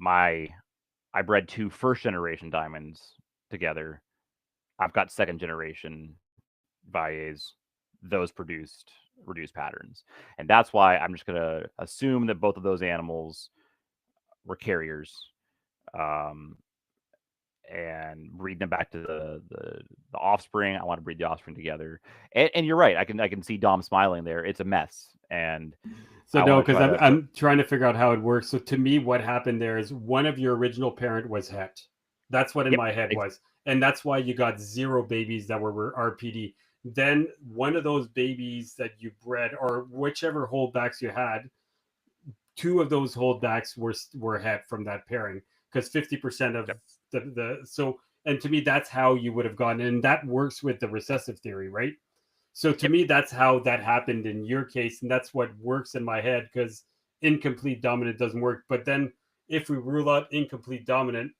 I bred two first generation diamonds together. I've got second generation Valles. Those produced reduced patterns. And that's why I'm just going to assume that both of those animals were carriers. And breed them back to the offspring. I want to breed the offspring together. And you're right. I can see Dom smiling there. It's a mess. And so no, because I'm trying to figure out how it works. So to me, what happened there is one of your original parent was het. That's what in my head was. And that's why you got 0 babies that were RPD. Then one of those babies that you bred, or whichever holdbacks you had, 2 of those holdbacks were het from that pairing, because 50% of the so, and to me that's how you would have gone, and that works with the recessive theory, right? So to me that's how that happened in your case, and that's what works in my head, because incomplete dominant doesn't work. But then if we rule out incomplete dominant,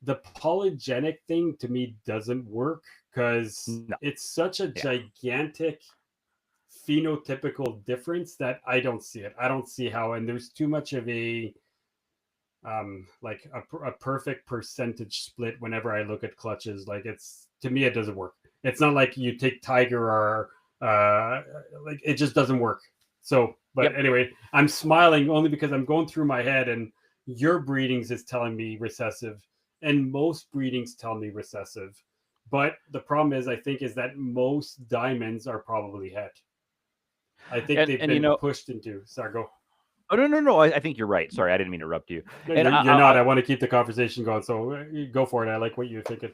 the polygenic thing to me doesn't work, because it's such a gigantic phenotypical difference that I don't see it. I don't see how, and there's too much of a like a perfect percentage split whenever I look at clutches. Like, it's, to me, it doesn't work. It's not like you take Tiger or like, it just doesn't work. So, but anyway, I'm smiling only because I'm going through my head, and your breedings is telling me recessive, and most breedings tell me recessive. But the problem is, I think, is that most diamonds are probably het. I think they've been pushed into. Sorry, go. Oh, no. I think you're right. Sorry, I didn't mean to interrupt you. No, you're not. I want to keep the conversation going, so go for it. I like what you're thinking.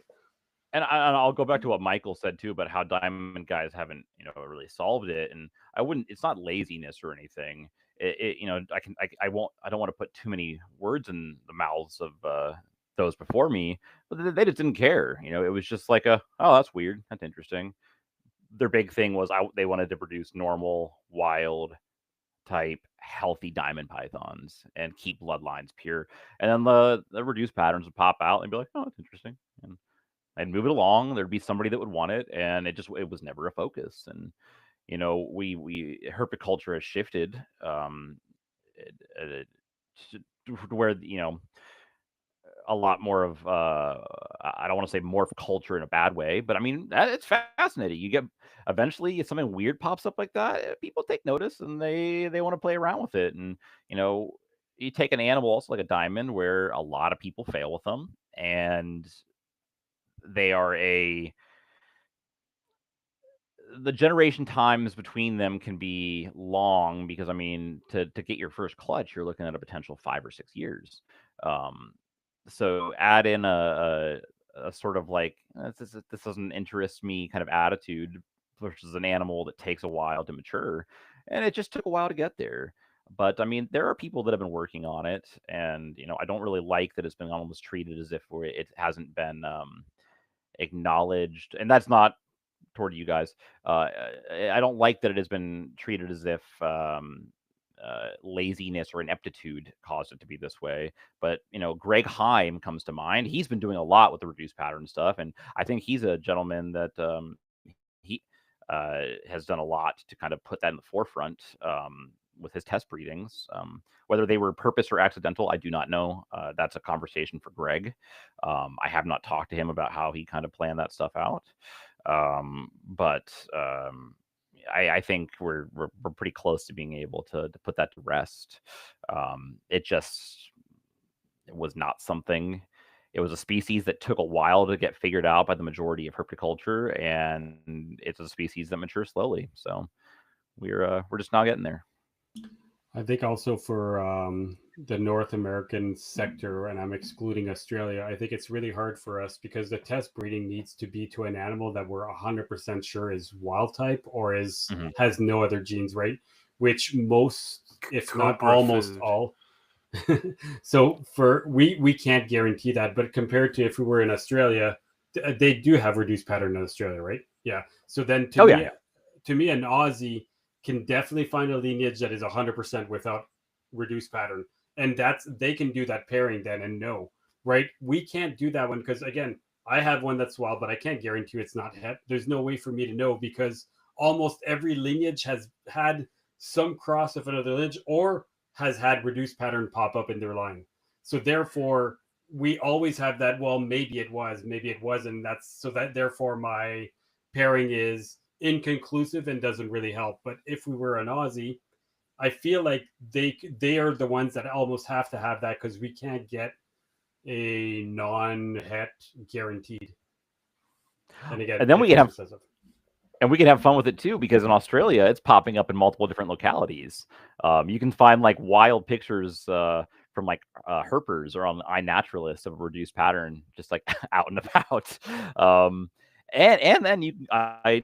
And I'll go back to what Michael said too about how diamond guys haven't, really solved it. And I wouldn't. It's not laziness or anything. I don't want to put too many words in the mouths of those before me, but they just didn't care. It was just like oh, that's weird. That's interesting. Their big thing was they wanted to produce normal, wild type healthy diamond pythons and keep bloodlines pure. And then the reduced patterns would pop out and be like, oh, that's interesting. And I'd move it along. There'd be somebody that would want it. And it was never a focus. And, we herpiculture has shifted where a lot more of I don't want to say morph culture in a bad way, but I mean it's fascinating. You get eventually if something weird pops up like that, people take notice and they want to play around with it. And you take an animal also like a diamond, where a lot of people fail with them, and they are the generation times between them can be long, because I mean to get your first clutch, you're looking at a potential 5 or 6 years. Um, so add in a sort of like this doesn't interest me kind of attitude versus an animal that takes a while to mature, and it just took a while to get there. But I mean, there are people that have been working on it, and I don't really like that it's been almost treated as if it hasn't been acknowledged, and that's not toward you guys. I don't like that it has been treated as if laziness or ineptitude caused it to be this way. But Greg Heim comes to mind. He's been doing a lot with the reduced pattern stuff, and I think he's a gentleman that he has done a lot to kind of put that in the forefront with his test breedings. Whether they were purpose or accidental, I do not know. That's a conversation for Greg. I have not talked to him about how he kind of planned that stuff out. But I think we're pretty close to being able to put that to rest. It just was not something. It was a species that took a while to get figured out by the majority of herpetoculture, and it's a species that matures slowly. So we're just not getting there. I think also for the North American sector, and I'm excluding Australia, I think it's really hard for us because the test breeding needs to be to an animal that we're 100% sure is wild type or has no other genes, right? Which most, if not almost all. So we can't guarantee that, but compared to if we were in Australia, they do have reduced pattern in Australia, right? Yeah. So then to me, an Aussie can definitely find a lineage that is 100% without reduced pattern, and they can do that pairing then and know, right? We can't do that one because again, I have one that's wild, but I can't guarantee it's not het. There's no way for me to know because almost every lineage has had some cross of another lineage or has had reduced pattern pop up in their line. So therefore, we always have that. Well, maybe it was, maybe it wasn't. Therefore my pairing is inconclusive and doesn't really help. But if we were an Aussie, I feel like they are the ones that almost have to have that because we can't get a non-het guaranteed. And again, and then we can have fun with it too, because in Australia it's popping up in multiple different localities. You can find like wild pictures from like herpers or on iNaturalist of a reduced pattern just like out and about. And then I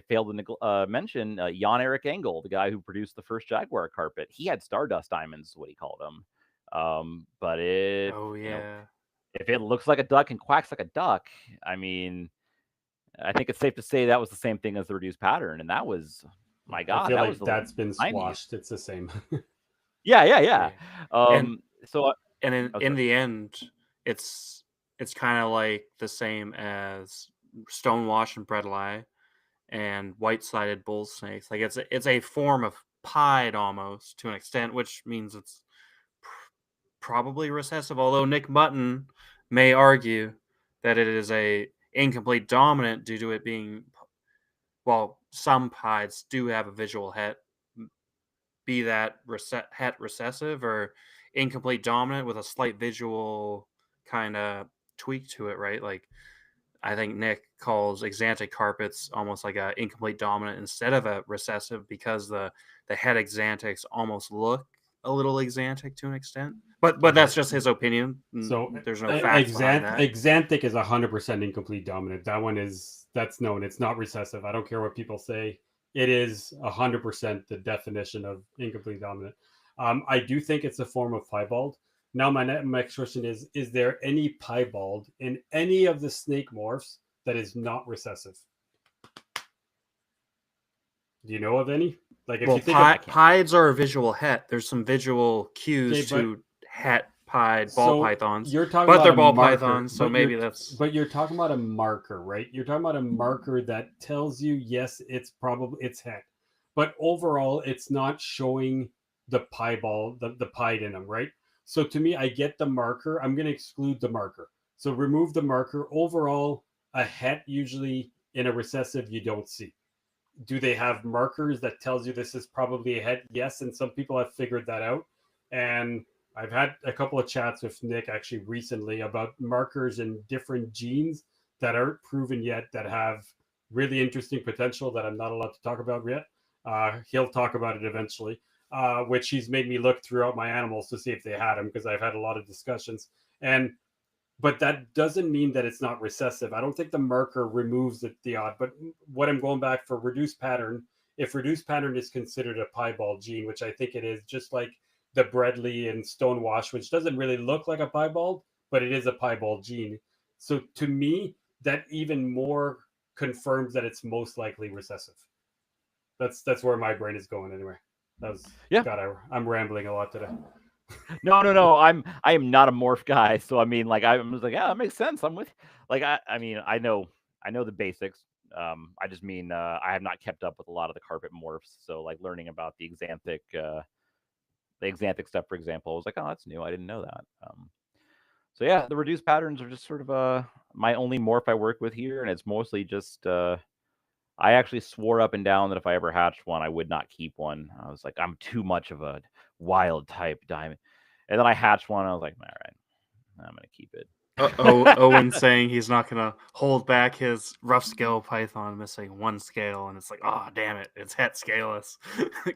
failed to mention Jan Erik Engel, the guy who produced the first Jaguar carpet. He had Stardust diamonds, is what he called them. But if it looks like a duck and quacks like a duck, I mean, I think it's safe to say that was the same thing as the reduced pattern, and that was, my God, I feel that like was that's been squashed. It's the same. Yeah. And in the end, it's kind of like the same as stonewash and bredli and white-sided bull snakes. Like it's a form of pied almost to an extent, which means it's probably recessive. Although Nick Mutton may argue that it is a incomplete dominant due to it being, well, some pieds do have a visual het, be that het recessive or incomplete dominant with a slight visual kind of tweak to it, right? Like I think Nick calls exantic carpets almost like a incomplete dominant instead of a recessive because the het exantics almost look a little exantic to an extent. But that's just his opinion. So there's no facts behind that. Exantic is 100% incomplete dominant. That's known. It's not recessive. I don't care what people say. It is 100% the definition of incomplete dominant. I do think it's a form of piebald. Now, my next question is there any piebald in any of the snake morphs that is not recessive? Do you know of any? Like, if you think pieds are a visual het. There's some visual cues to het pied ball pythons. You're talking but about they're ball marker, pythons, so maybe that's. But you're talking about a marker, right? You're talking about a marker that tells you yes, it's het, but overall, it's not showing the piebald, the pied in them, right? So to me, I get the marker. I'm going to exclude the marker. So remove the marker. Overall, a het usually in a recessive you don't see. Do they have markers that tells you this is probably a het? Yes, and some people have figured that out. And I've had a couple of chats with Nick actually recently about markers in different genes that aren't proven yet that have really interesting potential that I'm not allowed to talk about yet. He'll talk about it eventually, which he's made me look throughout my animals to see if they had them because I've had a lot of discussions. But that doesn't mean that it's not recessive. I don't think the marker removes the odd. But what I'm going back for reduced pattern, if reduced pattern is considered a piebald gene, which I think it is, just like the Bredli and Stonewash, which doesn't really look like a piebald, but it is a piebald gene. So to me, that even more confirms that it's most likely recessive. That's where my brain is going anyway. God, I'm rambling a lot today. No. I am not a morph guy, so I mean, like, I'm just like, yeah, that makes sense. I'm with, like, I mean, I know the basics. I just mean, I have not kept up with a lot of the carpet morphs. So, like, learning about the xanthic stuff, for example, I was like, oh, that's new. I didn't know that. So yeah, the reduced patterns are just sort of my only morph I work with here, and it's mostly just I actually swore up and down that if I ever hatched one, I would not keep one. I was like, I'm too much of a wild type diamond. And then I hatched one. I was like, all right, I'm gonna keep it. Owen saying he's not gonna hold back his rough scale python missing one scale, and it's like, oh damn it, it's het scaleless.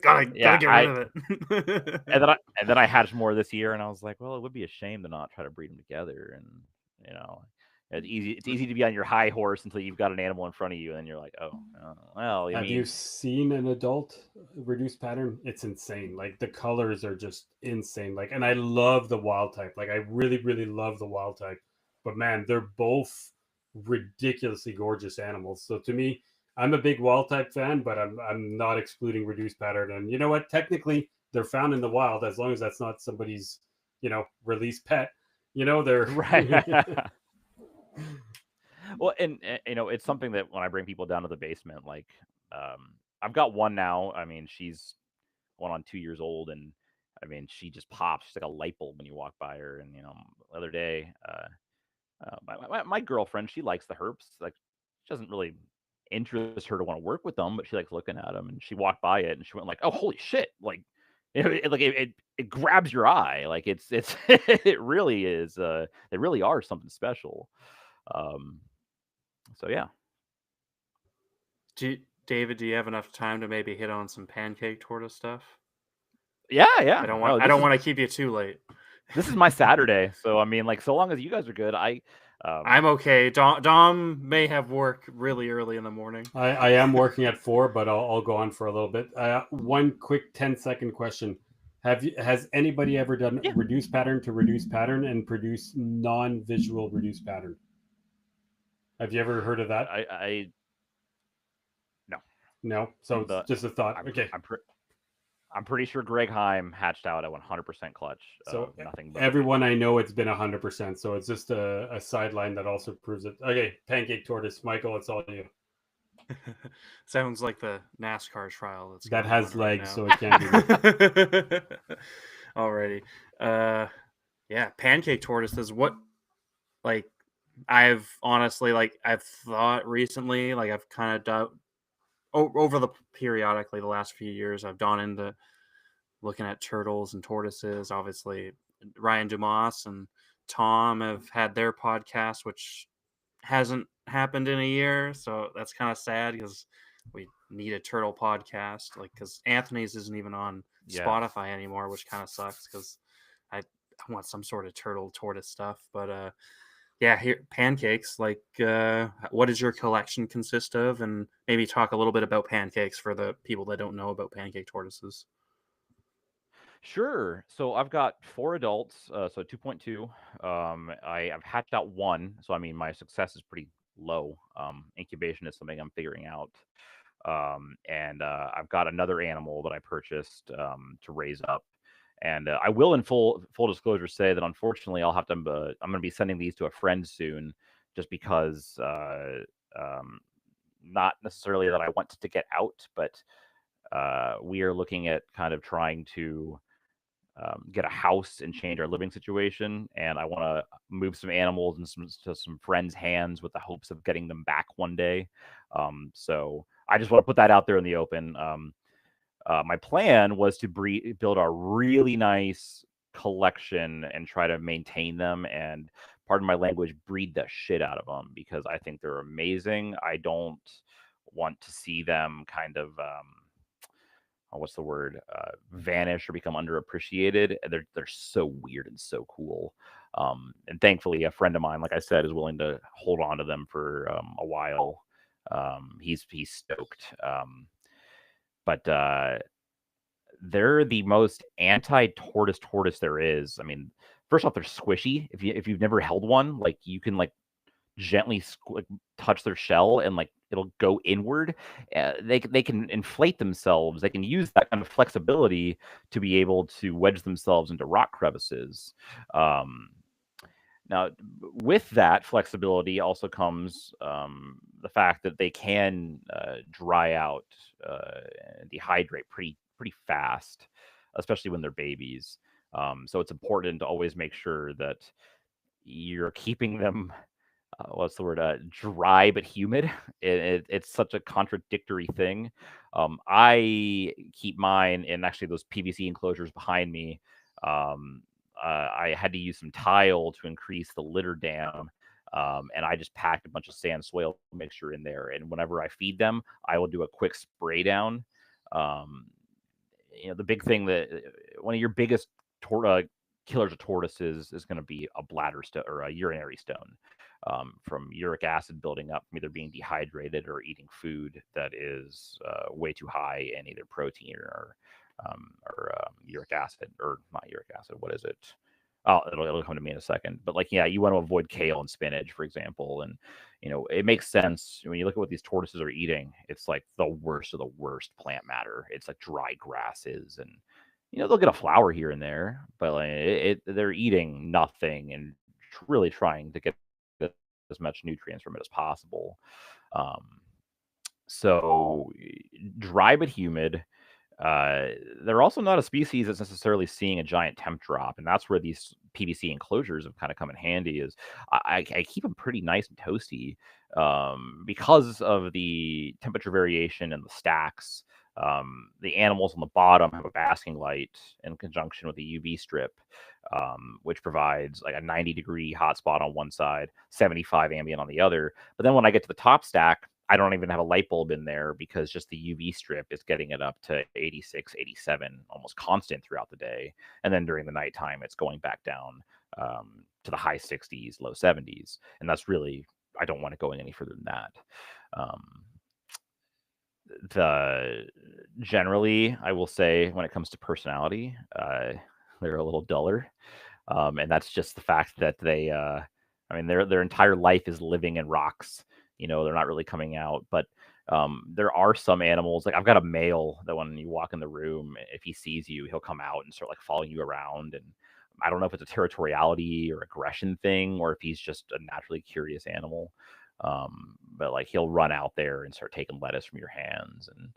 gotta get rid of it. and then I hatched more this year, and I was like, well, it would be a shame to not try to breed them together. And you know, it's easy to be on your high horse until you've got an animal in front of you, and then you're like, oh, well. Have you seen an adult reduced pattern? It's insane. Like the colors are just insane. Like, and I love the wild type. Like, I really, really love the wild type. But man, they're both ridiculously gorgeous animals. So to me, I'm a big wild type fan, but I'm not excluding reduced pattern. And you know what? Technically, they're found in the wild as long as that's not somebody's, released pet. They're right. Well, and it's something that when I bring people down to the basement, like, I've got one now. I mean, she's going on 2 years old, and I mean, she just pops. She's like a light bulb when you walk by her. And the other day, my girlfriend, she likes the herps. Like, it doesn't really interest her to want to work with them, but she likes looking at them. And she walked by it, and she went like, "Oh, holy shit!" Like, it grabs your eye. Like, it's it really is. They really are something special. So yeah. David, do you have enough time to maybe hit on some pancake tortoise stuff? Yeah. I don't want to keep you too late. This is my Saturday, so I mean, like, so long as you guys are good, I'm okay. Dom may have work really early in the morning. I am working at 4, but I'll go on for a little bit. One quick 10-second question: Has anybody ever done reduce pattern to reduce pattern and produce non-visual reduce pattern? Have you ever heard of that? No. So it's just a thought. Okay. I'm pretty sure Greg Heim hatched out at 100% clutch. So nothing but everyone I know, it's been 100%. So it's just a sideline that also proves it. Okay, pancake tortoise, Michael, it's all you. Sounds like the NASCAR trial. That has legs, so it can be. Alrighty. Yeah, pancake tortoises. What, like, I've honestly, I've thought recently, I've kind of done over the periodically the last few years, I've gone into looking at turtles and tortoises. Obviously, Ryan Dumas and Tom have had their podcast, which hasn't happened in a year, so that's kind of sad because we need a turtle podcast. Because Anthony's isn't even on Spotify anymore, which kind of sucks because I want some sort of turtle tortoise stuff. But yeah, here pancakes. What does your collection consist of? And maybe talk a little bit about pancakes for the people that don't know about pancake tortoises. Sure. So I've got 4 adults, so 2.2. I've hatched out 1, so I mean my success is pretty low. Incubation is something I'm figuring out. And I've got another animal that I purchased to raise up. And I will, in full disclosure, say that unfortunately I'll have to. I'm going to be sending these to a friend soon, just because not necessarily that I want to get out, but we are looking at kind of trying to get a house and change our living situation, and I want to move some animals and to some friends' hands with the hopes of getting them back one day. So I just want to put that out there in the open. My plan was to build a really nice collection and try to maintain them and, pardon my language, breed the shit out of them because I think they're amazing. I don't want to see them kind of what's the word, vanish or become underappreciated. They're so weird and so cool. And thankfully, a friend of mine, like I said, is willing to hold on to them for a while. He's stoked. But they're the most anti-tortoise there is. I mean, first off, they're squishy. If you've never held one, like you can like gently touch their shell and like it'll go inward. They can inflate themselves. They can use that kind of flexibility to be able to wedge themselves into rock crevices. Now, with that flexibility also comes the fact that they can dry out, and dehydrate pretty fast, especially when they're babies. So it's important to always make sure that you're keeping them what's the word? Dry but humid. It's such a contradictory thing. I keep mine in actually those PVC enclosures behind me. Um, I had to use some tile to increase the litter dam. And I just packed a bunch of sand soil mixture in there. And whenever I feed them, I will do a quick spray down. Um, the big thing that one of your biggest killers of tortoises is going to be a bladder stone or a urinary stone, from uric acid building up from either being dehydrated or eating food that is way too high in either protein or uric acid, or not uric acid. What is it? Oh, it'll come to me in a second. But like, yeah, you want to avoid kale and spinach, for example. And it makes sense when you look at what these tortoises are eating. It's like the worst of the worst plant matter. It's like dry grasses, and they'll get a flower here and there, but like, they're eating nothing and really trying to get as much nutrients from it as possible. Um, so dry but humid. They're also not a species that's necessarily seeing a giant temp drop, and that's where these PVC enclosures have kind of come in handy. Is I keep them pretty nice and toasty because of the temperature variation in the stacks. The animals on the bottom have a basking light in conjunction with a UV strip, which provides like a 90-degree hotspot on one side, 75 ambient on the other. But then when I get to the top stack, I don't even have a light bulb in there because just the UV strip is getting it up to 86, 87, almost constant throughout the day. And then during the nighttime, it's going back down to the high 60s, low 70s. And that's really, I don't want it going any further than that. Generally, I will say when it comes to personality, they're a little duller. And that's just the fact that they, their entire life is living in rocks. They're not really coming out, but there are some animals, like I've got a male that when you walk in the room, if he sees you, he'll come out and start like following you around. And I don't know if it's a territoriality or aggression thing, or if he's just a naturally curious animal. But like he'll run out there and start taking lettuce from your hands. And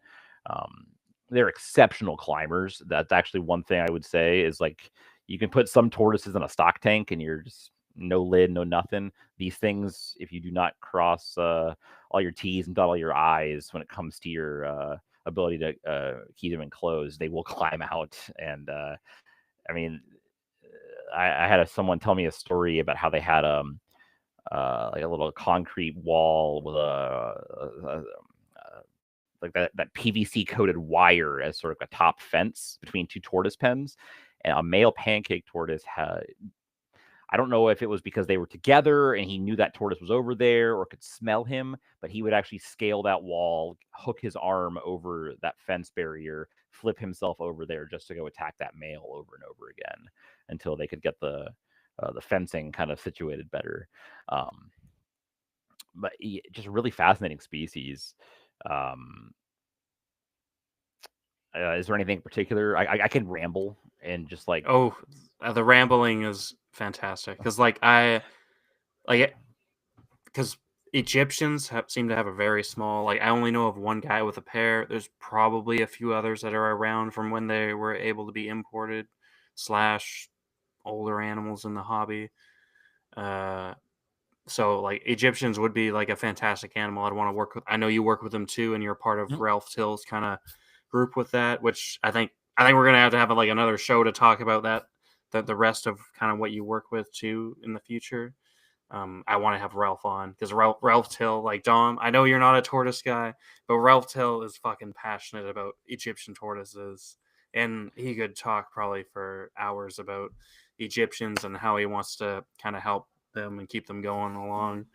they're exceptional climbers. That's actually one thing I would say is like you can put some tortoises in a stock tank and you're just no lid, no nothing. These things, if you do not cross all your T's and dot all your I's when it comes to your ability to keep them enclosed, they will climb out. And I had someone tell me a story about how they had like a little concrete wall with like that PVC coated wire as sort of a top fence between two tortoise pens. And a male pancake tortoise had, I don't know if it was because they were together and he knew that tortoise was over there or could smell him, but he would actually scale that wall, hook his arm over that fence barrier, flip himself over there just to go attack that male over and over again until they could get the fencing kind of situated better. But just really fascinating species. Is there anything in particular? I can ramble and just like the rambling is fantastic because because Egyptians seem to have a very small, like I only know of one guy with a pair. There's probably a few others that are around from when they were able to be imported. / older animals in the hobby. So like Egyptians would be like a fantastic animal I'd want to work with. I know you work with them too, and you're part of Ralph Till's kind of group with that, which I think we're gonna have like another show to talk about that the rest of kind of what you work with too in the future. I want to have Ralph on because Ralph Till, like Dom, I know you're not a tortoise guy, but Ralph Till is fucking passionate about Egyptian tortoises, and he could talk probably for hours about Egyptians and how he wants to kind of help them and keep them going along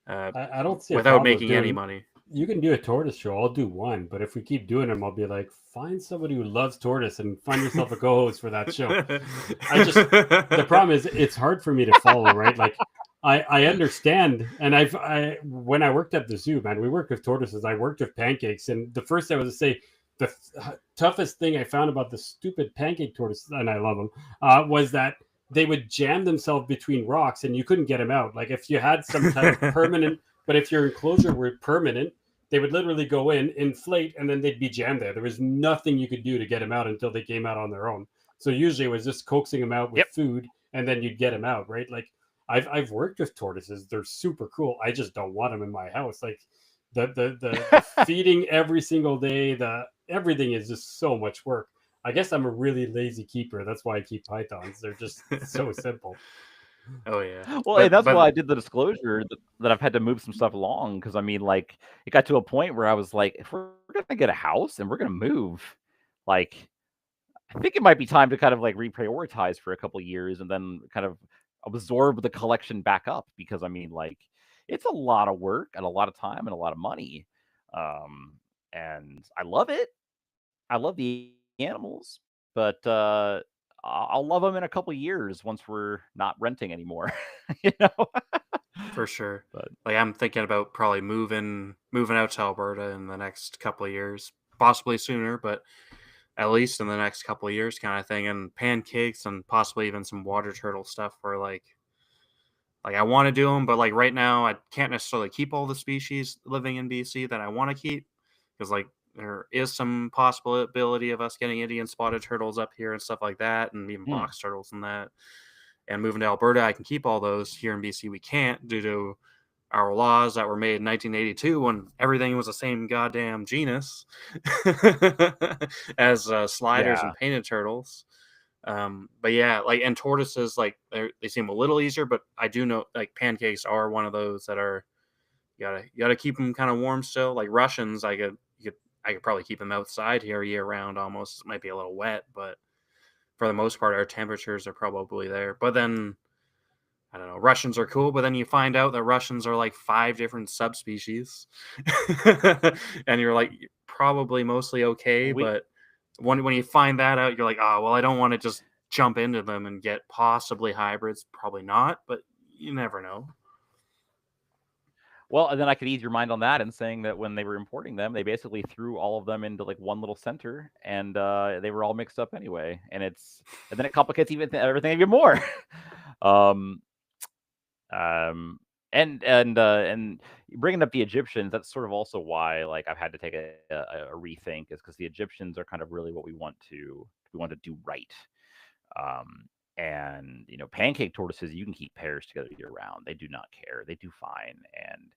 I don't see a without problem with making any doing. money. You can do a tortoise show. I'll do one, but if we keep doing them, I'll be like, find somebody who loves tortoise and find yourself a co-host for that show. The problem is it's hard for me to follow, right? Like I understand, and when I worked at the zoo, man, we worked with tortoises. I worked with pancakes, and the first I was to say the toughest thing I found about the stupid pancake tortoises, and I love them, was that they would jam themselves between rocks, and you couldn't get them out. Like if you had some type of permanent, but if your enclosure were permanent, they would literally go in, inflate, and then they'd be jammed there. There was nothing you could do to get them out until they came out on their own. So usually it was just coaxing them out with food, and then you'd get them out, right? Like I've worked with tortoises; they're super cool. I just don't want them in my house. Like the feeding every single day, everything is just so much work. I guess I'm a really lazy keeper. That's why I keep pythons. They're just so simple. Oh yeah. Well, and that's why I did the disclosure that I've had to move some stuff along because I mean, like, it got to a point where I was like, if we're gonna get a house and we're gonna move, like, I think it might be time to kind of like reprioritize for a couple of years and then kind of absorb the collection back up because I mean, like, it's a lot of work and a lot of time and a lot of money, and I love it. I love the animals, but I'll love them in a couple of years once we're not renting anymore. You know, for sure. but Like I'm thinking about probably moving out to Alberta in the next couple of years, possibly sooner, but at least in the next couple of years, kind of thing. And pancakes and possibly even some water turtle stuff where like I want to do them, but like right now I can't necessarily keep all the species living in BC that I want to keep because like there is some possibility of us getting Indian spotted turtles up here and stuff like that, and even box turtles and that. And moving to Alberta, I can keep all those. Here in BC, we can't due to our laws that were made in 1982 when everything was the same goddamn genus as sliders and painted turtles. But yeah, like, and tortoises, like they seem a little easier, but I do know like pancakes are one of those that are you gotta keep them kind of warm still. Like Russians, I could probably keep them outside here year round almost. It might be a little wet, but for the most part, our temperatures are probably there. But then I don't know, Russians are cool, but then you find out that Russians are like 5 different subspecies, and you're like probably mostly okay, but when you find that out, you're like, oh well, I don't want to just jump into them and get possibly hybrids. Probably not, but you never know. well, and then I could ease your mind on that in saying that when they were importing them, they basically threw all of them into like one little center, and they were all mixed up anyway. And then it complicates everything even more. And bringing up the Egyptians, that's sort of also why like I've had to take a rethink is because the Egyptians are kind of really what we want to do right. And you know, pancake tortoises, you can keep pairs together year round. They do not care. They do fine, and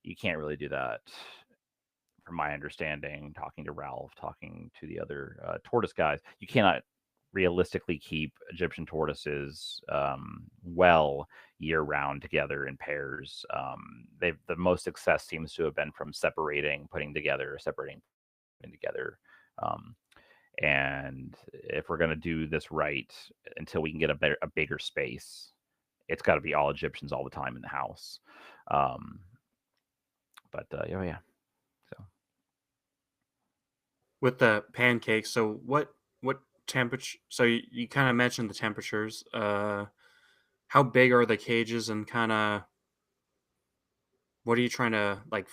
you can't really do that, from my understanding. Talking to Ralph, talking to the other tortoise guys, you cannot realistically keep Egyptian tortoises well year round together in pairs. The most success seems to have been from putting together. And if we're going to do this right, until we can get a bigger space, it's got to be all Egyptians all the time in the house. Yeah. So With the pancakes, so what temperature? So you kind of mentioned the temperatures. How big are the cages, and kind of what are you trying to like?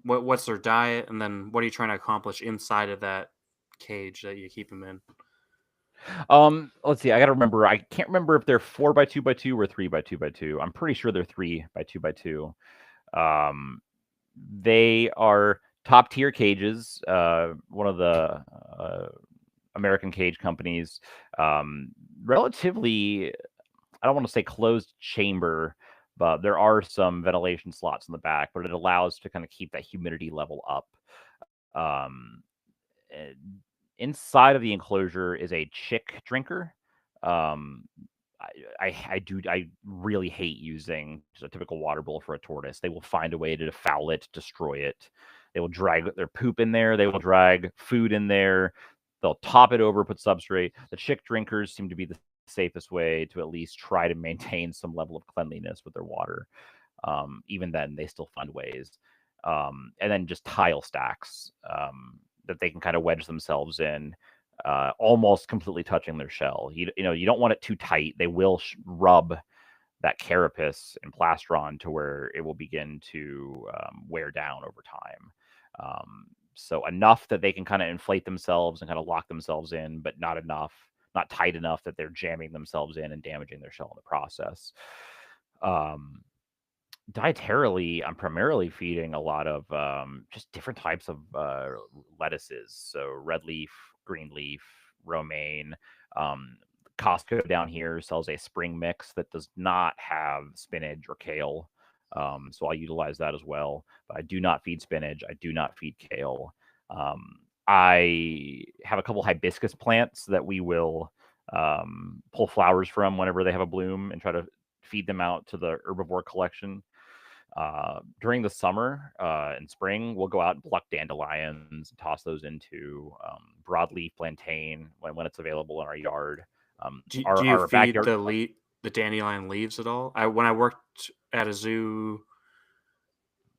What's their diet, and then what are you trying to accomplish inside of that cage that you keep them in? let's see. I got to remember. I can't remember if they're 4x2x2 or 3x2x2. I'm pretty sure they're 3x2x2. They are top tier cages. One of the American cage companies. Relatively, I don't want to say closed chamber, but there are some ventilation slots in the back, but it allows to kind of keep that humidity level up. Um, eh, Inside of the enclosure is a chick drinker. Um, I really hate using just a typical water bowl for a tortoise. They will find a way to foul it, destroy it. They will drag their poop in there. They will drag food in there. They'll top it over, put substrate. The chick drinkers seem to be the safest way to at least try to maintain some level of cleanliness with their water. Even then, they still find ways. And then just tile stacks that they can kind of wedge themselves in, almost completely touching their shell. You know, you don't want it too tight. They will rub that carapace and plastron to where it will begin to wear down over time. So enough that they can kind of inflate themselves and kind of lock themselves in, but not enough, not tight enough that they're jamming themselves in and damaging their shell in the process. Dietarily, I'm primarily feeding a lot of just different types of lettuces. So red leaf, green leaf, romaine. Um, Costco down here sells a spring mix that does not have spinach or kale. So I'll utilize that as well. But I do not feed spinach. I do not feed kale. I have a couple hibiscus plants that we will pull flowers from whenever they have a bloom and try to feed them out to the herbivore collection. During the summer and spring, we'll go out and pluck dandelions and toss those into broadleaf plantain when it's available in our yard. Do Our, you our feed backyard. the dandelion leaves at all? When I worked at a zoo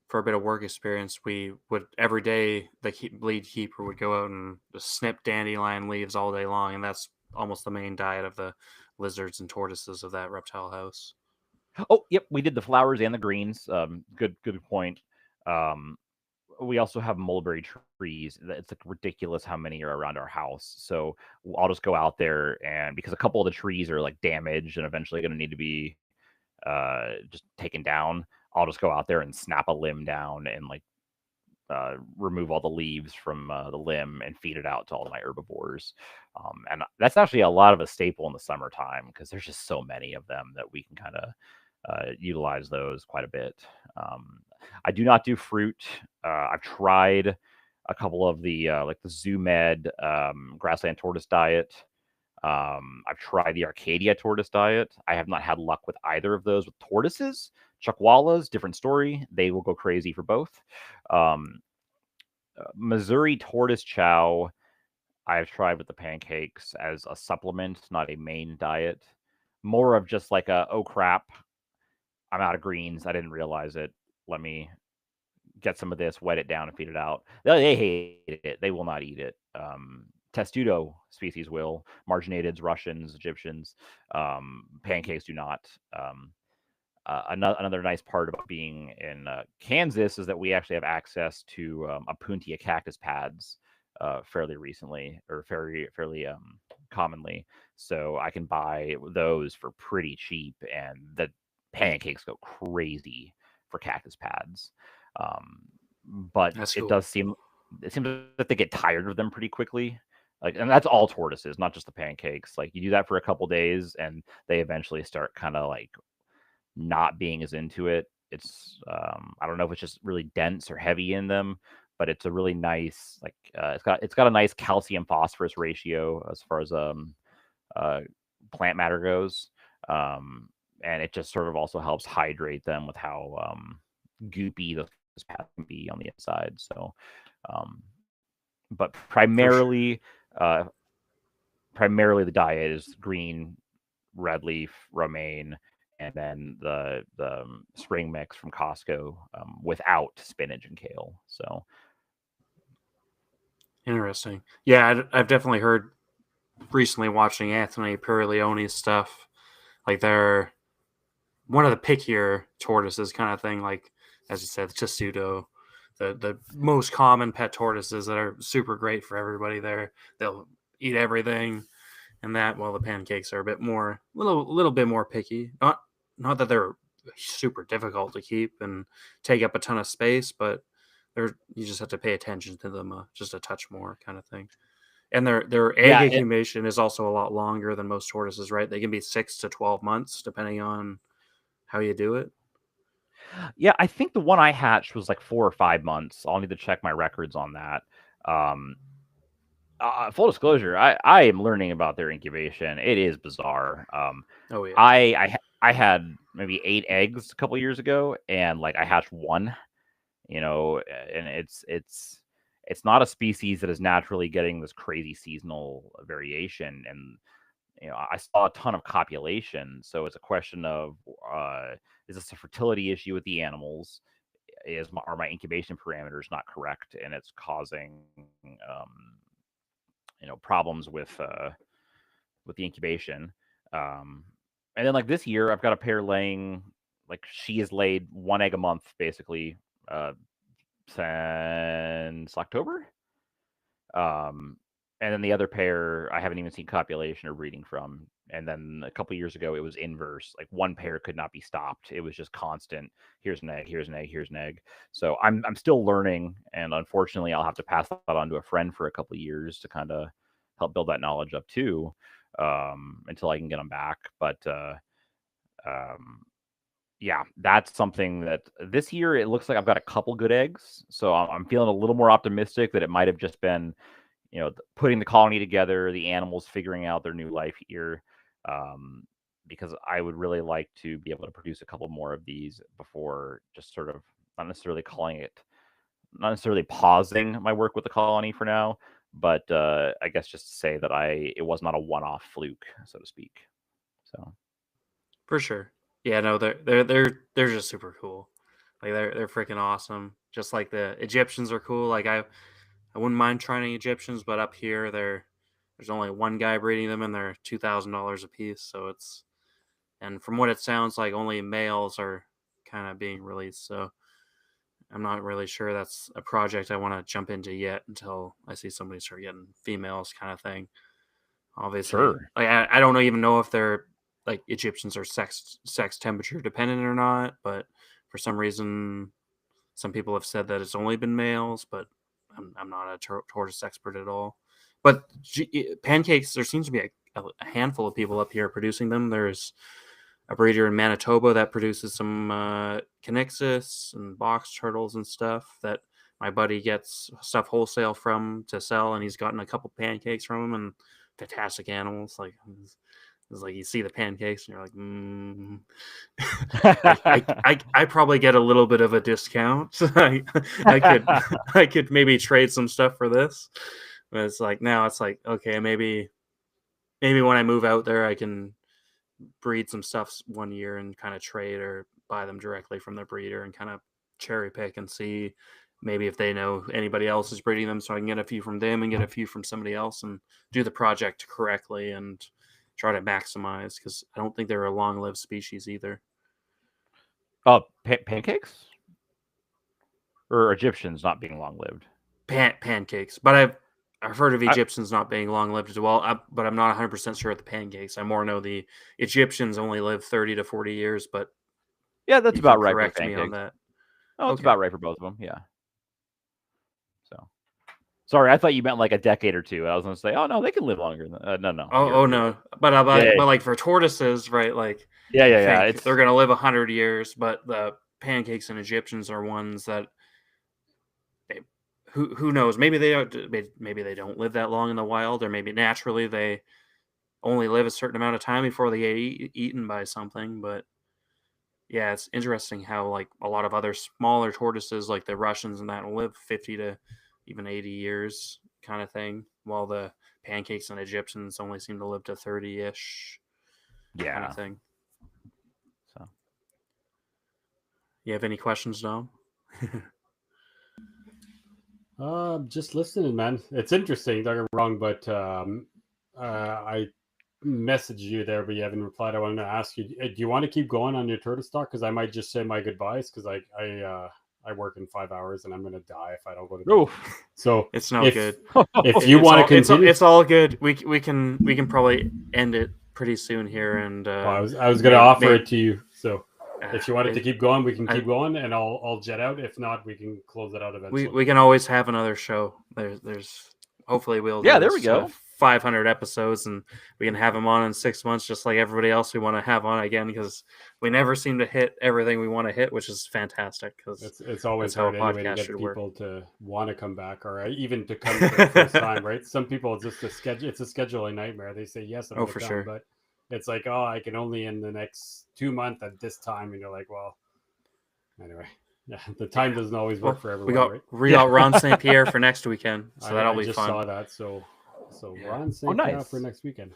for a bit of work experience, we would every day the lead keeper would go out and just snip dandelion leaves all day long, and that's almost the main diet of the lizards and tortoises of that reptile house. Oh, yep, we did the flowers and the greens. Good point. Um, we also have mulberry trees. It's like ridiculous how many are around our house. So I'll just go out there, and because a couple of the trees are like damaged and eventually going to need to be just taken down, I'll just go out there and snap a limb down and like remove all the leaves from the limb and feed it out to all my herbivores. And that's actually a lot of a staple in the summertime because there's just so many of them that we can kind of utilize those quite a bit. I do not do fruit. I've tried a couple of the like the Zoo Med grassland tortoise diet. I've tried the Arcadia tortoise diet. I have not had luck with either of those with tortoises. Chuckwalas, different story. They will go crazy for both. Missouri tortoise chow, I've tried with the pancakes as a supplement, not a main diet. More of just like a, oh crap, I'm out of greens. I didn't realize it. Let me get some of this, wet it down, and feed it out. They hate it. They will not eat it. Testudo species will. Marginateds, Russians, Egyptians. Pancakes do not. Another nice part about being in Kansas is that we actually have access to Apuntia cactus pads fairly recently, or fairly commonly. So I can buy those for pretty cheap, and the pancakes go crazy for cactus pads. But That's it cool. seems that they get tired of them pretty quickly. Like, and that's all tortoises, not just the pancakes. Like you do that for a couple days, and they eventually start kind of like not being as into it. It's I don't know if it's just really dense or heavy in them, but it's a really nice like it's got a nice calcium phosphorus ratio as far as uh, plant matter goes, and it just sort of also helps hydrate them with how goopy the path can be on the inside. So, um, but For sure. uh, primarily the diet is green, red leaf, romaine, and then the spring mix from Costco without spinach and kale. So Interesting. Yeah, I've definitely heard recently watching Anthony Perleone's stuff. Like they're one of the pickier tortoises, kind of thing. Like as you said, testudo, the most common pet tortoises that are super great for everybody. They'll eat everything, and that while the pancakes are a bit more, little bit more picky. Not that they're super difficult to keep and take up a ton of space, but you just have to pay attention to them just a touch more, kind of thing. And their egg incubation is also a lot longer than most tortoises, right? They can be 6 to 12 months depending on how you do it. Yeah, I think the one I hatched was like 4 or 5 months. I'll need to check my records on that. Full disclosure, I am learning about their incubation. It is bizarre. Oh yeah. I had maybe 8 eggs a couple years ago, and like I hatched 1. And it's not a species that is naturally getting this crazy seasonal variation. And I saw a ton of copulation, so it's a question of is this a fertility issue with the animals? Are my incubation parameters not correct, and it's causing problems with the incubation. And then like this year, I've got a pair laying, like she has laid 1 egg a month basically since October. And then the other pair I haven't even seen copulation or breeding from. And then a couple years ago, it was inverse. Like one pair could not be stopped. It was just constant. Here's an egg. Here's an egg. Here's an egg. So I'm still learning, and unfortunately, I'll have to pass that on to a friend for a couple years to kind of help build that knowledge up too, until I can get them back. But yeah, that's something that this year it looks like I've got a couple good eggs. So I'm feeling a little more optimistic that it might have just been, putting the colony together, the animals figuring out their new life here. Because I would really like to be able to produce a couple more of these before just sort of not necessarily pausing my work with the colony for now, but I guess just to say that it was not a one-off fluke, so to speak. So for sure. Yeah, no, they're just super cool. Like they're freaking awesome. Just like the Egyptians are cool. Like I wouldn't mind trying Egyptians, but up here there's only one guy breeding them, and they're $2,000 a piece. So and from what it sounds like, only males are kind of being released. So I'm not really sure that's a project I want to jump into yet until I see somebody start getting females, kind of thing. Obviously, sure. like I don't even know if they're like Egyptians are sex temperature dependent or not, but for some reason, some people have said that it's only been males, but I'm not a tortoise expert at all. But pancakes, there seems to be a handful of people up here producing them. There's a breeder in Manitoba that produces some Connexus and box turtles and stuff that my buddy gets stuff wholesale from to sell, and he's gotten a couple pancakes from them, and fantastic animals. Like it's like you see the pancakes and you're like, I probably get a little bit of a discount. I could maybe trade some stuff for this. But it's like now it's like, okay, maybe when I move out there I can breed some stuff one year and kind of trade or buy them directly from the breeder and kind of cherry pick and see maybe if they know anybody else is breeding them, so I can get a few from them and get a few from somebody else and do the project correctly and try to maximize, because I don't think they're a long-lived species either. Pancakes or Egyptians not being long-lived? Pancakes, but I've heard of Egyptians not being long-lived as well, but I'm not 100% sure of the pancakes. I more know the Egyptians only live 30 to 40 years, but yeah, that's about right for correct pancakes. me on that. Oh, it's about right for both of them, yeah. So, sorry, I thought you meant like a decade or two. I was going to say, oh no, they can live longer than no. Oh no, but like for tortoises, right? Like yeah, they're going to live 100 years, but the pancakes and Egyptians are ones that who knows? Maybe they don't live that long in the wild, or maybe naturally they only live a certain amount of time before they get eaten by something. But yeah, it's interesting how like a lot of other smaller tortoises, like the Russians and that, will live 50 to even 80 years, kind of thing, while the pancakes and Egyptians only seem to live to 30-ish. Yeah. Kind of thing. So, you have any questions, Dom? Just listening, man. It's interesting. Don't get me wrong, but I messaged you there, but you haven't replied. I wanted to ask you: do you want to keep going on your turtle stock? Because I might just say my goodbyes, because I work in 5 hours and I'm gonna die if I don't go to bed. So it's not good. If you want to continue, it's all good. We can probably end it pretty soon here. And I was gonna offer it to you. So if you wanted to keep going, we can keep going, and I'll jet out. If not, we can close it out eventually. We can always have another show. hopefully we'll Yeah, do there we this go. 500 episodes, and we can have him on in 6 months, just like everybody else we want to have on again, because we never seem to hit everything we want to hit, which is fantastic. Because It's always that's how a hard anyway to podcast get should work. people to want to come back, or even to come for the first time, right? Some people, it's just a schedule. It's a scheduling nightmare. They say yes, I'm Oh, going to for come, sure. but it's like, oh, I can only in the next 2 months at this time, and you're like, well, anyway, yeah, the time Yeah. doesn't always Well, work for we everyone, got right? we got Ron St. Pierre for next weekend, so that'll I be just fun. saw that, so Yeah. Ron Oh, St. Pierre nice. for next weekend.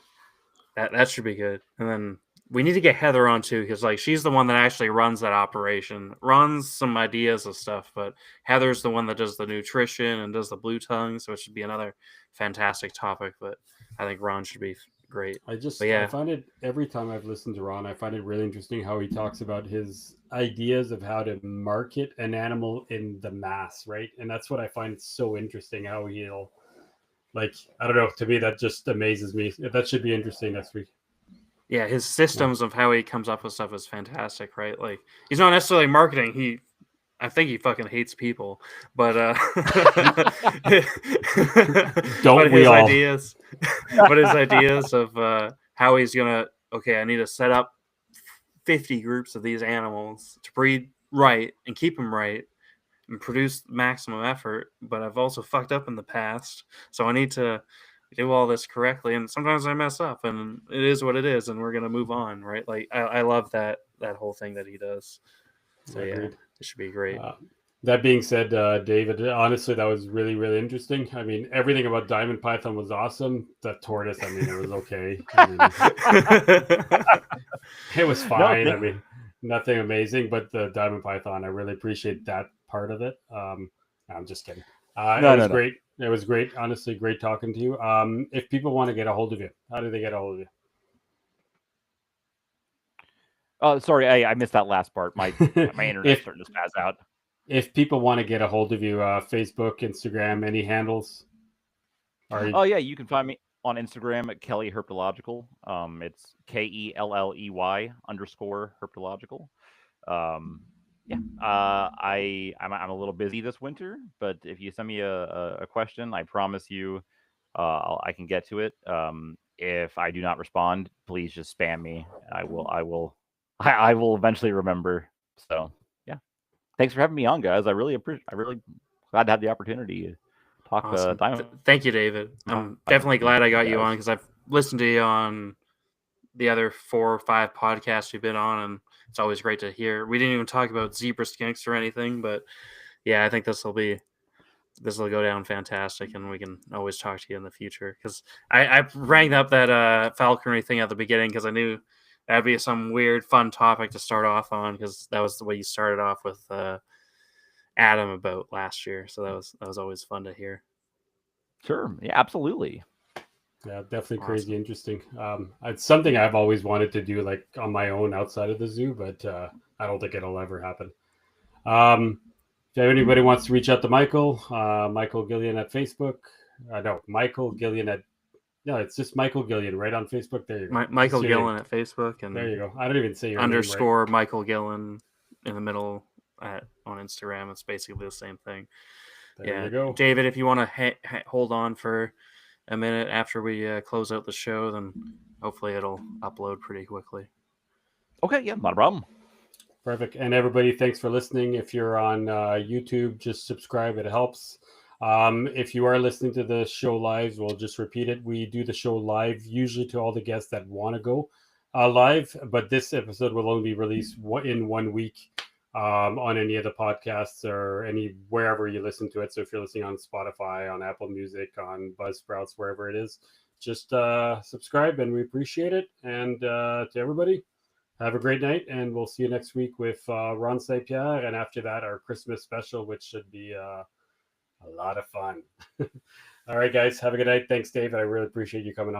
That should be good. And then we need to get Heather on too, because like she's the one that actually runs that operation, runs some ideas of stuff. But Heather's the one that does the nutrition and does the blue tongue, so it should be another fantastic topic. But I think Ron should be great. But I yeah, find it every time I've listened to Ron, I find it really interesting how he talks about his ideas of how to market an animal in the mass, right? And that's what I find so interesting, how he'll, like, I don't know, to me that just amazes me. That should be interesting next week. yeah, his systems of how he comes up with stuff is fantastic, right? Like he's not necessarily marketing. I think he fucking hates people, but Don't but we his all? ideas, but his ideas of how he's gonna, okay, I need to set up 50 groups of these animals to breed right and keep them right and produce maximum effort, but I've also fucked up in the past, so I need to do all this correctly, and sometimes I mess up, and it is what it is, and we're gonna move on, right? Like I love that whole thing that he does. So yeah, Agreed. it should be great. That being said, David, honestly, that was really, really interesting. I mean, everything about Diamond Python was awesome. The tortoise, I mean, it was okay. I mean, it was fine. I mean, nothing amazing, but the Diamond Python, I really appreciate that part of it. I'm just kidding. It was great. It was great. Honestly, great talking to you. If people want to get a hold of you, how do they get a hold of you? Oh, sorry, I missed that last part. My internet's starting to spaz out. If people want to get a hold of you, Facebook, Instagram, any handles? Oh yeah, you can find me on Instagram at Kelley Herpetological. It's KELLEY_herpetological. Yeah, I'm a little busy this winter, but if you send me a question, I promise you, I can get to it. If I do not respond, please just spam me. I will eventually remember. So yeah, thanks for having me on, guys. I really glad to have the opportunity to talk. Awesome. Thank you, David. I'm definitely glad I got you on, because I've listened to you on the other 4 or 5 podcasts you've been on, and it's always great to hear. We didn't even talk about zebra skinks or anything, but yeah, I think this will go down fantastic, and we can always talk to you in the future, because I rang up that falconry thing at the beginning because I knew that'd be some weird fun topic to start off on, because that was the way you started off with Adam about last year, so that was always fun to hear. Sure, yeah, absolutely. Yeah, definitely crazy interesting. It's something I've always wanted to do, like on my own outside of the zoo, but I don't think it'll ever happen. If anybody wants to reach out to Michael, Michael Gillian at Facebook. No, Michael Gillian at it's just Michael Gillian right on Facebook. There you go. Michael Gillen at Facebook, and there you go. I don't even say your underscore name, right? Michael Gillen in the middle on Instagram. It's basically the same thing. There you go. David, if you want to hold on for a minute after we close out the show, then hopefully it'll upload pretty quickly. Okay, yeah, not a problem. Perfect. And everybody, thanks for listening. If you're on YouTube, just subscribe. It helps. If you are listening to the show live, we'll just repeat it. We do the show live, usually to all the guests that want to go live, but this episode will only be released in 1 week on any of the podcasts or wherever you listen to it. So if you're listening on Spotify, on Apple Music, on Buzzsprouts, wherever it is, just subscribe, and we appreciate it. And to everybody, have a great night, and we'll see you next week with Ron St. Pierre, and after that, our Christmas special, which should be a lot of fun. All right, guys, have a good night. Thanks, Dave. I really appreciate you coming on.